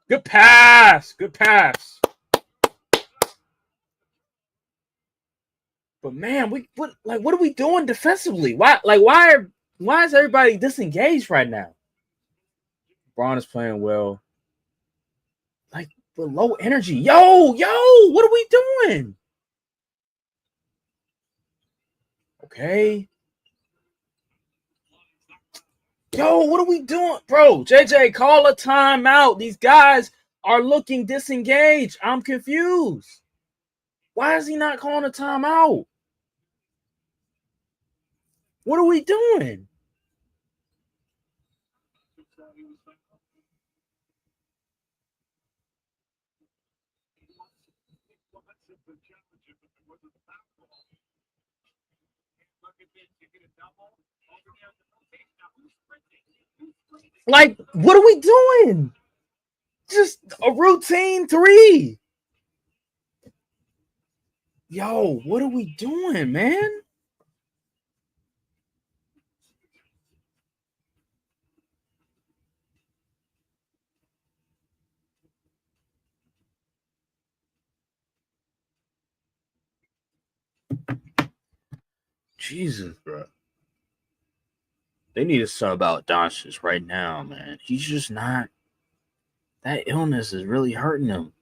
Good pass. But man, what are we doing defensively? Why is everybody disengaged right now? Braun is playing well. Like with low energy. Yo, what are we doing? Okay. Yo, what are we doing? Bro, JJ, call a timeout. These guys are looking disengaged. I'm confused. Why is he not calling a timeout? What are we doing? Like, what are we doing? Just a routine 3. Yo, what are we doing, man? Jesus, bro. They need to sub out Doncic right now, man. He's just not. That illness is really hurting him.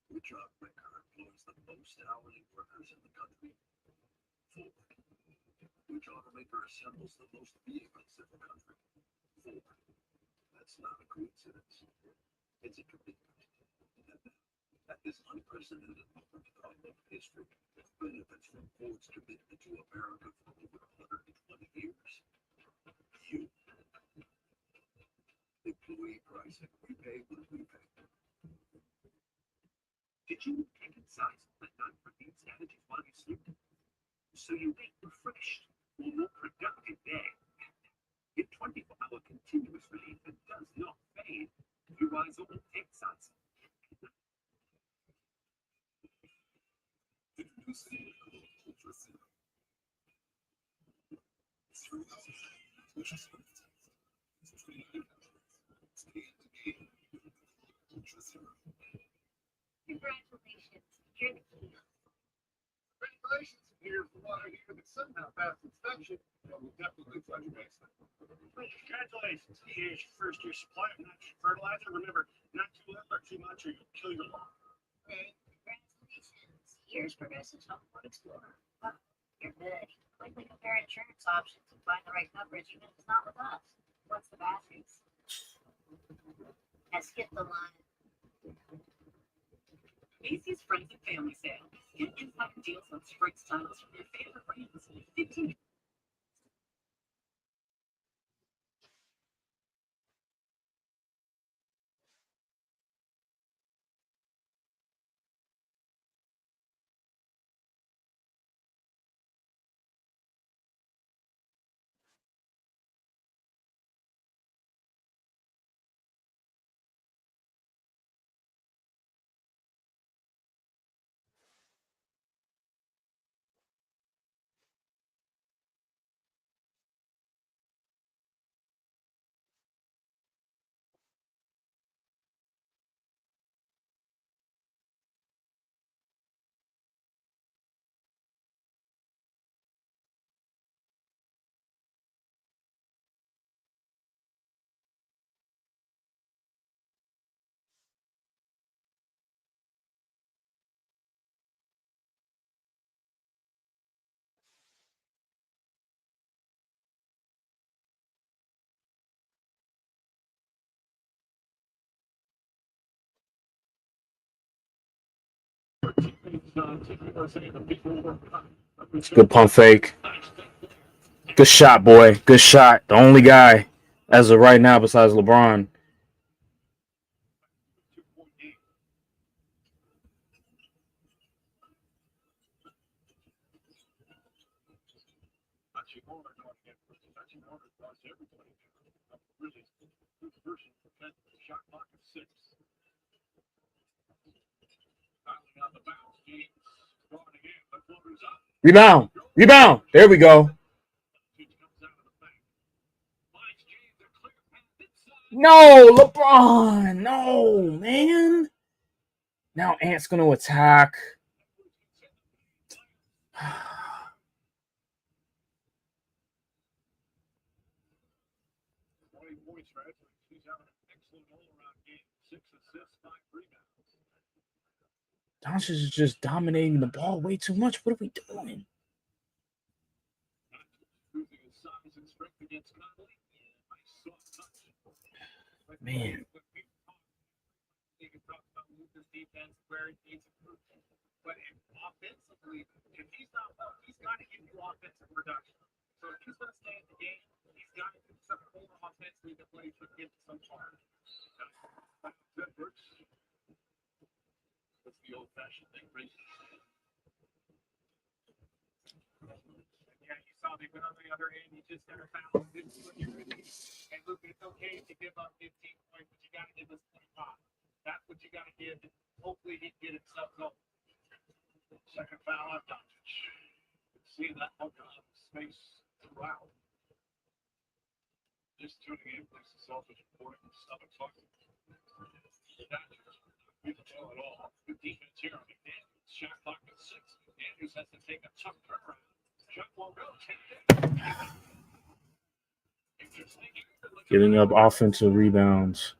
Which maker employs the most hourly workers in the country? Ford. Which automaker assembles the most vehicles in the country? Ford. That's not a coincidence. It's a commitment. At this unprecedented moment of history, benefits from Ford's commitment to America for over 120 years. You, employee pricing, we pay what we pay. Did you take inside the night for these strategies while you sleep? So you wake refreshed, or more productive day. Get 24-hour continuous relief that does not fade. You rise all exercise. Congratulations, you're the key. Congratulations, here's the water here that somehow passed inspection. Well, we'll definitely touch base. Congratulations, here's your first year supply of nitrogen fertilizer. Remember, not too little or too much, or you'll kill your lawn. And congratulations, here's Progressive's Homeboard Explorer. Well, you're good. Quickly compare insurance options and find the right coverage, even if it's not with us. What's the bad news? I skipped the line. Macy's Friends and Family Sale. Get insider deals on spring styles from your favorite brands. 15. It's a good pump fake. Good shot, boy. Good shot. The only guy as of right now besides LeBron. Shot clock of 6. Dialing on the bounce. James throwing again. The floater's up. Rebound. Rebound. There we go. No, LeBron. No, man. Now Ant's going to attack. Doncic is just dominating the ball way too much. What are we doing? Man. But offensively, if he's not well, he's got to give you offensive production. So if he's going to stay in the game, he's got to do something more offensively than what he could get some part. That's the old-fashioned thing, right? Yeah, you saw they went on the other end. He just got a foul. Didn't do what you really need. And look, it's okay to give up 15 points, but you got to give us 25. That's what you got to give. Hopefully he can get himself going. Second foul on Doncic. Seeing that look on space throughout. Just tuning in, this is selfish reporting, stomach fucking. Doncic, good tell at all. Good defense here on McDaniels. Shot clock at 6. McDaniels has to take a tough turnaround. Shot won't go. Giving up offensive rebounds.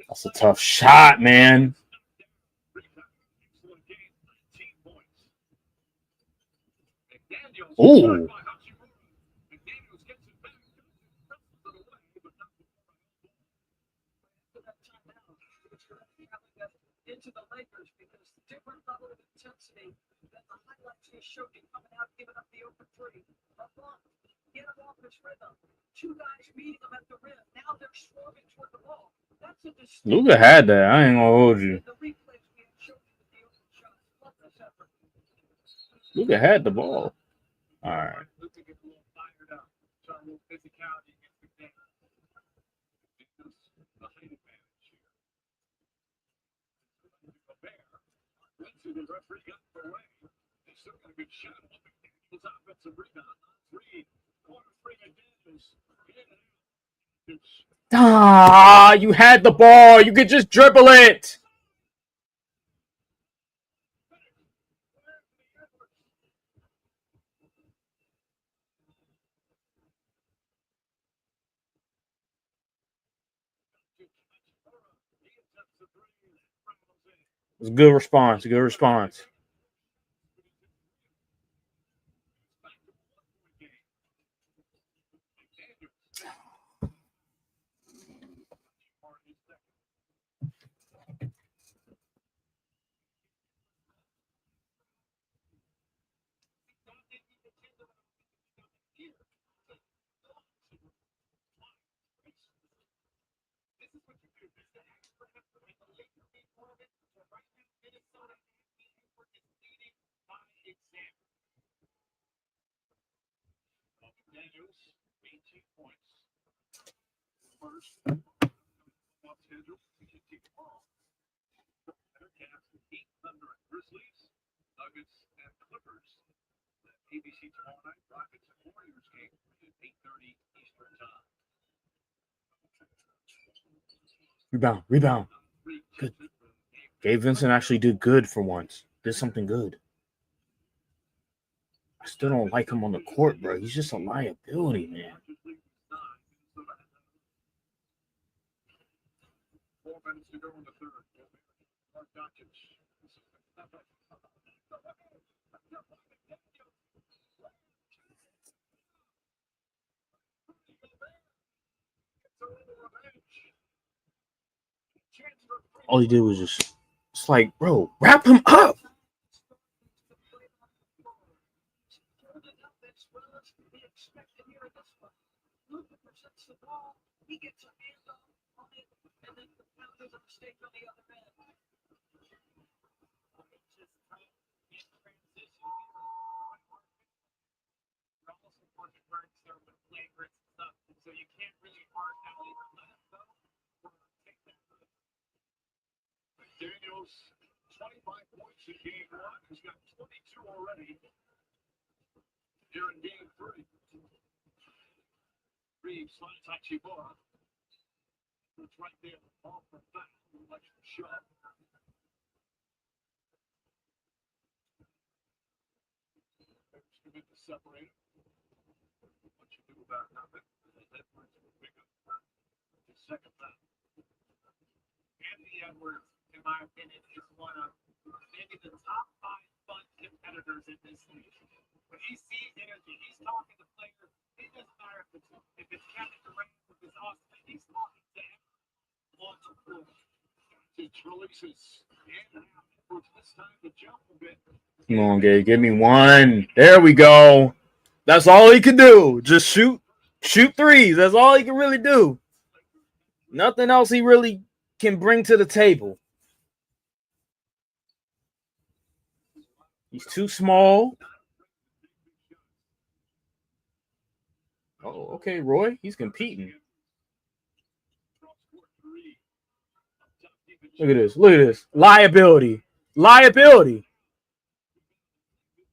That's a tough shot, man. McDaniels. Ooh. By Hachimura. McDaniels gets it back. Presses it away, but not before. After that timeout, it's rallying us into the Lakers because different level of intensity than the highlights he showed you coming out, giving up the open three. A bump, get him off his rhythm. Two guys meeting him at the rim. Now they're swarming toward the ball. That's a distinct. Luka had that. I ain't gonna hold you. The replays we had showed you with the open shots. Love this effort. Luka had the ball. All right. Luka gets a little fired up. Trying a little physicality against McDaniels. The height advantage here. The referee got it away. They still got a good shot. McDaniels offensive rebound. Three. Corner three McDaniels. Ah, you had the ball. You could just dribble it. It's a good response. Good response. McDaniels, 18 points. First, off schedule, take the ball. Cavs, Heat, Thunder, and Grizzlies, Nuggets, and Clippers. The ABC tomorrow night, Rockets and Warriors game at 8:30 Eastern Time. Rebound. Rebound. Good. Gabe Vincent actually did good for once. Did something good. I still don't like him on the court, bro. He's just a liability, man. 4 minutes to go in the third. Mark Doncic. All he did was just, it's like, bro, wrap him up. Luka presents the ball. He gets a hand on it, and then the foul is a mistake on the other end. So you can't really hard now either let him go or take that risk. McDaniels, 25 points in game one. He's got 22 already here in game three. Reeves finds Hachimura. It's right there. Ball for foul. Election shot. Commit to separate him. What you do about nothing. That brings him pick up. The second foul. Anthony Edwards, in my opinion, is one of maybe the top 5 fun competitors in this league. When he sees energy, he's talking to players. It doesn't matter if it's Kevin Durant, if it's Austin, he's talking to everyone on the floor. It releases and Edwards this time to jump a bit. Come on, Gabe. Give me one. There we go. That's all he can do. Just shoot threes. That's all he can really do. Nothing else he really can bring to the table. He's too small. Oh, okay, Roy. He's competing. Look at this. Look at this. Liability. Liability.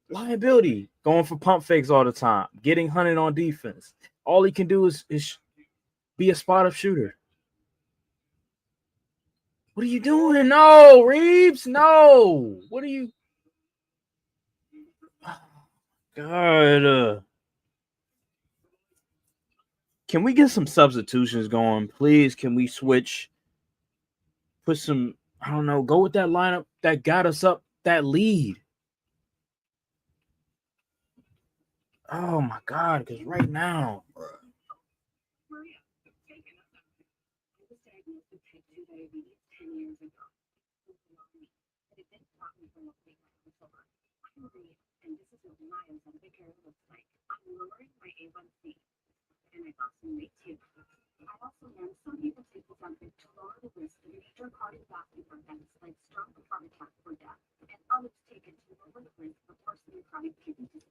Liability. Going for pump fakes all the time. Getting hunted on defense. All he can do is be a spot up shooter. What are you doing? No, Reeves. No. What are you? God. Can we get some substitutions going, please? Can we switch? Put some, I don't know, go with that lineup that got us up that lead. Oh my god, because right now, Maria, take another. I was diagnosed with type 2 diabetes 10 years ago. It was long, but it didn't stop me from looking at my life. I'm Maria, and this is what my Ozempic era looks like. I'm lowering my A1C, and I lost some weight too. I also learned some people take Ozempic to lower the risk of major cardiovascular events like stroke, heart attack, or death, and others take it to lower the risk of worsening chronic kidney disease.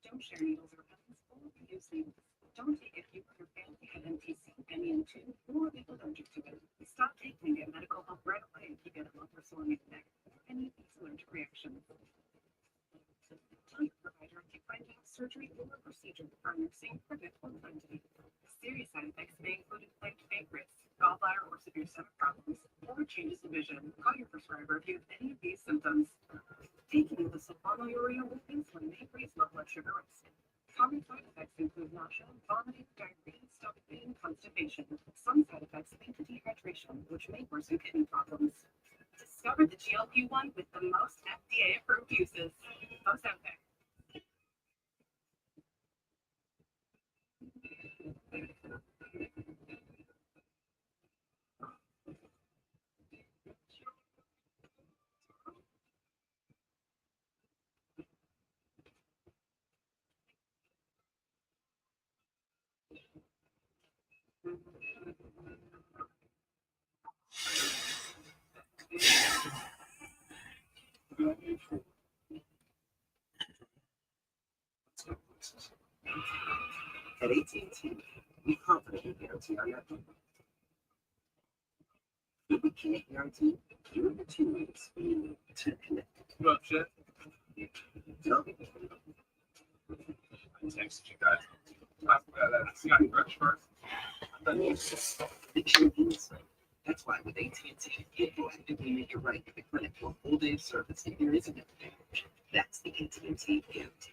Don't share needles or pens, or use needles. Don't take it if you or your family had MTC, MEN2, or is allergic to it. Stop taking it. Get medical help right away if you get a lump or sore on your neck. Any of these allergic reactions. Tell your provider if you find to have surgery or a procedure for nursing, prevent, or preventive. Serious side effects may include inflamed pancreas, gallbladder, or severe stomach problems, or changes in vision. Call your prescriber if you have any of these symptoms. Taking the sulfonylurea with insulin may raise low blood sugar risk. Common side effects include nausea, vomiting, diarrhea, stomach pain, constipation. Some side effects lead to dehydration, which may worsen kidney problems. Discover the GLP-1 with the most FDA-approved uses. Ozempic. At AT&T, we confidently guarantee our network. But we can't guarantee you are the teammates we need to connect. Well, shit. So, I texted you guys. I got you fresh first. make sure you listen. That's why with AT&T, you proactively make it right at the clinic for a full day of service if there isn't a damage. That's the AT&T guarantee.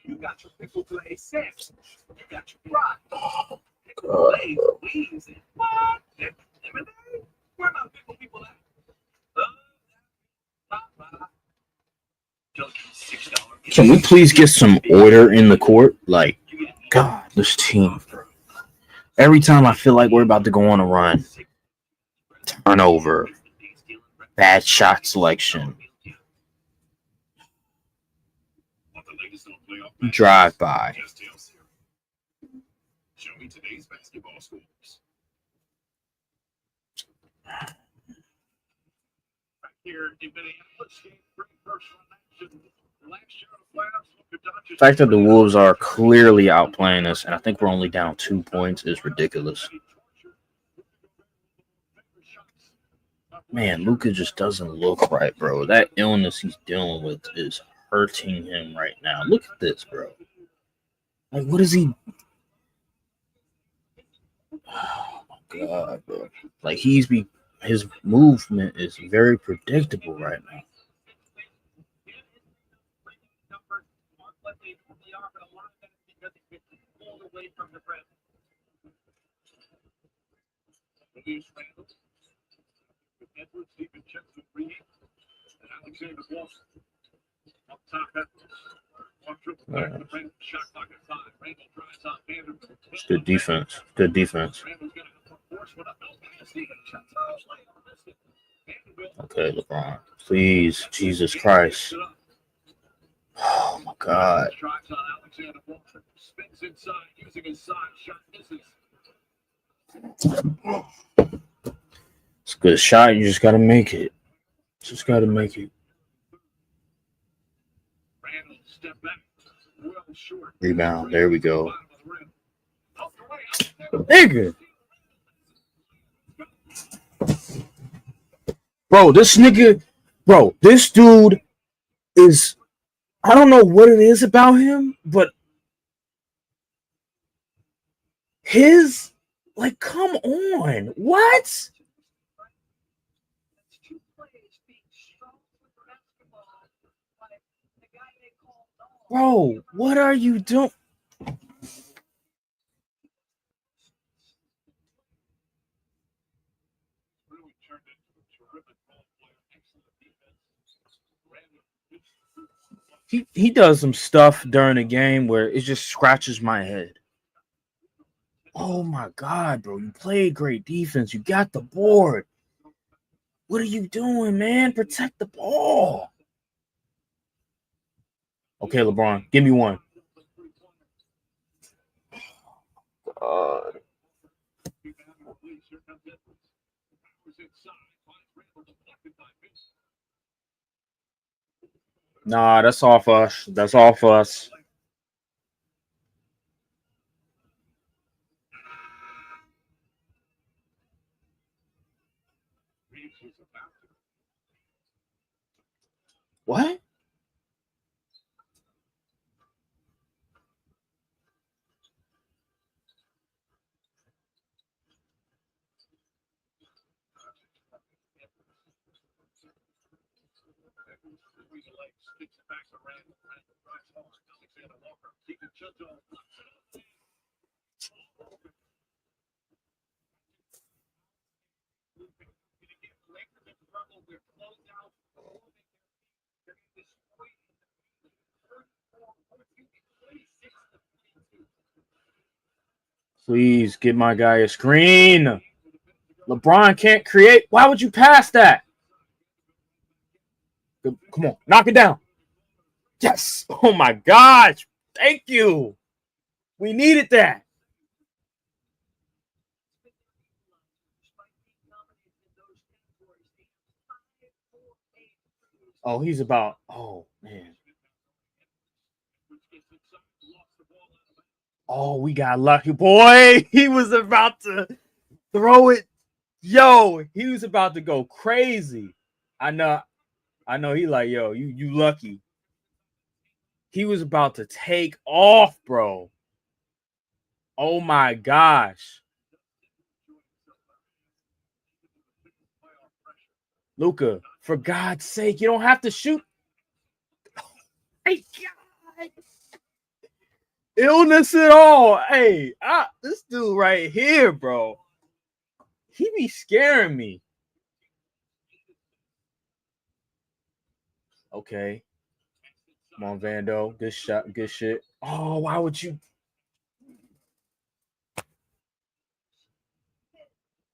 You got your pickle play set. You got your fries. Pickle play wings and what? Lemonade? Where are my pickle people at? Just $6. can we please get some order in the court? Like, God, this team. Every time I feel like we're about to go on a run, turnover, bad shot selection, drive by. Show me today's basketball scores. Back here in Minneapolis, game 3, first round action. Last year in the playoffs, Luka Doncic. The fact that the Wolves are clearly outplaying us, and I think we're only down 2 points, is ridiculous. Man, Luka just doesn't look right, bro. That illness he's dealing with is hurting him right now. Look at this, bro. Like, what is he? Oh my God, bro. Like his movement is very predictable right now. Edwards deep in checks with Reed and Alexander Walker. Up top, Edwards. One triple back to Randall. Shot clock at 5. Randall drives on Vanderbilt. It's good defense. Good defense. Randall's going to force one up. Okay, LeBron. Please, Jesus Christ. Oh my God. Drives on Alexander Walker. Spins inside, using his side. Shot misses. It's a good shot. You just got to make it. Just got to make it. Randall step back. Well short. Rebound. There we go. Nigga. Bro, this nigga. Bro, this dude is. I don't know what it is about him, but his. Like, come on. What? Bro, what are you doing? Really turned into a terrific ball player. Excellent defense. Randall he does some stuff during the game where it just scratches my head. Oh my god, bro! You played great defense. You got the board. What are you doing, man? Protect the ball. Okay, LeBron, give me one. God. Nah, that's off us. That's off us. What? Please give my guy a screen. LeBron can't create. Why would you pass that? Come on, knock it down. Yes. Oh my gosh. Thank you. We needed that. Oh, he's about. Oh man. Oh, we got lucky, boy. He was about to throw it. Yo, he was about to go crazy. I know. I know. He like, yo, you lucky. He was about to take off, bro. Oh my gosh. Luca, for God's sake, you don't have to shoot. Hey, God. Illness at all. Hey, this dude right here, bro. He be scaring me. Okay. Come on, Vando. Good shot. Good shit. Oh, why would you?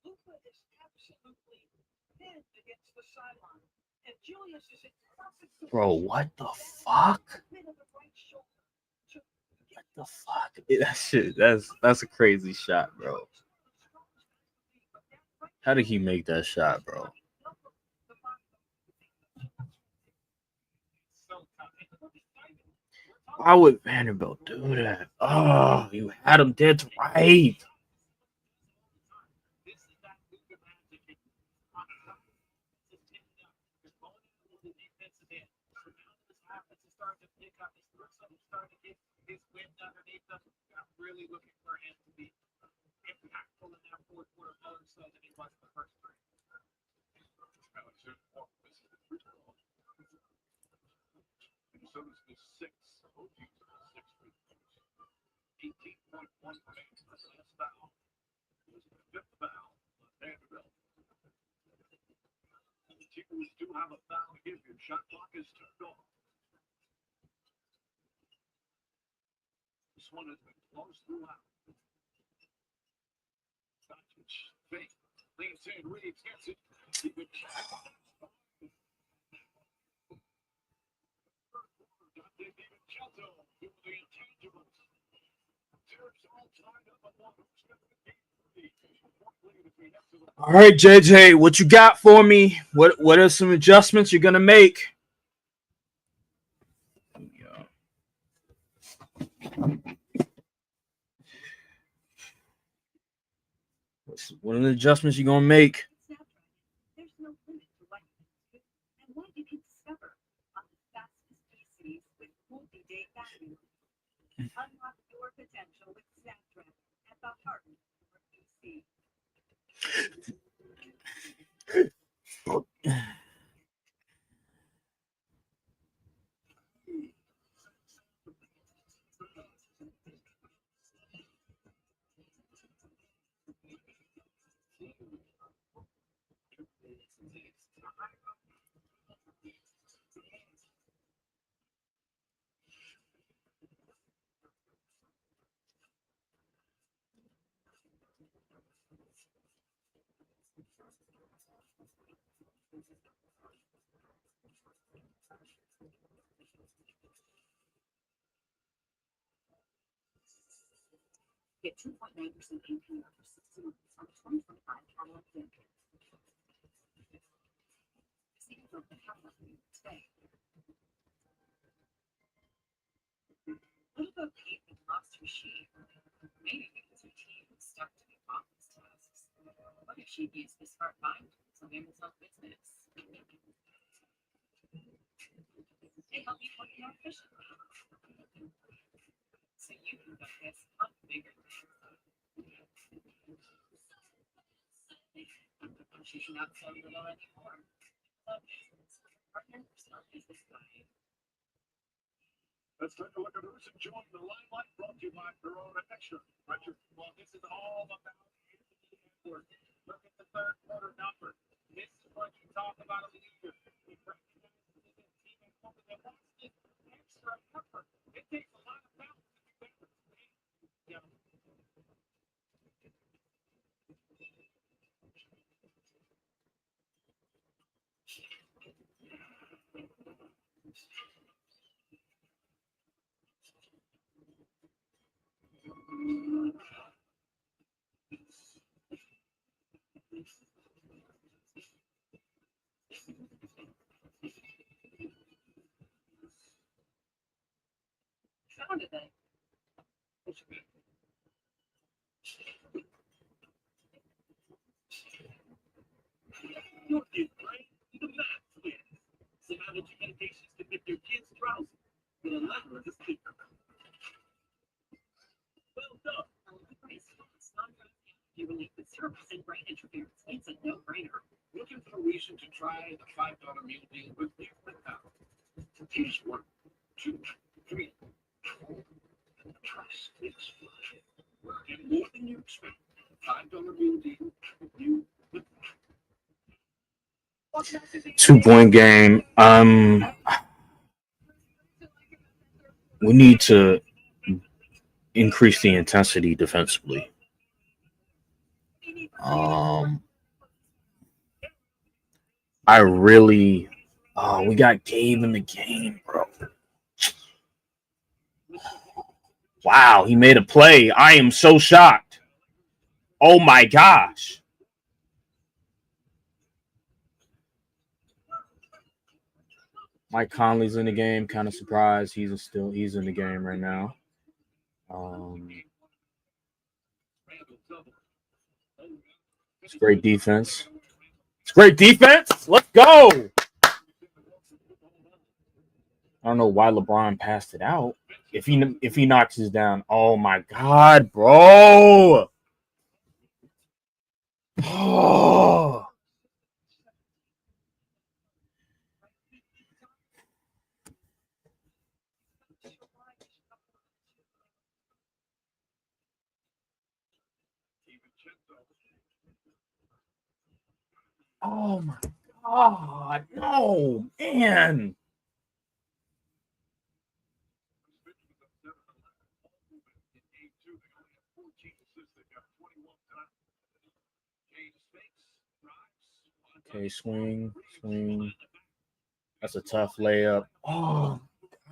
Luka is absolutely pinned against the sideline, and Julius is in perfect Bro, position. what the fuck? Mid of the right shoulder to What the fuck? That shit, that's a crazy shot, bro. How did he make that shot, bro? Why would Vanderbilt do that? Oh, you had him dead to right. Really looking for him to be impactful in that fourth quarter more so than he was in the first three. Minnesota's the sixth. OG's the sixth. 18.1 remains. That's the last foul. It was the fifth foul on Vanderbilt. The Timberwolves do have a foul to give you. Shot clock is turned off. This one has been close throughout. Doncic fake. Leans in. Reeves gets it. Good shot. Dante DiVincenzo doing the intangibles. Terps all tied up on one. Who's going to be All right, JJ, what you got for me? What are some adjustments you're gonna make? What are the adjustments you're gonna make? There's no limit to what you can do and what you can discover on the fastest PCs with multi-day battery. Unlock your potential with Snapdragon at the heart of your PC. Get 2.9% APR for 60 months on 2025 Cadillac Vintage. See you from the Cadillac today. What about Peyton lost her shape? Maybe because her team was stuck to the office tasks. What if she used the smart mind to Amazon business? They help you work more efficiently. So you can focus on bigger things. She should not so little anymore. Love business. Partner for smart business guide. Let's take a look at who's enjoying the limelight, brought to you by Corona Extra. Richard, Well, this is all about Edwards. Look at the third quarter number. This is what you talk about a leader. He recognizes his team and company that wants this extra effort. It takes a lot of balance to do that. Yeah. 0% brain interference. It's a no-brainer. Looking for a reason to try the $5 meal deal with me? Here's 1, 2, 3. Trust is flying. We're getting more than you expect. $5 meal deal with you. 2-point game. We need to increase the intensity defensively. I really, we got Gabe in the game, bro. Wow, he made a play. I am so shocked. Oh my gosh. Mike Conley's in the game. Kind of surprised he's in the game right now. It's great defense. It's great defense. Let's go. I don't know why LeBron passed it out. If he knocks this down, oh my God, bro. Oh. Oh my God, no, man. Okay, swing. That's a tough layup. Oh,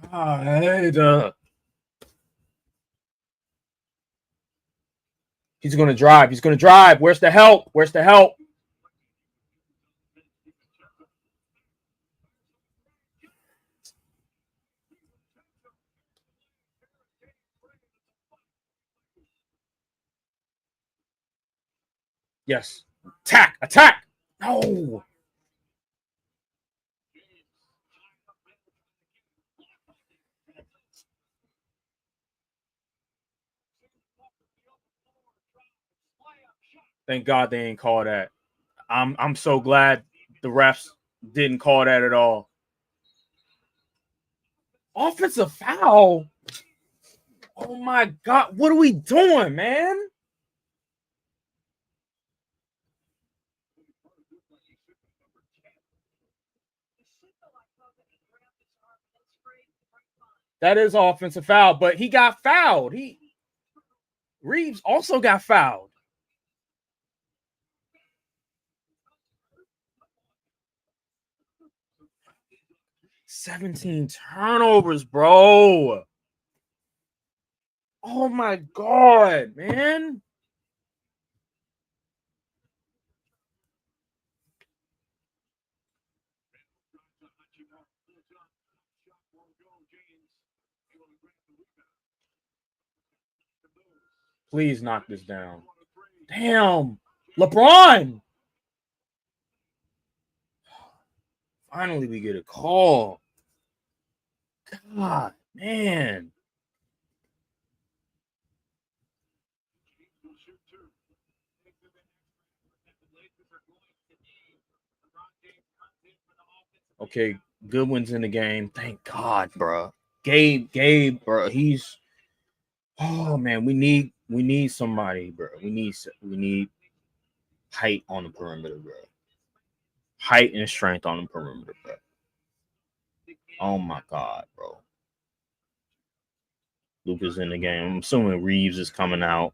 God. He's going to drive. Where's the help? Yes. Attack. No. Thank God they ain't call that. I'm so glad the refs didn't call that at all. Offensive foul. Oh my God. What are we doing, man? That is offensive foul, but he got fouled. Reeves also got fouled. 17 turnovers, bro. Oh my God, man. Please knock this down. Damn. LeBron. Finally, we get a call. God, man. Okay, Goodwin's in the game. Thank God, bro. Gabe, bro. He's oh man. We need somebody, bro. We need height on the perimeter, bro. Height and strength on the perimeter, bro. Oh my God, bro. Luka's in the game. I'm assuming Reeves is coming out.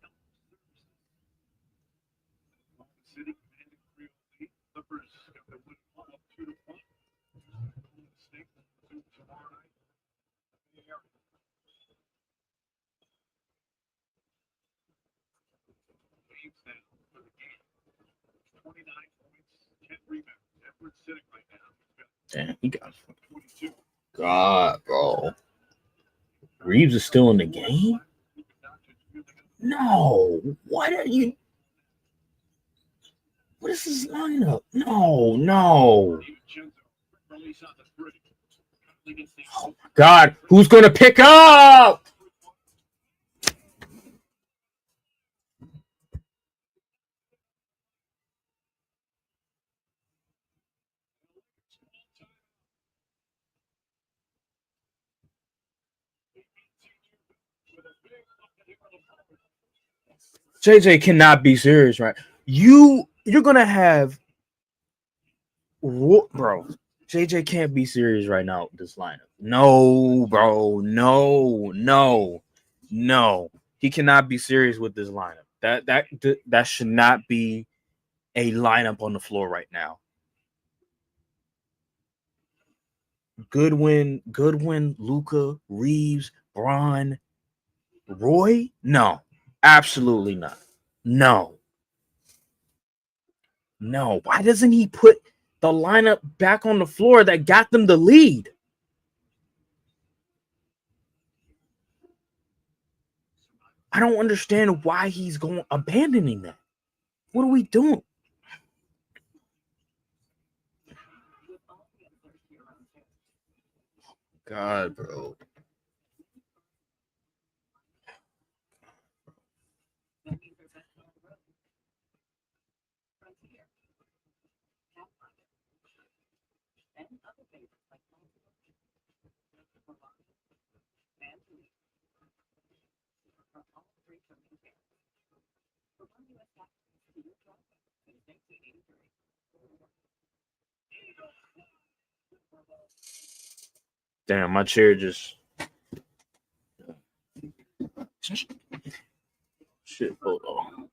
Damn, he got God, bro. Reeves is still in the game? No. What are you? What is this lineup? No. Oh my God, who's gonna pick up? JJ cannot be serious, right? You're gonna have bro. JJ can't be serious right now with this lineup. No, bro. No. He cannot be serious with this lineup. That should not be a lineup on the floor right now. Goodwin, Luka, Reeves, Braun, Roy? No, absolutely not. No. Why doesn't he put the lineup back on the floor that got them the lead? I don't understand why he's abandoning that. What are we doing? God, bro. Damn, my chair just shit. Hold on.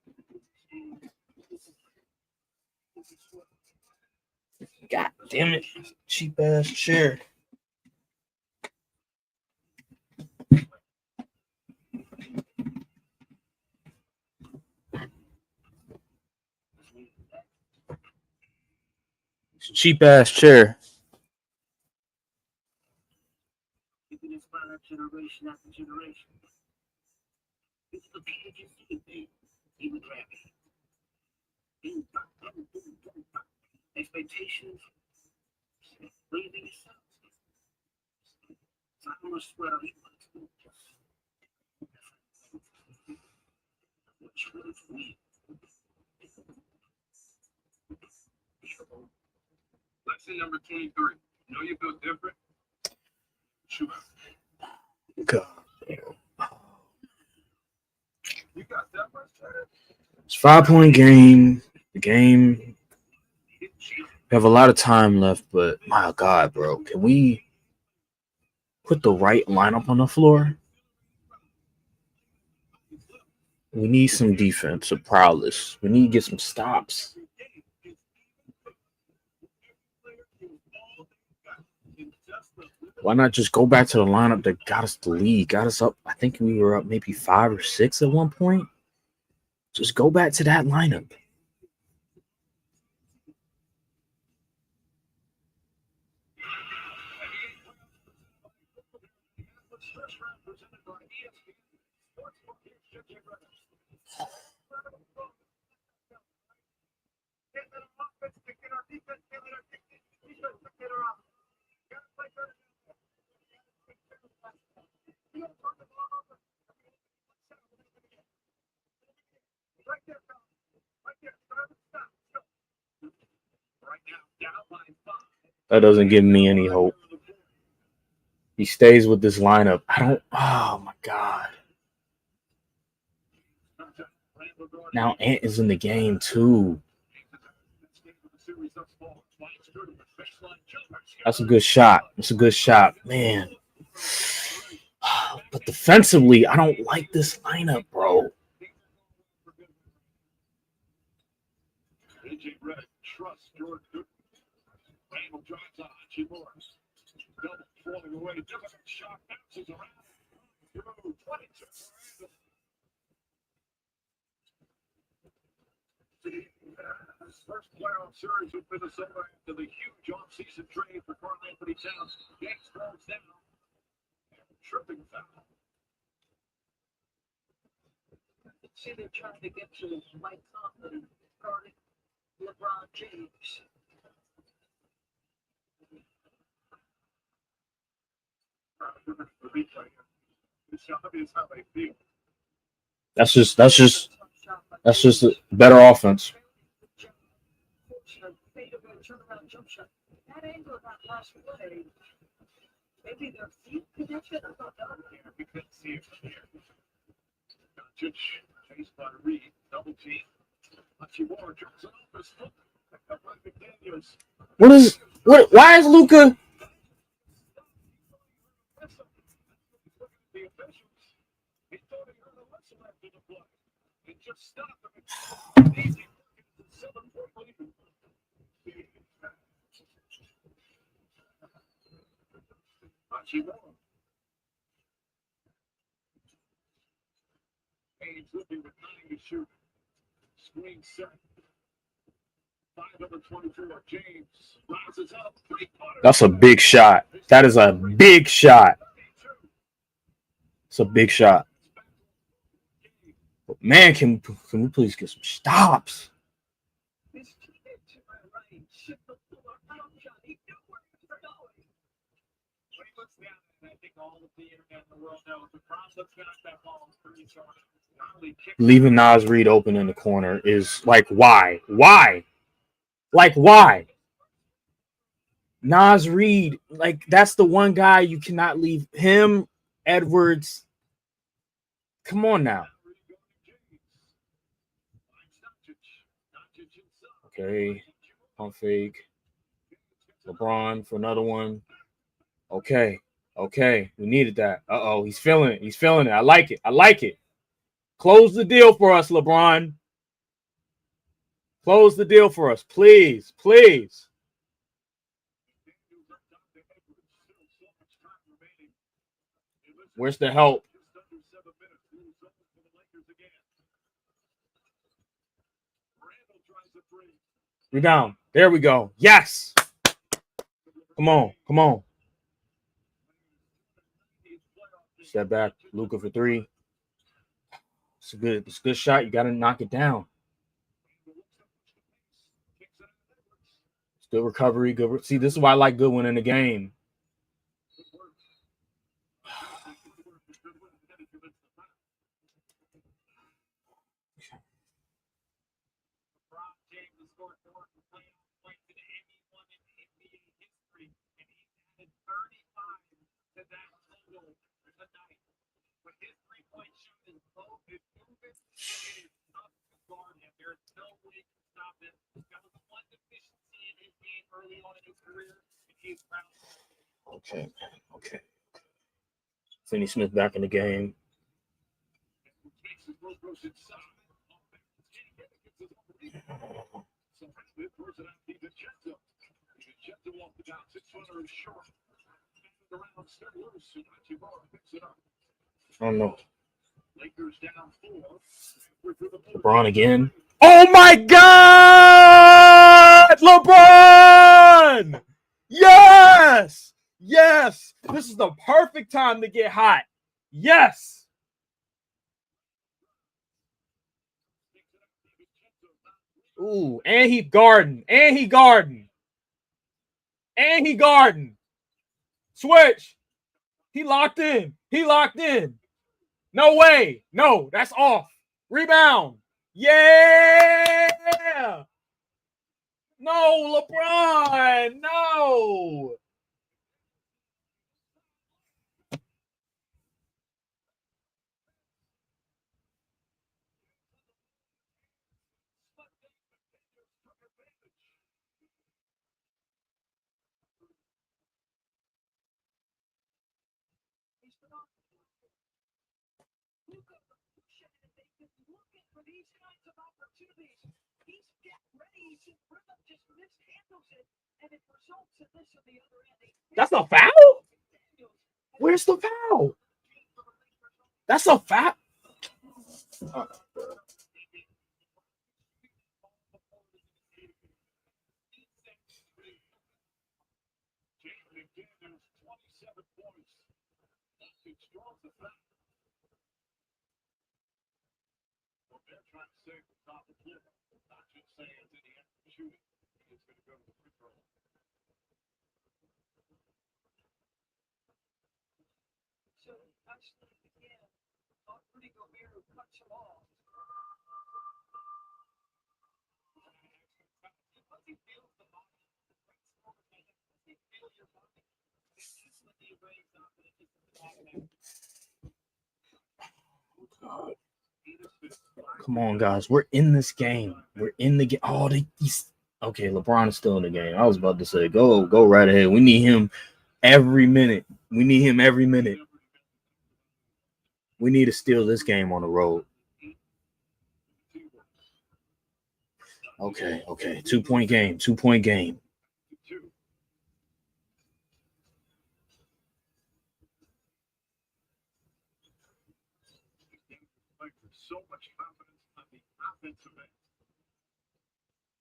God damn it. Cheap ass chair. Cheap ass chair. Generation after generation. It's the PhD thing. He would grab it. Expectations. Believing yourself. So how much sweat are you going to what you really feel? Lesson number 23. You know you feel different? Shoot. God. You got that much time? It's 5-point game. The game. We have a lot of time left, but my God, bro. Can we put the right lineup on the floor? We need some defensive prowess. We need to get some stops. Why not just go back to the lineup that got us the lead, got us up? I think we were up maybe 5 or 6 at one point. Just go back to that lineup. That doesn't give me any hope. He stays with this lineup. I don't. Oh my god. Now Ant is in the game too. That's a good shot. That's a good shot, man. But defensively, I don't like this lineup, bro. AJ Redick trusts Jordan Goodwin. Randall drives on Chimura. Double falling away. Difficult shot bounces around. Through 22. His first playoff series with Minnesota after the huge offseason trade for Karl Anthony Towns. James falls down. Tripping foul. See, they're trying to get to Mike Conley guarding LeBron James. It's obvious how they feel. That's just a better offense. Turnaround jump shot. That angle of that last play, maybe their feet connection. I'm not done here. We couldn't see it from here. Doncic chased by Reed, double team. Chimura jumps it off his foot. Picked up by McDaniels. Why is Luka? The officials, he thought he heard a whistle after the play. It just stopped him. Easy. 7-4 lead. Chimura. Hayes looking with 9 to shoot. Screen set. 5-24. James rises up. That's a big shot. That is a big shot. It's a big shot. But man, can we please get some stops? His teammate to my right shipped the floor out shot. He knew where he was going. When he looks down, and I think all of the internet in the world knows, the Bron looks down at that ball is pretty short. Leaving Nas Reed open in the corner is like, why? Why? Like, why? Nas Reed, like, that's the one guy you cannot leave. Him, Edwards. Come on now. Okay. Pump fake. LeBron for another one. Okay. Okay. We needed that. Uh-oh. He's feeling it. He's feeling it. I like it. I like it. Close the deal for us, LeBron. Close the deal for us. Please. Please. Where's the help? Rebound. There we go. Yes. Come on. Come on. Step back. Luka for 3. It's a good shot. You got to knock it down. It's good recovery. Good. See, this is why I like Goodwin in the game. Okay. Okay. Finney Smith back in the game. around, still loose, and Timberwolves picks it up. Oh no. Lakers down 4. LeBron again. Oh my God! LeBron! Yes! Yes! This is the perfect time to get hot. Yes! Ooh, and he garden. And he garden. And he garden. Switch. He locked in. He locked in. No way. No, that's off. Rebound. Yeah! No, LeBron. No. Luka and they've been looking for these kinds of opportunities. He's get ready. He's in rhythm, just mishandles it, and it results in this on the other end. That's a foul? Where's the foul? That's a foul. Jason McDaniels, 27 points. It draws the foul. What they're trying to say at the top of the floor, not just saying that he has to shoot it. It's going to go to the free throw. So actually, again, Rudy Gobert who cuts him off. Once he feels the body, he feels your body. That's what the raise up and it just God. Come on, guys. We're in this game. We're in the game. Oh, he's okay. LeBron is still in the game. I was about to say, go right ahead. We need him every minute. We need him every minute. We need to steal this game on the road. Okay. 2-point game. 2-point game. So much confidence on the offensive end.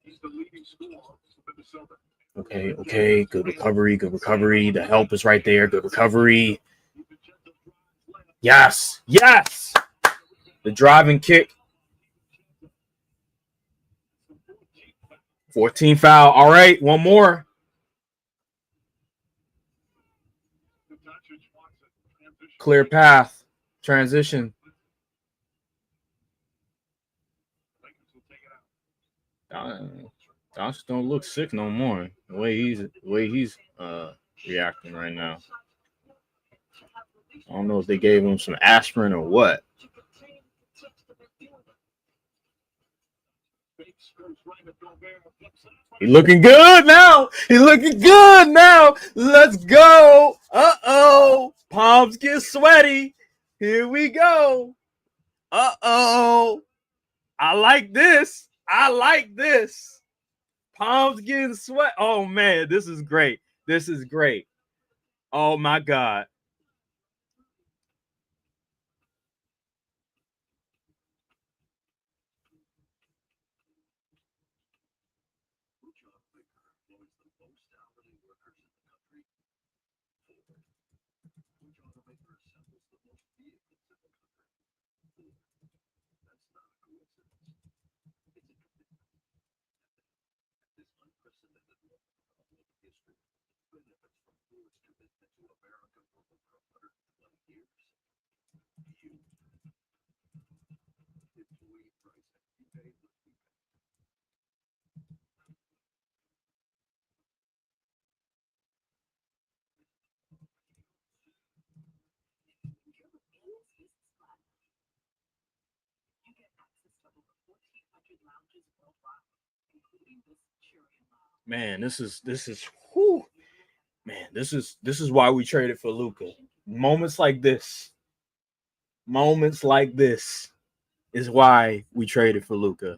He's the leading scorer for Minnesota. Okay. Good recovery. The help is right there. Good recovery. Yes. The driving kick. 14 foul. All right, one more. Clear path. Transition. Doncic don't look sick no more. The way he's reacting right now. I don't know if they gave him some aspirin or what. He looking good now. Let's go. Uh-oh. Palms get sweaty. Here we go. Uh-oh. I like this. Palms getting sweat. Oh, man. This is great. Oh, my God. Man, this is whew. Man, this is why we traded for Luka. Moments like this is why we traded for Luka.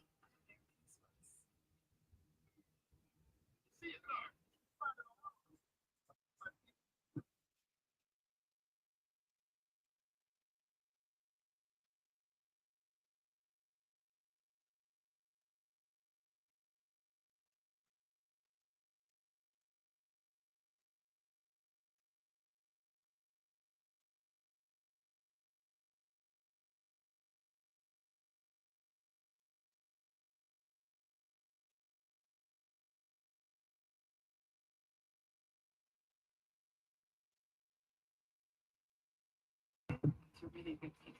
really good people.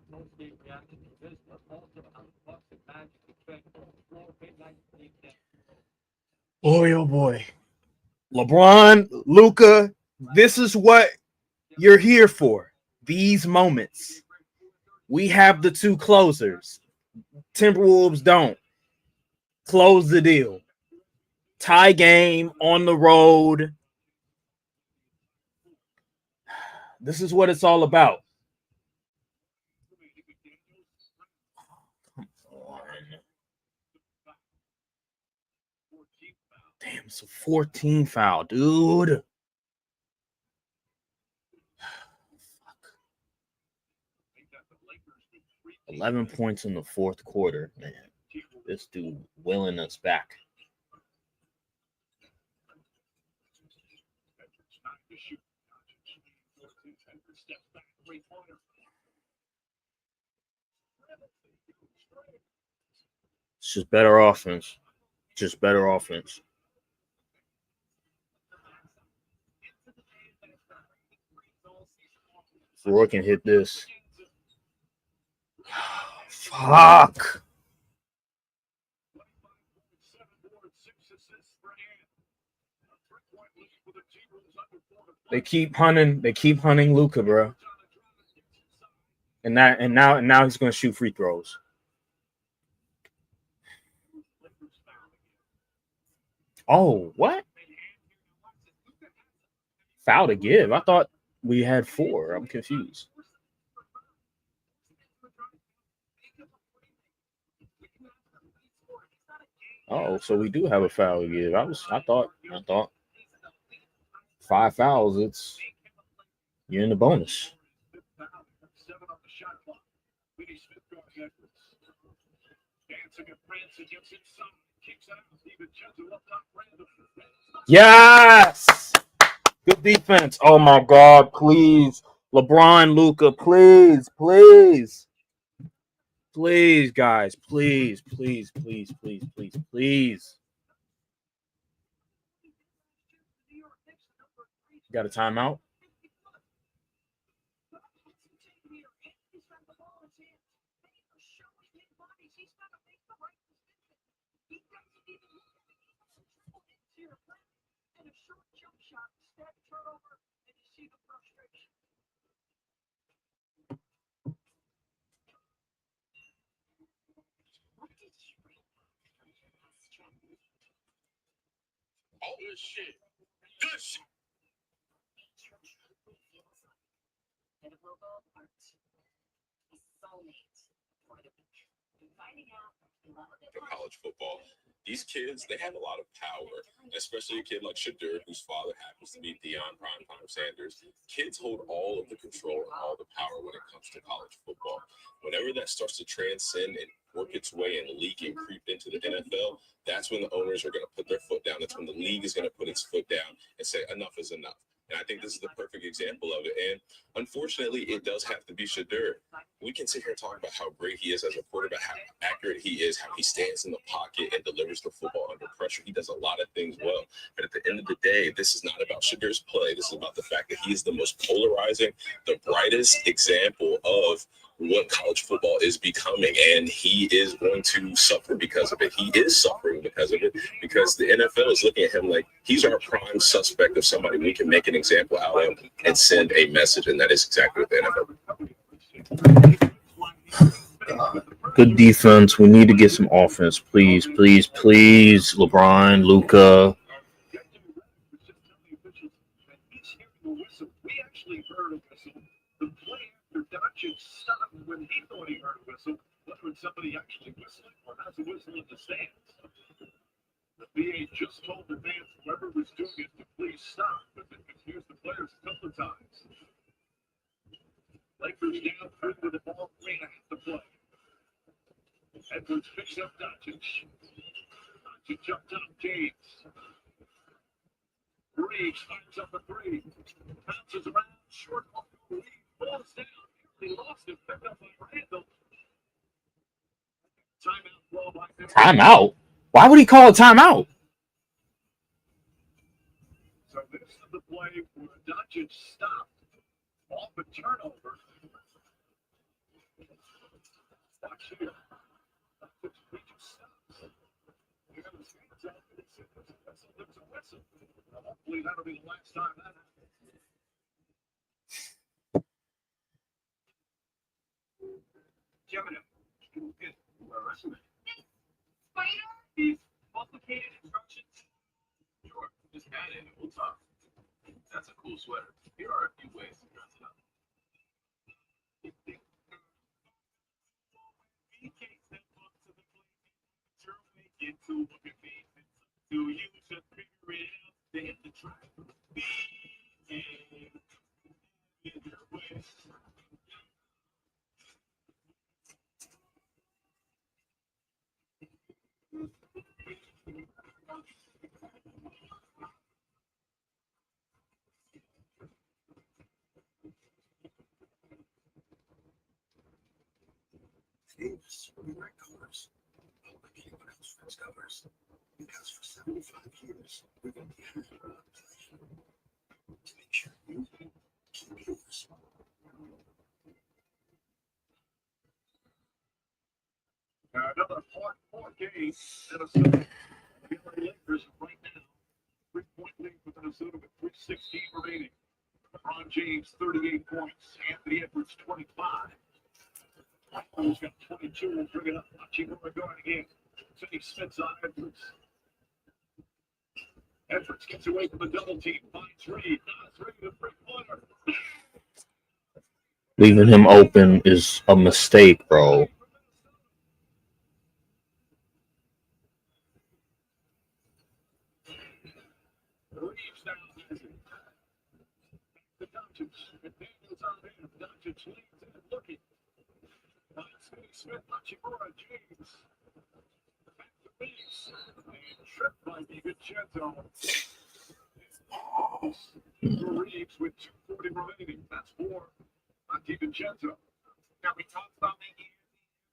Mostly reacting to this, but also how the Bucks and Magic expect four big nights to lead them. Boy, oh boy. LeBron, Luca, this is what you're here for. These moments. We have the two closers. Timberwolves don't. Close the deal. Tie game on the road. This is what it's all about. Damn, it's a 14 foul, dude. 11 points in the fourth quarter, man. This dude willing us back. It's just better offense. Just better offense. If Roy can hit this. Fuck. They keep hunting Luca, bro. And now he's gonna shoot free throws. Oh, what? Foul to give. I thought we had 4. I'm confused. Oh, so we do have a foul to give. I thought 5 fouls, you're in the bonus. Yes! Good defense. Oh my God, please. LeBron, Luca, please, please. Please, guys, please, please, please, please, please, please. You got a timeout? Good shit. Good shit. And it will go apart. Soulmate for the week. Finding out for college football. These kids, they have a lot of power, especially a kid like Shadur, whose father happens to be Deion Primetime Sanders. Kids hold all of the control and all the power when it comes to college football. Whenever that starts to transcend and work its way and leak and creep into the NFL, that's when the owners are going to put their foot down. That's when the league is going to put its foot down and say, enough is enough. And I think this is the perfect example of it. And unfortunately, it does have to be Shadur. We can sit here and talk about how great he is as a quarterback, how accurate he is, how he stands in the pocket and delivers the football under pressure. He does a lot of things well. But at the end of the day, this is not about Shadur's play. This is about the fact that he is the most polarizing, the brightest example of what college football is becoming, and he is going to suffer because of it. He is suffering because of it, because the NFL is looking at him like he's our prime suspect of somebody we can make an example out of and send a message, and that is exactly what the NFL. Good defense. We need to get some offense, please, please, please. LeBron, Luca. We actually heard a whistle. The play after Doncic stopped when he thought he heard a whistle. But when somebody actually whistling or has a whistle in the stands. The VA just told the fans whoever was doing it to please stop. But they confused the players a couple of times. Lakers down 3 with the ball, 3.5 to play. Edwards picks up Doncic. Doncic jumped on James. Reeves fires up a 3. Bounces around, short off the Reeves, falls down. He lost it, picked up by Randall. Timeout ball by them. Timeout? Why would he call a timeout? So this is the play where Doncic stopped off a turnover. Watch here. He just stops. He got his hands up and he said, there's a whistle. Hopefully that'll be the last time that happens. Gemini. Spider? These complicated instructions? Sure, just add it and we'll talk. That's a cool sweater. Here are a few ways to dress it up. BK steps up to the plate. Turn make it to look at me. Do you just figure it out? They hit the track. BK. Davis, we write colors. Like anyone else writes covers. Because for 75 years, we've been behind the reputation to make sure you keep yours. Another hard game. Minnesota. The Lakers right now. 3-point lead for Minnesota with 3:16 remaining. LeBron James, 38 points. Anthony Edwards, 25. Michael's got 22. We'll bring it up. Hachimura going again. Finney Smith's on Edwards. Edwards gets away from the double team. Finds Reed. Nas Reed, the three-pointer. Leaving him open is a mistake, bro. Reeves now has it. The Doncic. McDaniels on him. Doncic leads in looking. Finds Finney Smith. Hachimura. James. Back to Reeves. And tripped by DiVincenzo. Reeves with 2:40 remaining. That's 4 on DiVincenzo. Now, we talked about making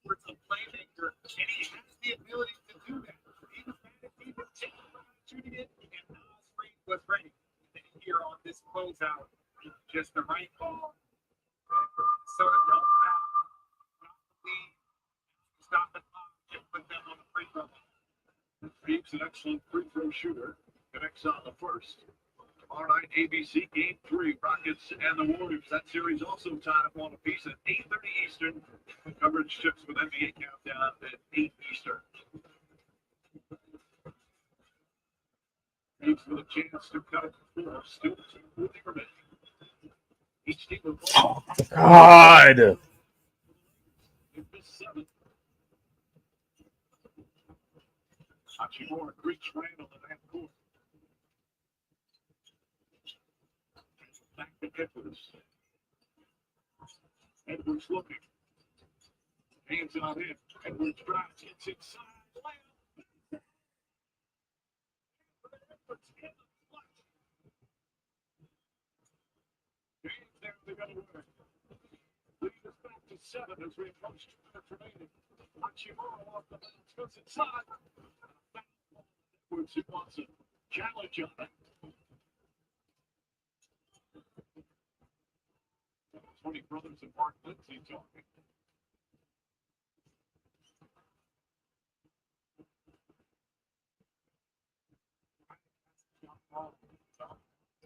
Edwards a playmaker, and he has the ability to do that. He was mad at DiVincenzo shooting it, and Nas Reed was ready. And here on this closeout, just the right call. So it don't matter. Stop the clock, just put them on the free throw. Reeves, an excellent free throw shooter, connects on the first. Tomorrow night, ABC Game 3, Rockets and the Warriors. That series also tied up on a piece at 8:30 Eastern. Coverage shifts with NBA Countdown at 8 Eastern. Reeves with a chance to cut it to 4. Still 2:40 remaining. Each team will Oh my God. in this 7th. Hachimura greets Randall in half court. Back to Edwards. Edwards looking. Hands on him. Edwards drives. Gets inside. Layup. Edwards in the clutch. Hands down the other way. Lead us back to 7 as we approach 2 minutes remaining. Hachimura off the bounce. Goes inside. Edwards who wants a challenge on it. 20 brothers and Mark Lindsay talking.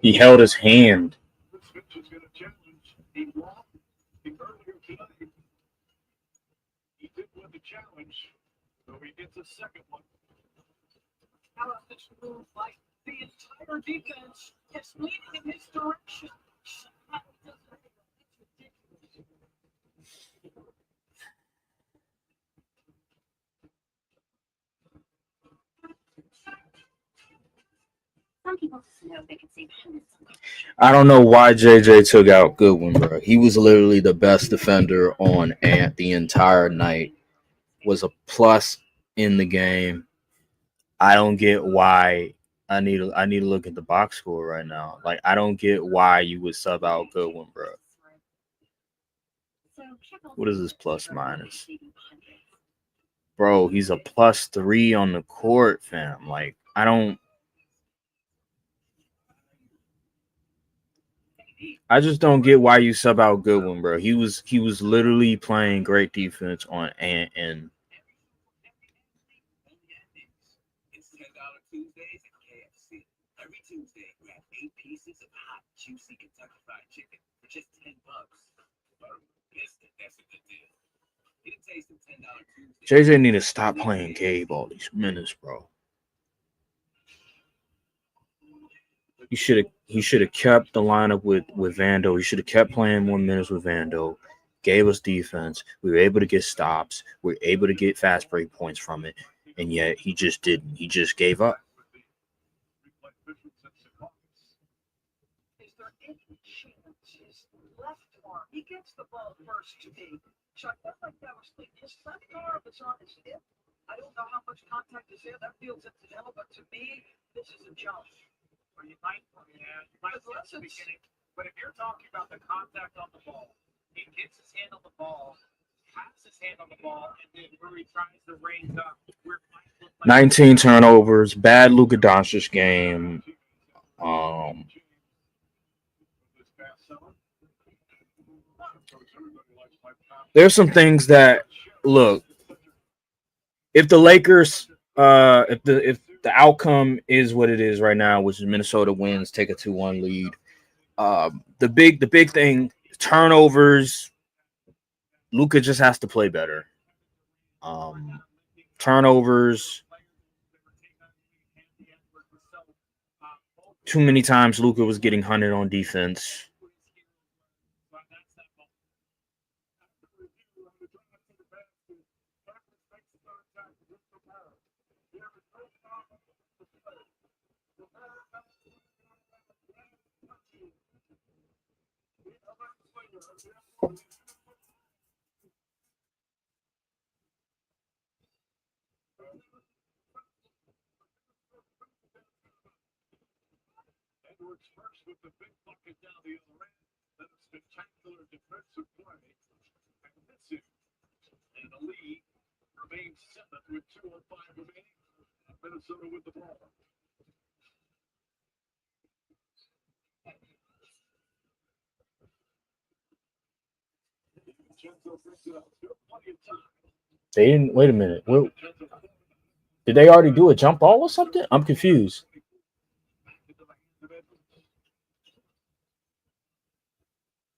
He held his hand. This Finch is going to challenge. He won earlier tonight. He did win the challenge, so he gets a second one. How about this move by the entire defense is leaning in his direction? That's ridiculous. Some people just know they can save minutes. I don't know why JJ took out Goodwin, bro. He was literally the best defender on Ant the entire night. Was a plus in the game. I don't get why I need to look at the box score right now. Like I don't get why you would sub out Goodwin, bro. What is this plus minus? Bro, he's a +3 on the court, fam. Like I just don't get why you sub out Goodwin, bro. He was literally playing great defense on and It's $10 Tuesdays at KFC. Every Tuesday, grab 8 pieces of hot, juicy Kentucky Fried Chicken for just $10. That's a good deal. Get a taste of $10 Tuesday. JJ need to stop playing Gabe all these minutes, bro. He should have kept the lineup with Vando. He should have kept playing more minutes with Vando. Gave us defense. We were able to get stops. We were able to get fast break points from it, and yet he just didn't. He just gave up. Is there any chance his left arm? He gets the ball first to me. So I felt like that was his left arm is on his hip. I don't know how much contact is there. That feels incidental, but to me, this is a jump. Or you might see it at the beginning. But if you're talking about the contact on the ball, he gets his hand on the ball, taps his hand on the ball, and then where he tries to raise up, where it might look like 19 turnovers. Bad Luka Doncic game. There's some things that look. If the Lakers, if the outcome is what it is right now, which is Minnesota wins, take a 2-1 lead. The big thing, turnovers. Luka just has to play better. Turnovers. Too many times Luka was getting hunted on defense. Edwards first with the big bucket down the other end. Then a spectacular defensive play. And missing. And the lead remains 7 with 2:05 remaining. Minnesota with the ball. They didn't. Wait a minute. Did they already do a jump ball or something? I'm confused.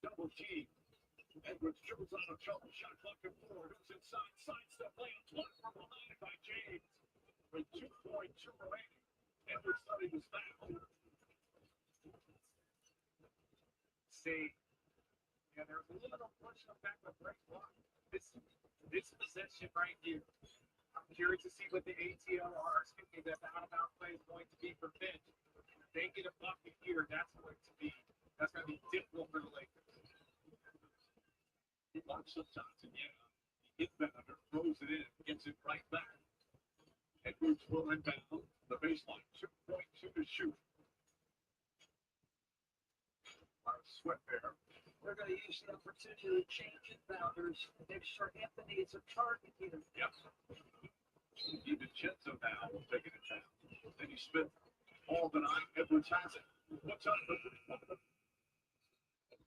Double G. Edwards dribbles out of trouble. Shot clock at 4. Goes inside. Sidestep layup. Blocked from behind by James. With 2:2 remaining. Edwards thought he was fouled. See, yeah, there's a little push up back with break block. This possession right here. I'm curious to see what the ATL or excuse me, that the out of bounds play is going to be for Finch. If they get a bucket here, that's going to be difficult for the Lakers. He blocks some shots, and yeah, he gets that under, throws it in, gets it right back. Edwards will inbound the baseline. 2:2 to shoot. Sweat there. They're going to use the opportunity to change inbounders and make sure Anthony is a target here. Yep. DiVincenzo now will take it down. Denny Smith, all denied. Edwards has it. What's up?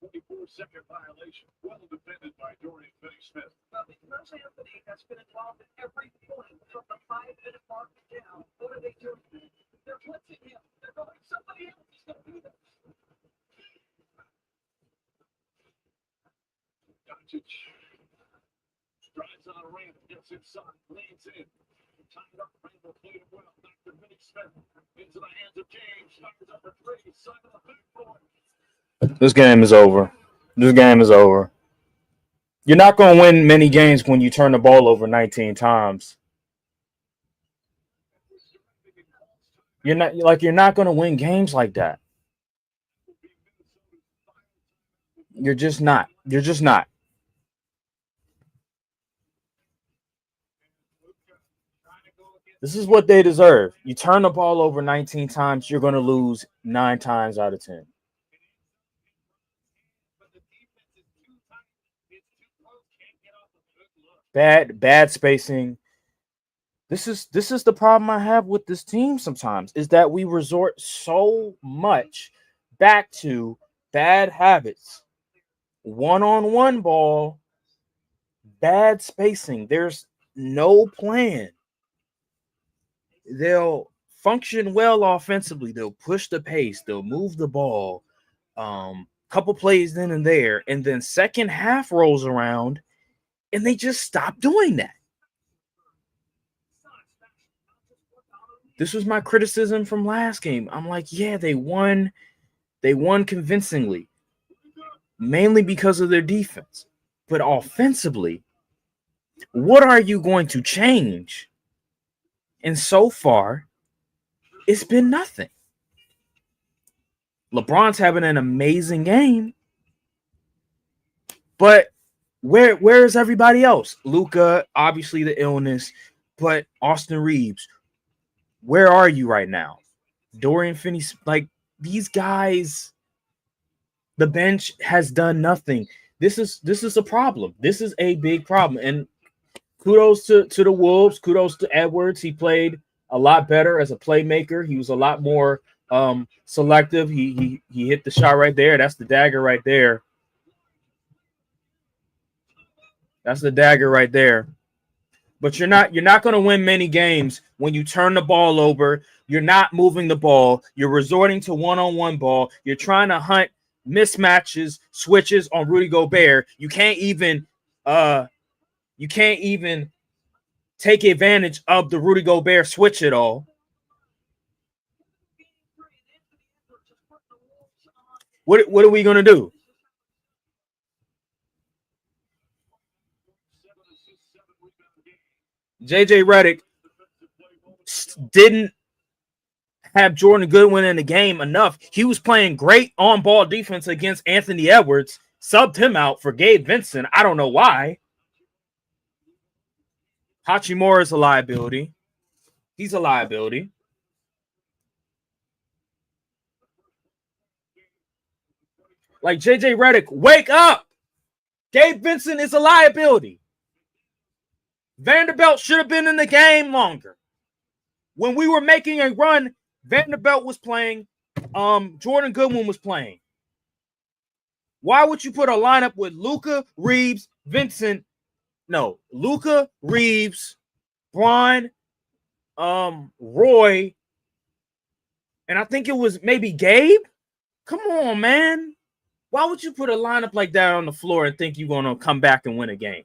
24-second violation. Well defended by Dorian Finney-Smith. Well, because Anthony has been involved in every point from the 5-minute mark down, what are they doing? They're blitzing him. They're going, somebody Drives on a ramp, gets inside, leans in. Tied up, Randall played it well. Back to Vinny Smith. Into the hands of James. Fires up a three. Side of the backboard. This game is over. This game is over. You're not going to win many games when you turn the ball over 19 times. You're not going to win games like that. You're just not. You're just not. This is what they deserve. You turn the ball over 19 times, you're going to lose 9 times out of 10. Bad spacing. This is the problem I have with this team sometimes, is that we resort so much back to bad habits. One-on-one ball, bad spacing. There's no plan. They'll function well offensively. They'll push the pace. They'll move the ball. Couple plays then and there. And then second half rolls around and they just stop doing that. This was my criticism from last game. I'm like, yeah, they won. They won convincingly, mainly because of their defense. But offensively, what are you going to change? And so far, it's been nothing. LeBron's having an amazing game, but where is everybody else? Luka, obviously the illness, but Austin Reeves, where are you right now? Dorian Finney, like these guys, the bench has done nothing. This is a problem. This is a big problem. And kudos to the Wolves. Kudos to Edwards. He played a lot better as a playmaker. He was a lot more selective. He hit the shot right there. That's the dagger right there. That's the dagger right there. But you're not going to win many games when you turn the ball over. You're not moving the ball. You're resorting to one-on-one ball. You're trying to hunt mismatches, switches on Rudy Gobert. You can't even take advantage of the Rudy Gobert switch at all. What are we going to do? JJ Redick didn't have Jordan Goodwin in the game enough. He was playing great on-ball defense against Anthony Edwards, subbed him out for Gabe Vincent. I don't know why. Hachimura is a liability. He's a liability. Like JJ Redick, wake up! Gabe Vincent is a liability. Vanderbilt should have been in the game longer. When we were making a run, Vanderbilt was playing. Jordan Goodwin was playing. Why would you put a lineup with Luka, Reeves, Vincent? No, Luka, Reeves, Bron, Roy, and I think it was maybe Gabe? Come on, man. Why would you put a lineup like that on the floor and think you're going to come back and win a game?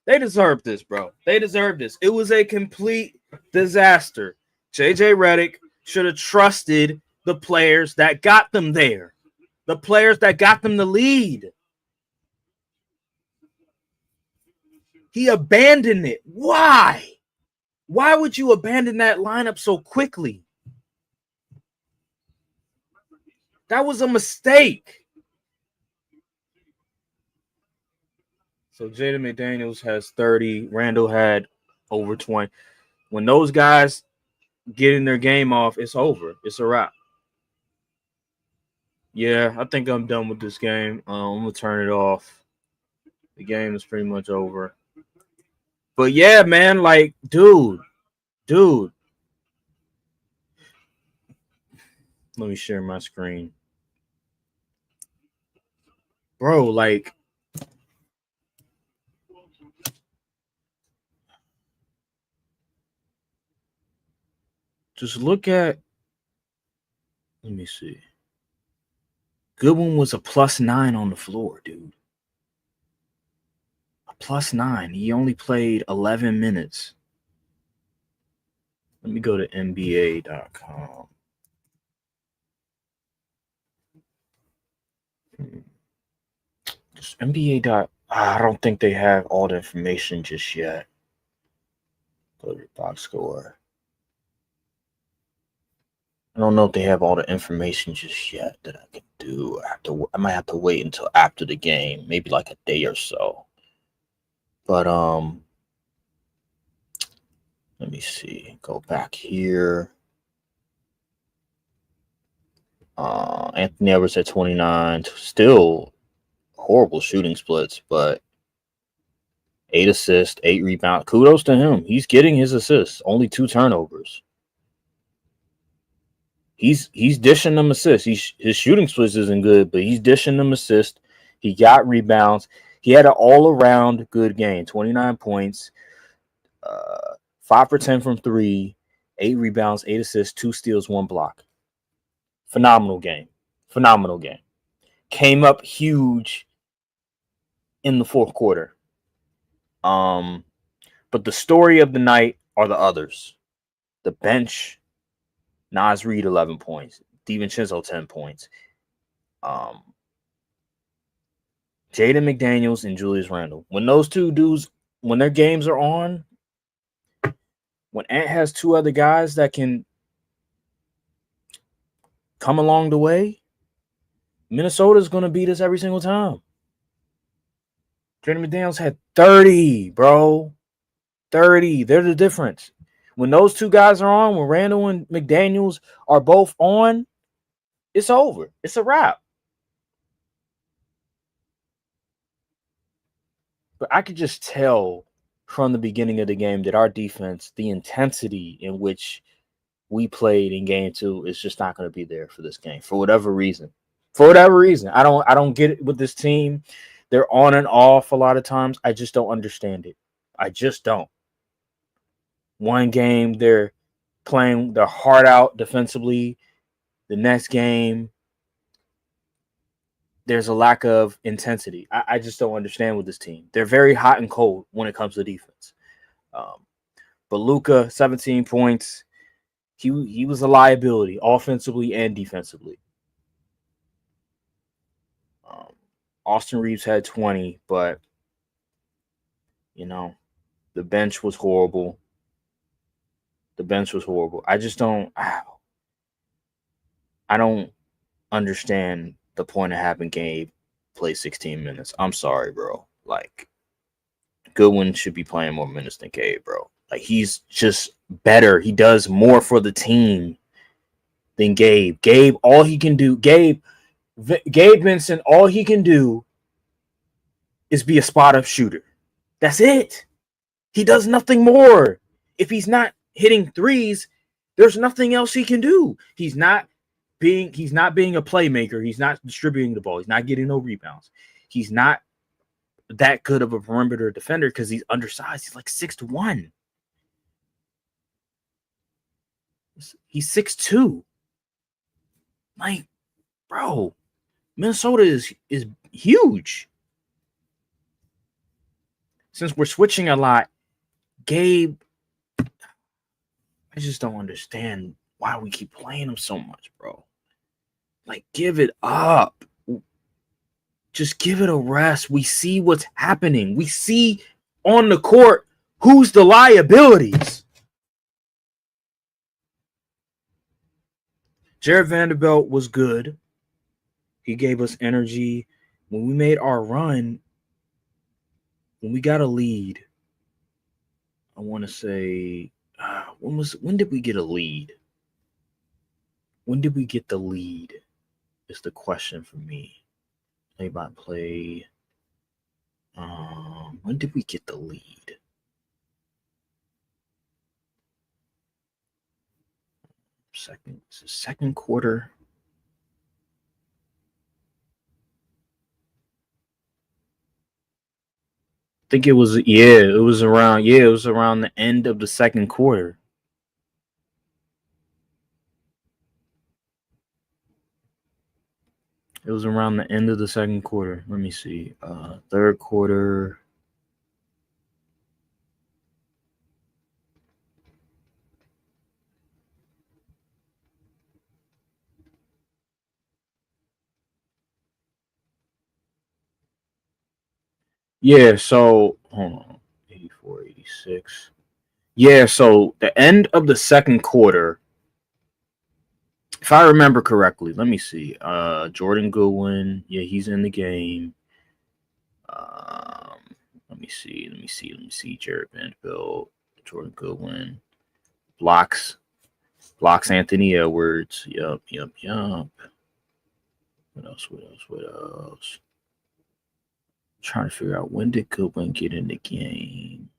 They deserve this, bro. They deserve this. It was a complete disaster. JJ Redick should have trusted the players that got them there, the players that got them the lead. He abandoned it. Why? Why would you abandon that lineup so quickly? That was a mistake. So Jaden McDaniels has 30. Randall had over 20. When those guys getting their game off, it's over. It's a wrap. Yeah, I think I'm done with this game. I'm going to turn it off. The game is pretty much over. But yeah, man, like, dude. Let me share my screen. Bro, like, Just look at. Let me see. Goodwin was a +9 on the floor, dude. A +9. He only played 11 minutes. Let me go to NBA.com. Just NBA. I don't think they have all the information just yet. Go to the box score. I don't know if they have all the information just yet that I can do. I might have to wait until after the game, maybe like a day or so. But let me see. Go back here. Anthony Edwards at 29. Still horrible shooting splits, but 8 assists, 8 rebounds. Kudos to him. He's getting his assists. Only 2 turnovers. He's dishing them assists. His shooting splits isn't good, but he's dishing them assists. He got rebounds. He had an all-around good game. 29 points, 5 for 10 from 3, 8 rebounds, 8 assists, 2 steals, 1 block. Phenomenal game. Phenomenal game. Came up huge in the fourth quarter. But the story of the night are the others. The bench. Naz Reid, 11 points. DiVincenzo, 10 points. Jaden McDaniels and Julius Randle. When those two dudes, when their games are on, when Ant has 2 other guys that can come along the way, Minnesota's going to beat us every single time. Jaden McDaniels had 30, bro. 30. They're the difference. When those 2 guys are on, when Randle and McDaniels are both on, it's over. It's a wrap. But I could just tell from the beginning of the game that our defense, the intensity in which we played in game 2 is just not going to be there for this game for whatever reason. For whatever reason. I don't get it with this team. They're on and off a lot of times. I just don't understand it. I just don't. One game, they're playing their heart out defensively. The next game, there's a lack of intensity. I just don't understand with this team. They're very hot and cold when it comes to defense. But Luka, 17 points. He was a liability offensively and defensively. Austin Reeves had 20, but, the bench was horrible. I just don't understand the point of having Gabe play 16 minutes. I'm sorry, bro. Like, Goodwin should be playing more minutes than Gabe, bro. Like, he's just better. He does more for the team than Gabe. Gabe, all he can do, Gabe Vincent, all he can do is be a spot-up shooter. That's it. He does nothing more. If he's not hitting threes, there's nothing else he can do. He's not being a playmaker. He's not distributing the ball. He's not getting no rebounds. He's not that good of a perimeter defender because he's undersized. He's like 6'1". He's 6'2". Like, bro, Minnesota is huge. Since we're switching a lot, Gabe, I just don't understand why we keep playing him so much, bro. Like, give it up. Just give it a rest. We see what's happening. We see on the court who's the liabilities. Jared Vanderbilt was good. He gave us energy. When we made our run, when we got a lead, I want to say, when did we get a lead? When did we get the lead is the question for me. Play-by-play. When did we get the lead? Second quarter. I think it was around the end of the second quarter. It was around the end of the second quarter. Let me see. Third quarter. Yeah, so hold on. 84, 86. Yeah, so the end of the second quarter, if I remember correctly, let me see. Jordan Goodwin, yeah, he's in the game. Um, let me see. Jared Vanderbilt, Jordan Goodwin, blocks Anthony Edwards. Yup. What else? Trying to figure out when did Goodwin get in the game.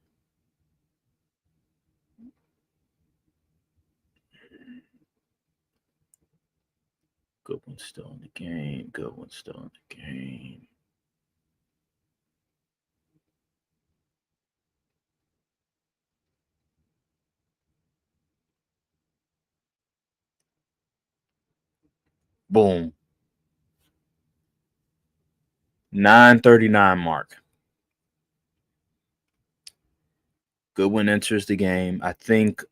Goodwin's still in the game. Boom. 9:39 mark. Goodwin enters the game. I think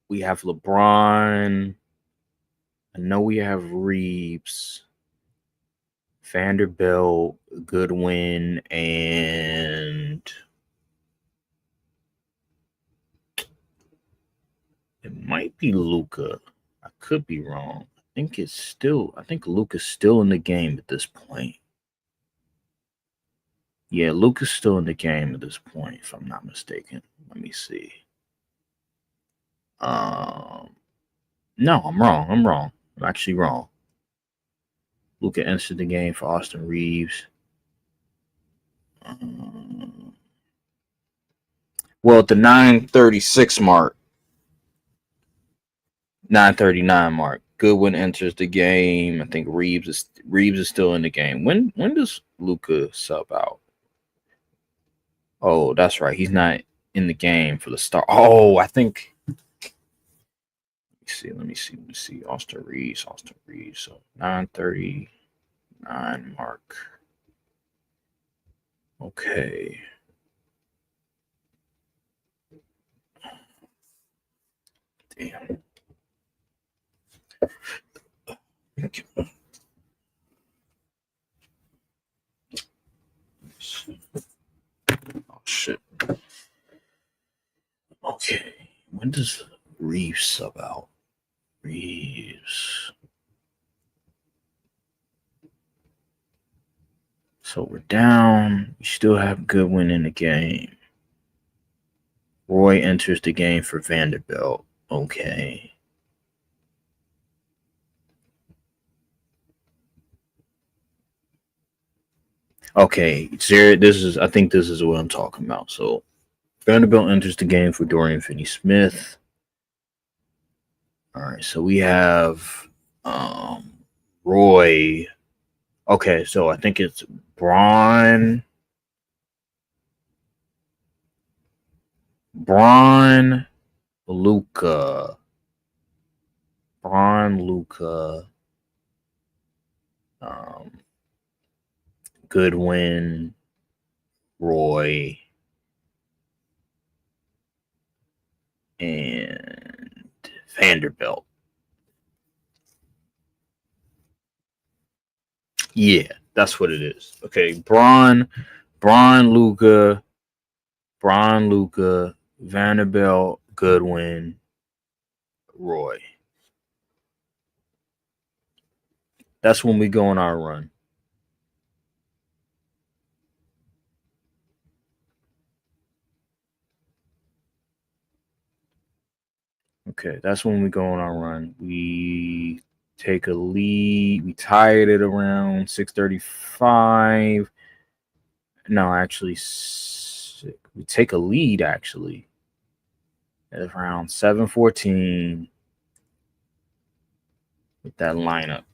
we have LeBron. I know we have Reeves, Vanderbilt, Goodwin, and it might be Luca. I could be wrong. I think Luca's still in the game at this point. Yeah, Luca's still in the game at this point, if I'm not mistaken. Let me see. No, I'm wrong. I'm actually wrong. Luca entered the game for Austin Reeves. Well, at the 9:36 mark, 9:39 mark, Goodwin enters the game. I think Reeves is still in the game. When does Luca sub out? Oh, that's right. He's not in the game for the start. Oh, I think. Let me see. Austin Reeves. So 9:39 mark. Okay. Damn. Oh shit. Okay. When does Reeves sub out? Reeves. So we're down. We still have Goodwin in the game. Roy enters the game for Vanderbilt. Okay. Okay, Jared, I think this is what I'm talking about. So Vanderbilt enters the game for Dorian Finney-Smith. All right, so we have Roy. Okay, so I think it's Braun, Luca, um, Goodwin, Roy, and Vanderbilt. Yeah, that's what it is. Okay, Braun, Luca, Vanderbilt, Goodwin, Roy. That's when we go on our run. Okay, that's when we go on our run. We take a lead. We tied it around 6:35. No, actually, we take a lead actually at around 7:14 with that lineup.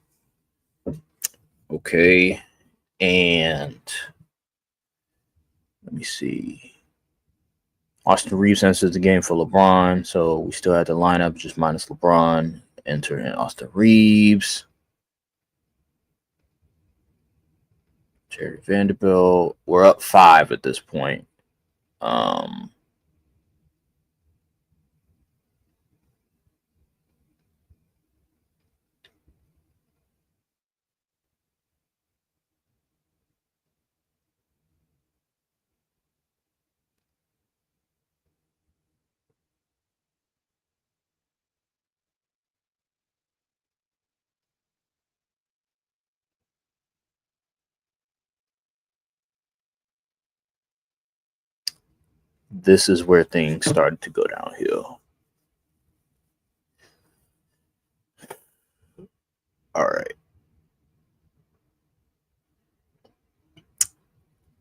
Okay, and let me see. Austin Reeves enters the game for LeBron, so we still had the lineup just minus LeBron. Enter in Austin Reeves. Jerry Vanderbilt. We're up 5 at this point. Um, this is where things started to go downhill. All right.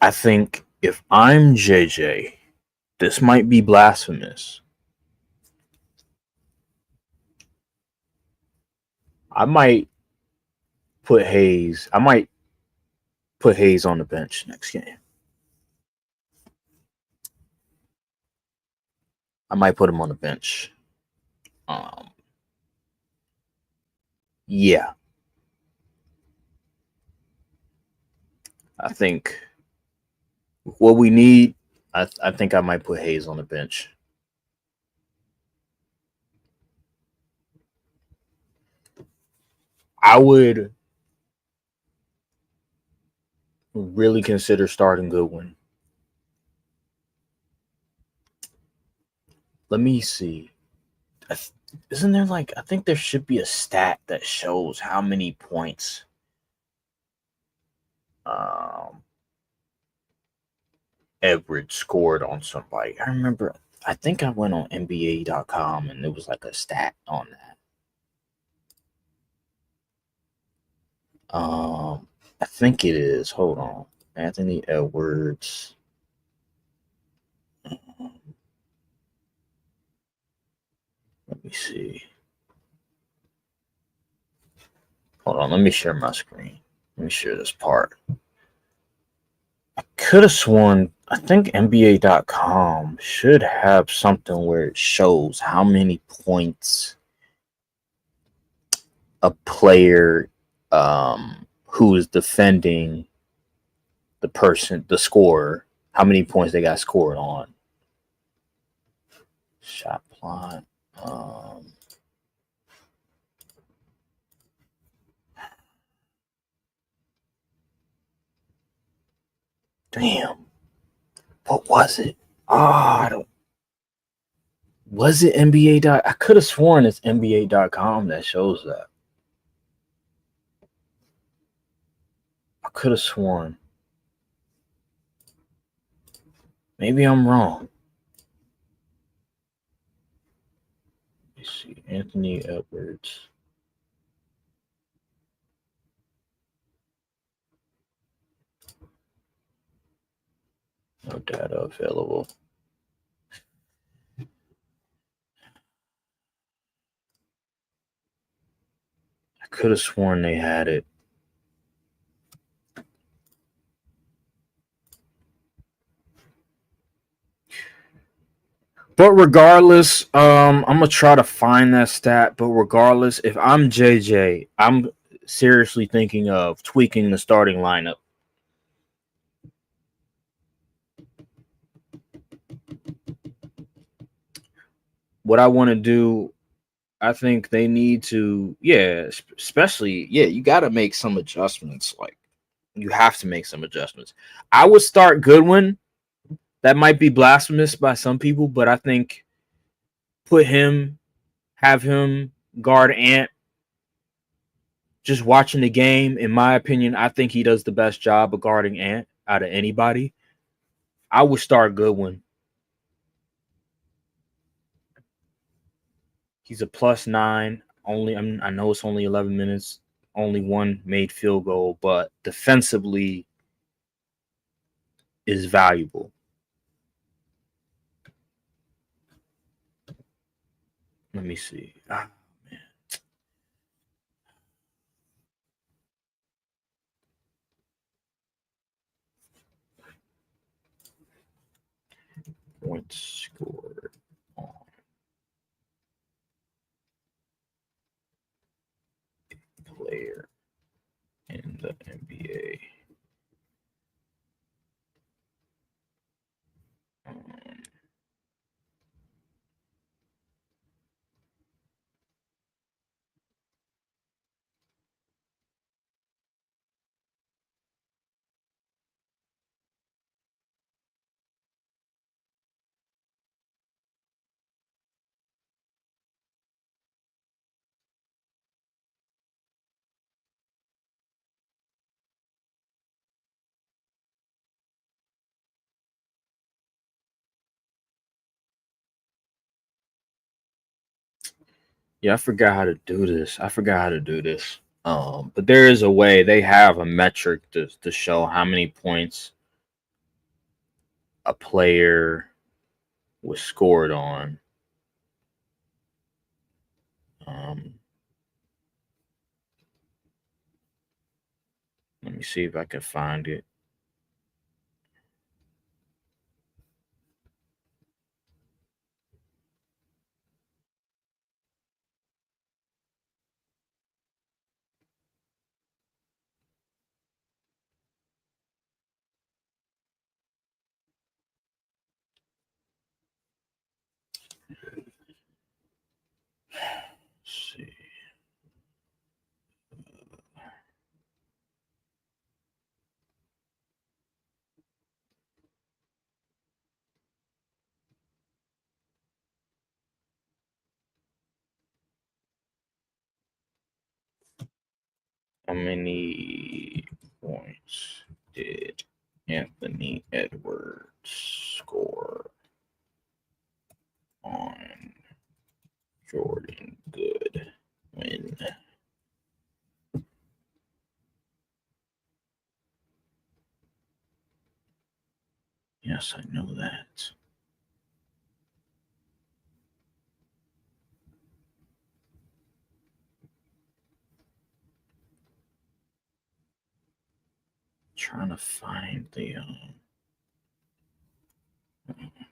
I think if I'm JJ, this might be blasphemous. I might I might put Hayes on the bench next game. I might put him on the bench. Um, yeah, I think what we need. I think I might put Hayes on the bench. I would really consider starting Goodwin. Let me see. Isn't there like I think there should be a stat that shows how many points um, Edwards scored on somebody. I remember. I think I went on NBA.com and there was like a stat on that. I think it is. Hold on, Anthony Edwards. Let me see. Hold on. Let me share my screen. Let me share this part. I could have sworn. I think NBA.com should have something where it shows how many points a player who is defending the scorer, how many points they got scored on. Shot plot. Damn. What was it? I don't. Was it NBA? I could have sworn it's NBA.com that shows that. I could have sworn. Maybe I'm wrong. Let me see. Anthony Edwards. No data available. I could have sworn they had it. But regardless, I'm gonna try to find that stat. But regardless, if I'm JJ, I'm seriously thinking of tweaking the starting lineup. What I want to do, I think they need to, especially, you got to make some adjustments. Like, you have to make some adjustments. I would start Goodwin. That might be blasphemous by some people, but I think have him guard Ant. Just watching the game, in my opinion, I think he does the best job of guarding Ant out of anybody. I would start Goodwin. He's a +9. I know it's only 11 minutes. Only one made field goal, but defensively is valuable. Let me see. Man. Points scored on player in the NBA. Yeah, I forgot how to do this. I forgot how to do this. But there is a way. They have a metric to show how many points a player was scored on. Um, Let me see if I can find it. Let's see. How many points did Anthony Edwards score on Jordan Good when? Yes, I know that. Trying to find the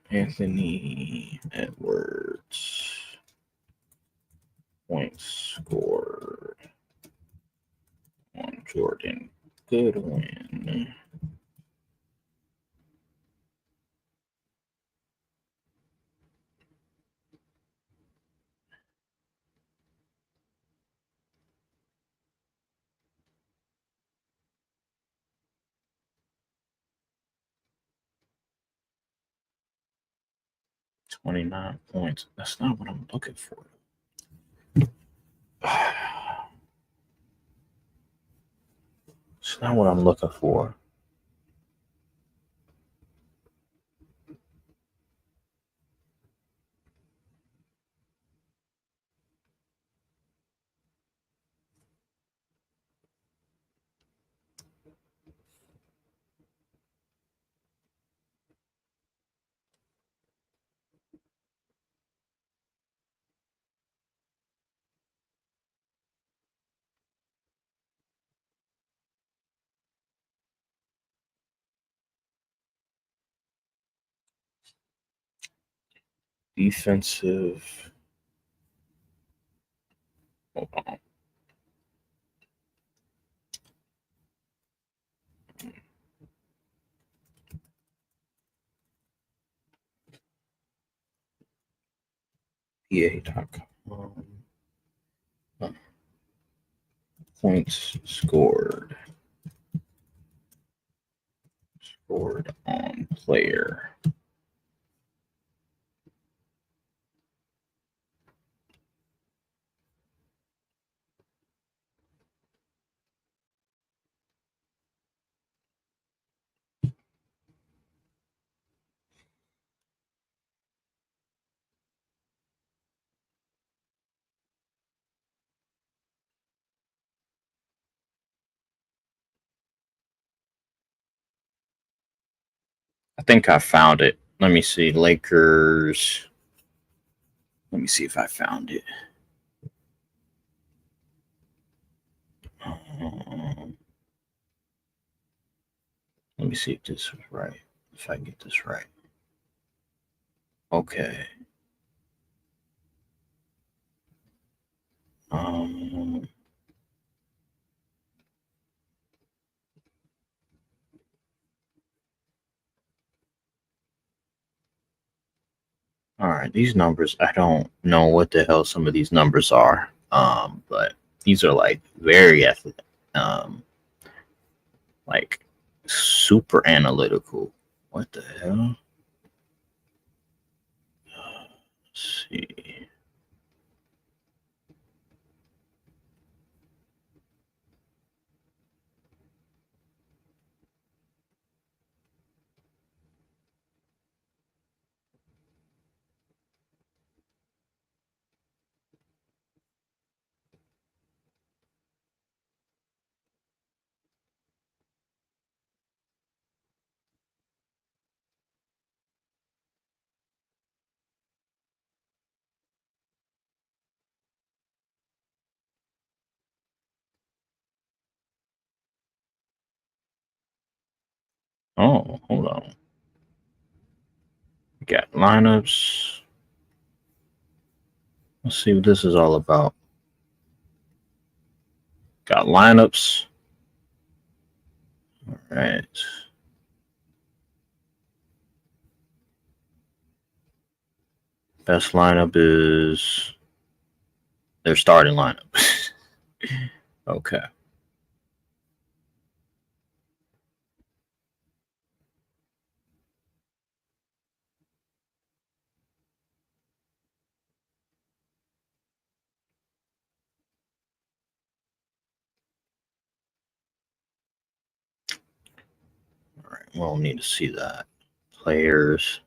Anthony Edwards points scored on Jordan Goodwin. 29 points. That's not what I'm looking for. It's not what I'm looking for. Defensive. Hold on. PA.com. Points scored on player. I think I found it. Let me see. Lakers. Let me see if I found it. Um, Let me see if this is right. If I get this right. Okay. Um, all right. These numbers, I don't know what the hell some of these numbers are. But these are like very athletic. Like super analytical. What the hell? Let's see. Oh, hold on. We got lineups. Let's see what this is all about. Got lineups. All right. Best lineup is their starting lineup. Okay. All right. We don't need to see that. Players.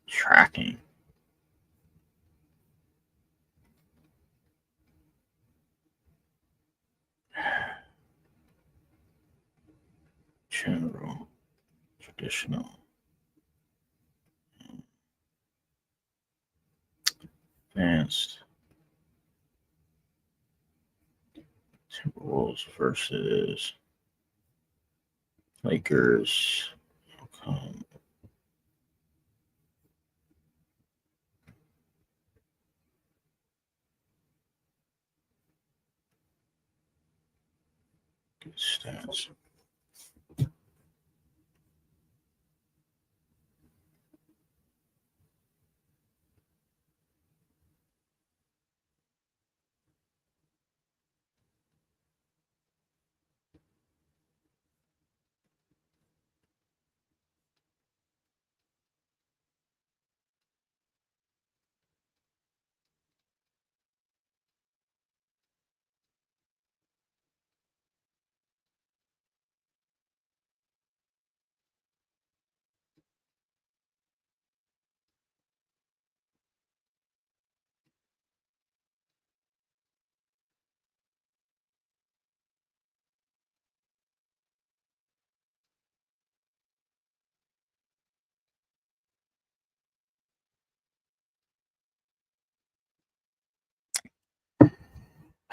Tracking. General. Traditional. Advanced. Timberwolves versus Lakers. Okay. Good stats.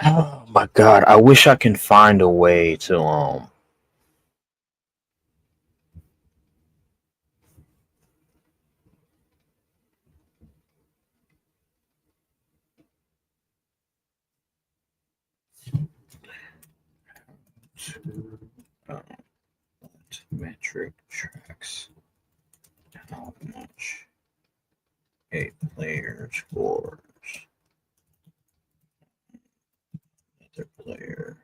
Oh my god! I wish I can find a way to metric tracks how much a player scores another player.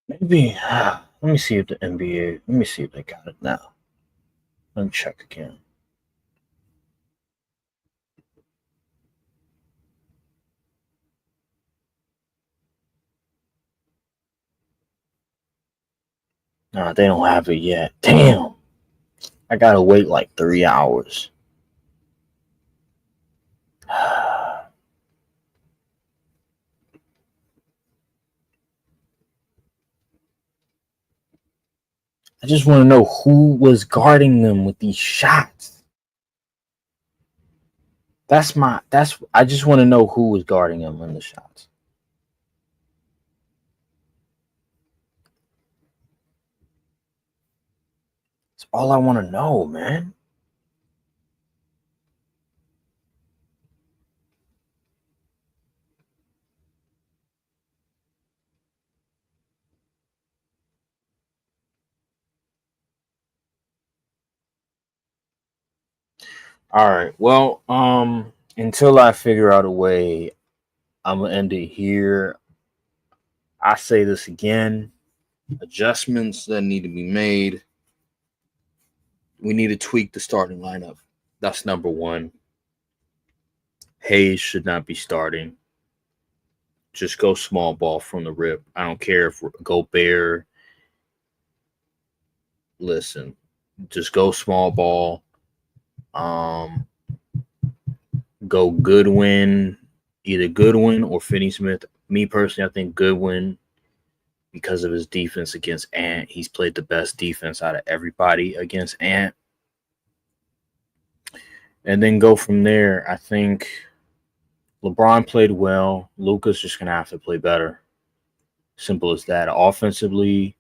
Maybe let me see if the NBA. Let me see if they got it now. Let me check again. Nah, they don't have it yet. Damn, I gotta wait like 3 hours. I just want to know who was guarding them with these shots. I just want to know who was guarding them in the shots. That's all I want to know, man. All right. Well, until I figure out a way, I'm gonna end it here. I say this again. Adjustments that need to be made. We need to tweak the starting lineup. That's number one. Hayes should not be starting. Just go small ball from the rip. I don't care if Gobert. Listen, just go small ball. Go Goodwin, either Goodwin or Finney Smith. Me personally, I think Goodwin, because of his defense against Ant, he's played the best defense out of everybody against Ant. And then go from there. I think LeBron played well. Luka's just going to have to play better. Simple as that. Offensively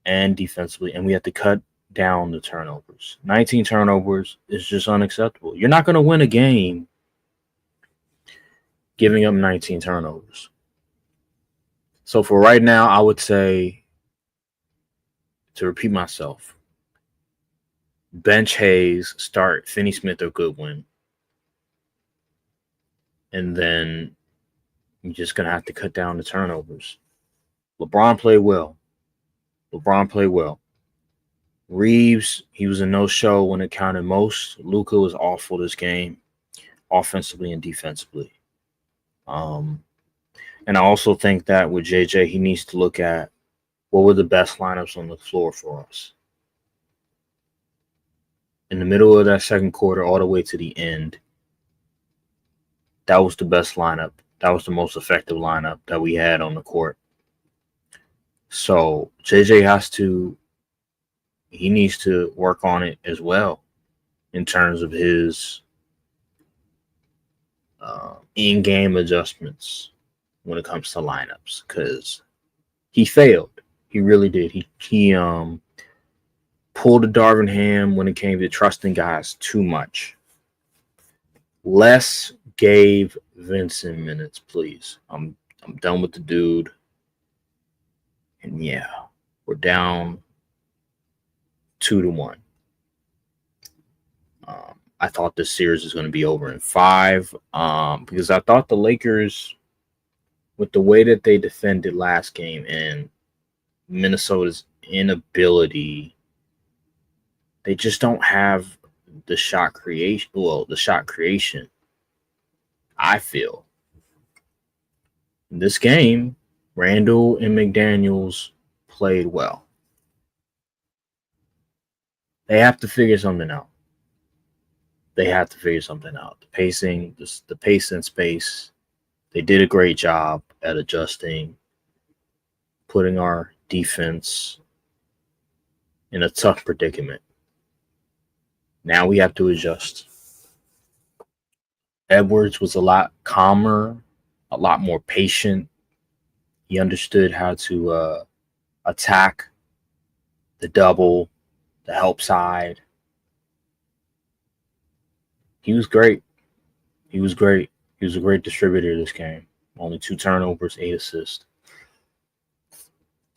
and defensively. And we have to cut down the turnovers. 19 turnovers is just unacceptable. You're not going to win a game giving up 19 turnovers. So for right now, I would say, to repeat myself, bench Hayes, start Finney Smith or Goodwin. And then you're just going to have to cut down the turnovers. LeBron played well. Reeves, he was a no-show when it counted most. Luka was awful this game, offensively and defensively. And I also think that with JJ, he needs to look at what were the best lineups on the floor for us. In the middle of that second quarter, all the way to the end, that was the best lineup. That was the most effective lineup that we had on the court. So JJ he needs to work on it as well in terms of his in-game adjustments when it comes to lineups, because he failed. He really did. He pulled a Darvin Ham when it came to trusting guys too much. Less gave Vincent minutes, please. I'm done with the dude. And yeah, we're down 2-1. I thought this series was going to be over in 5 because I thought the Lakers, with the way that they defended last game and Minnesota's inability, they just don't have the shot creation. Well, the shot creation, I feel. In this game, Randall and McDaniels played well. They have to figure something out. The pacing, the pace and space. They did a great job at adjusting, putting our defense in a tough predicament. Now we have to adjust. Edwards was a lot calmer, a lot more patient. He understood how to attack the double, the help side. He was great. He was a great distributor this game. Only 2 turnovers, 8 assists.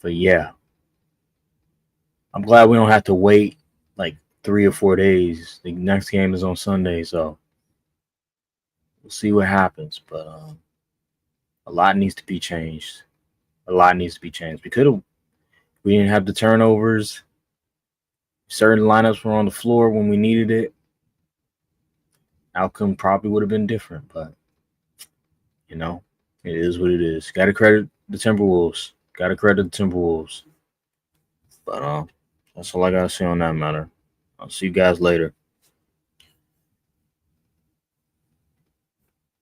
But yeah, I'm glad we don't have to wait like 3 or 4 days. The next game is on Sunday, so we'll see what happens. But a lot needs to be changed. We didn't have the turnovers. Certain lineups were on the floor when we needed it. Outcome probably would have been different, but it is what it is. Got to credit the Timberwolves. But that's all I got to say on that matter. I'll see you guys later.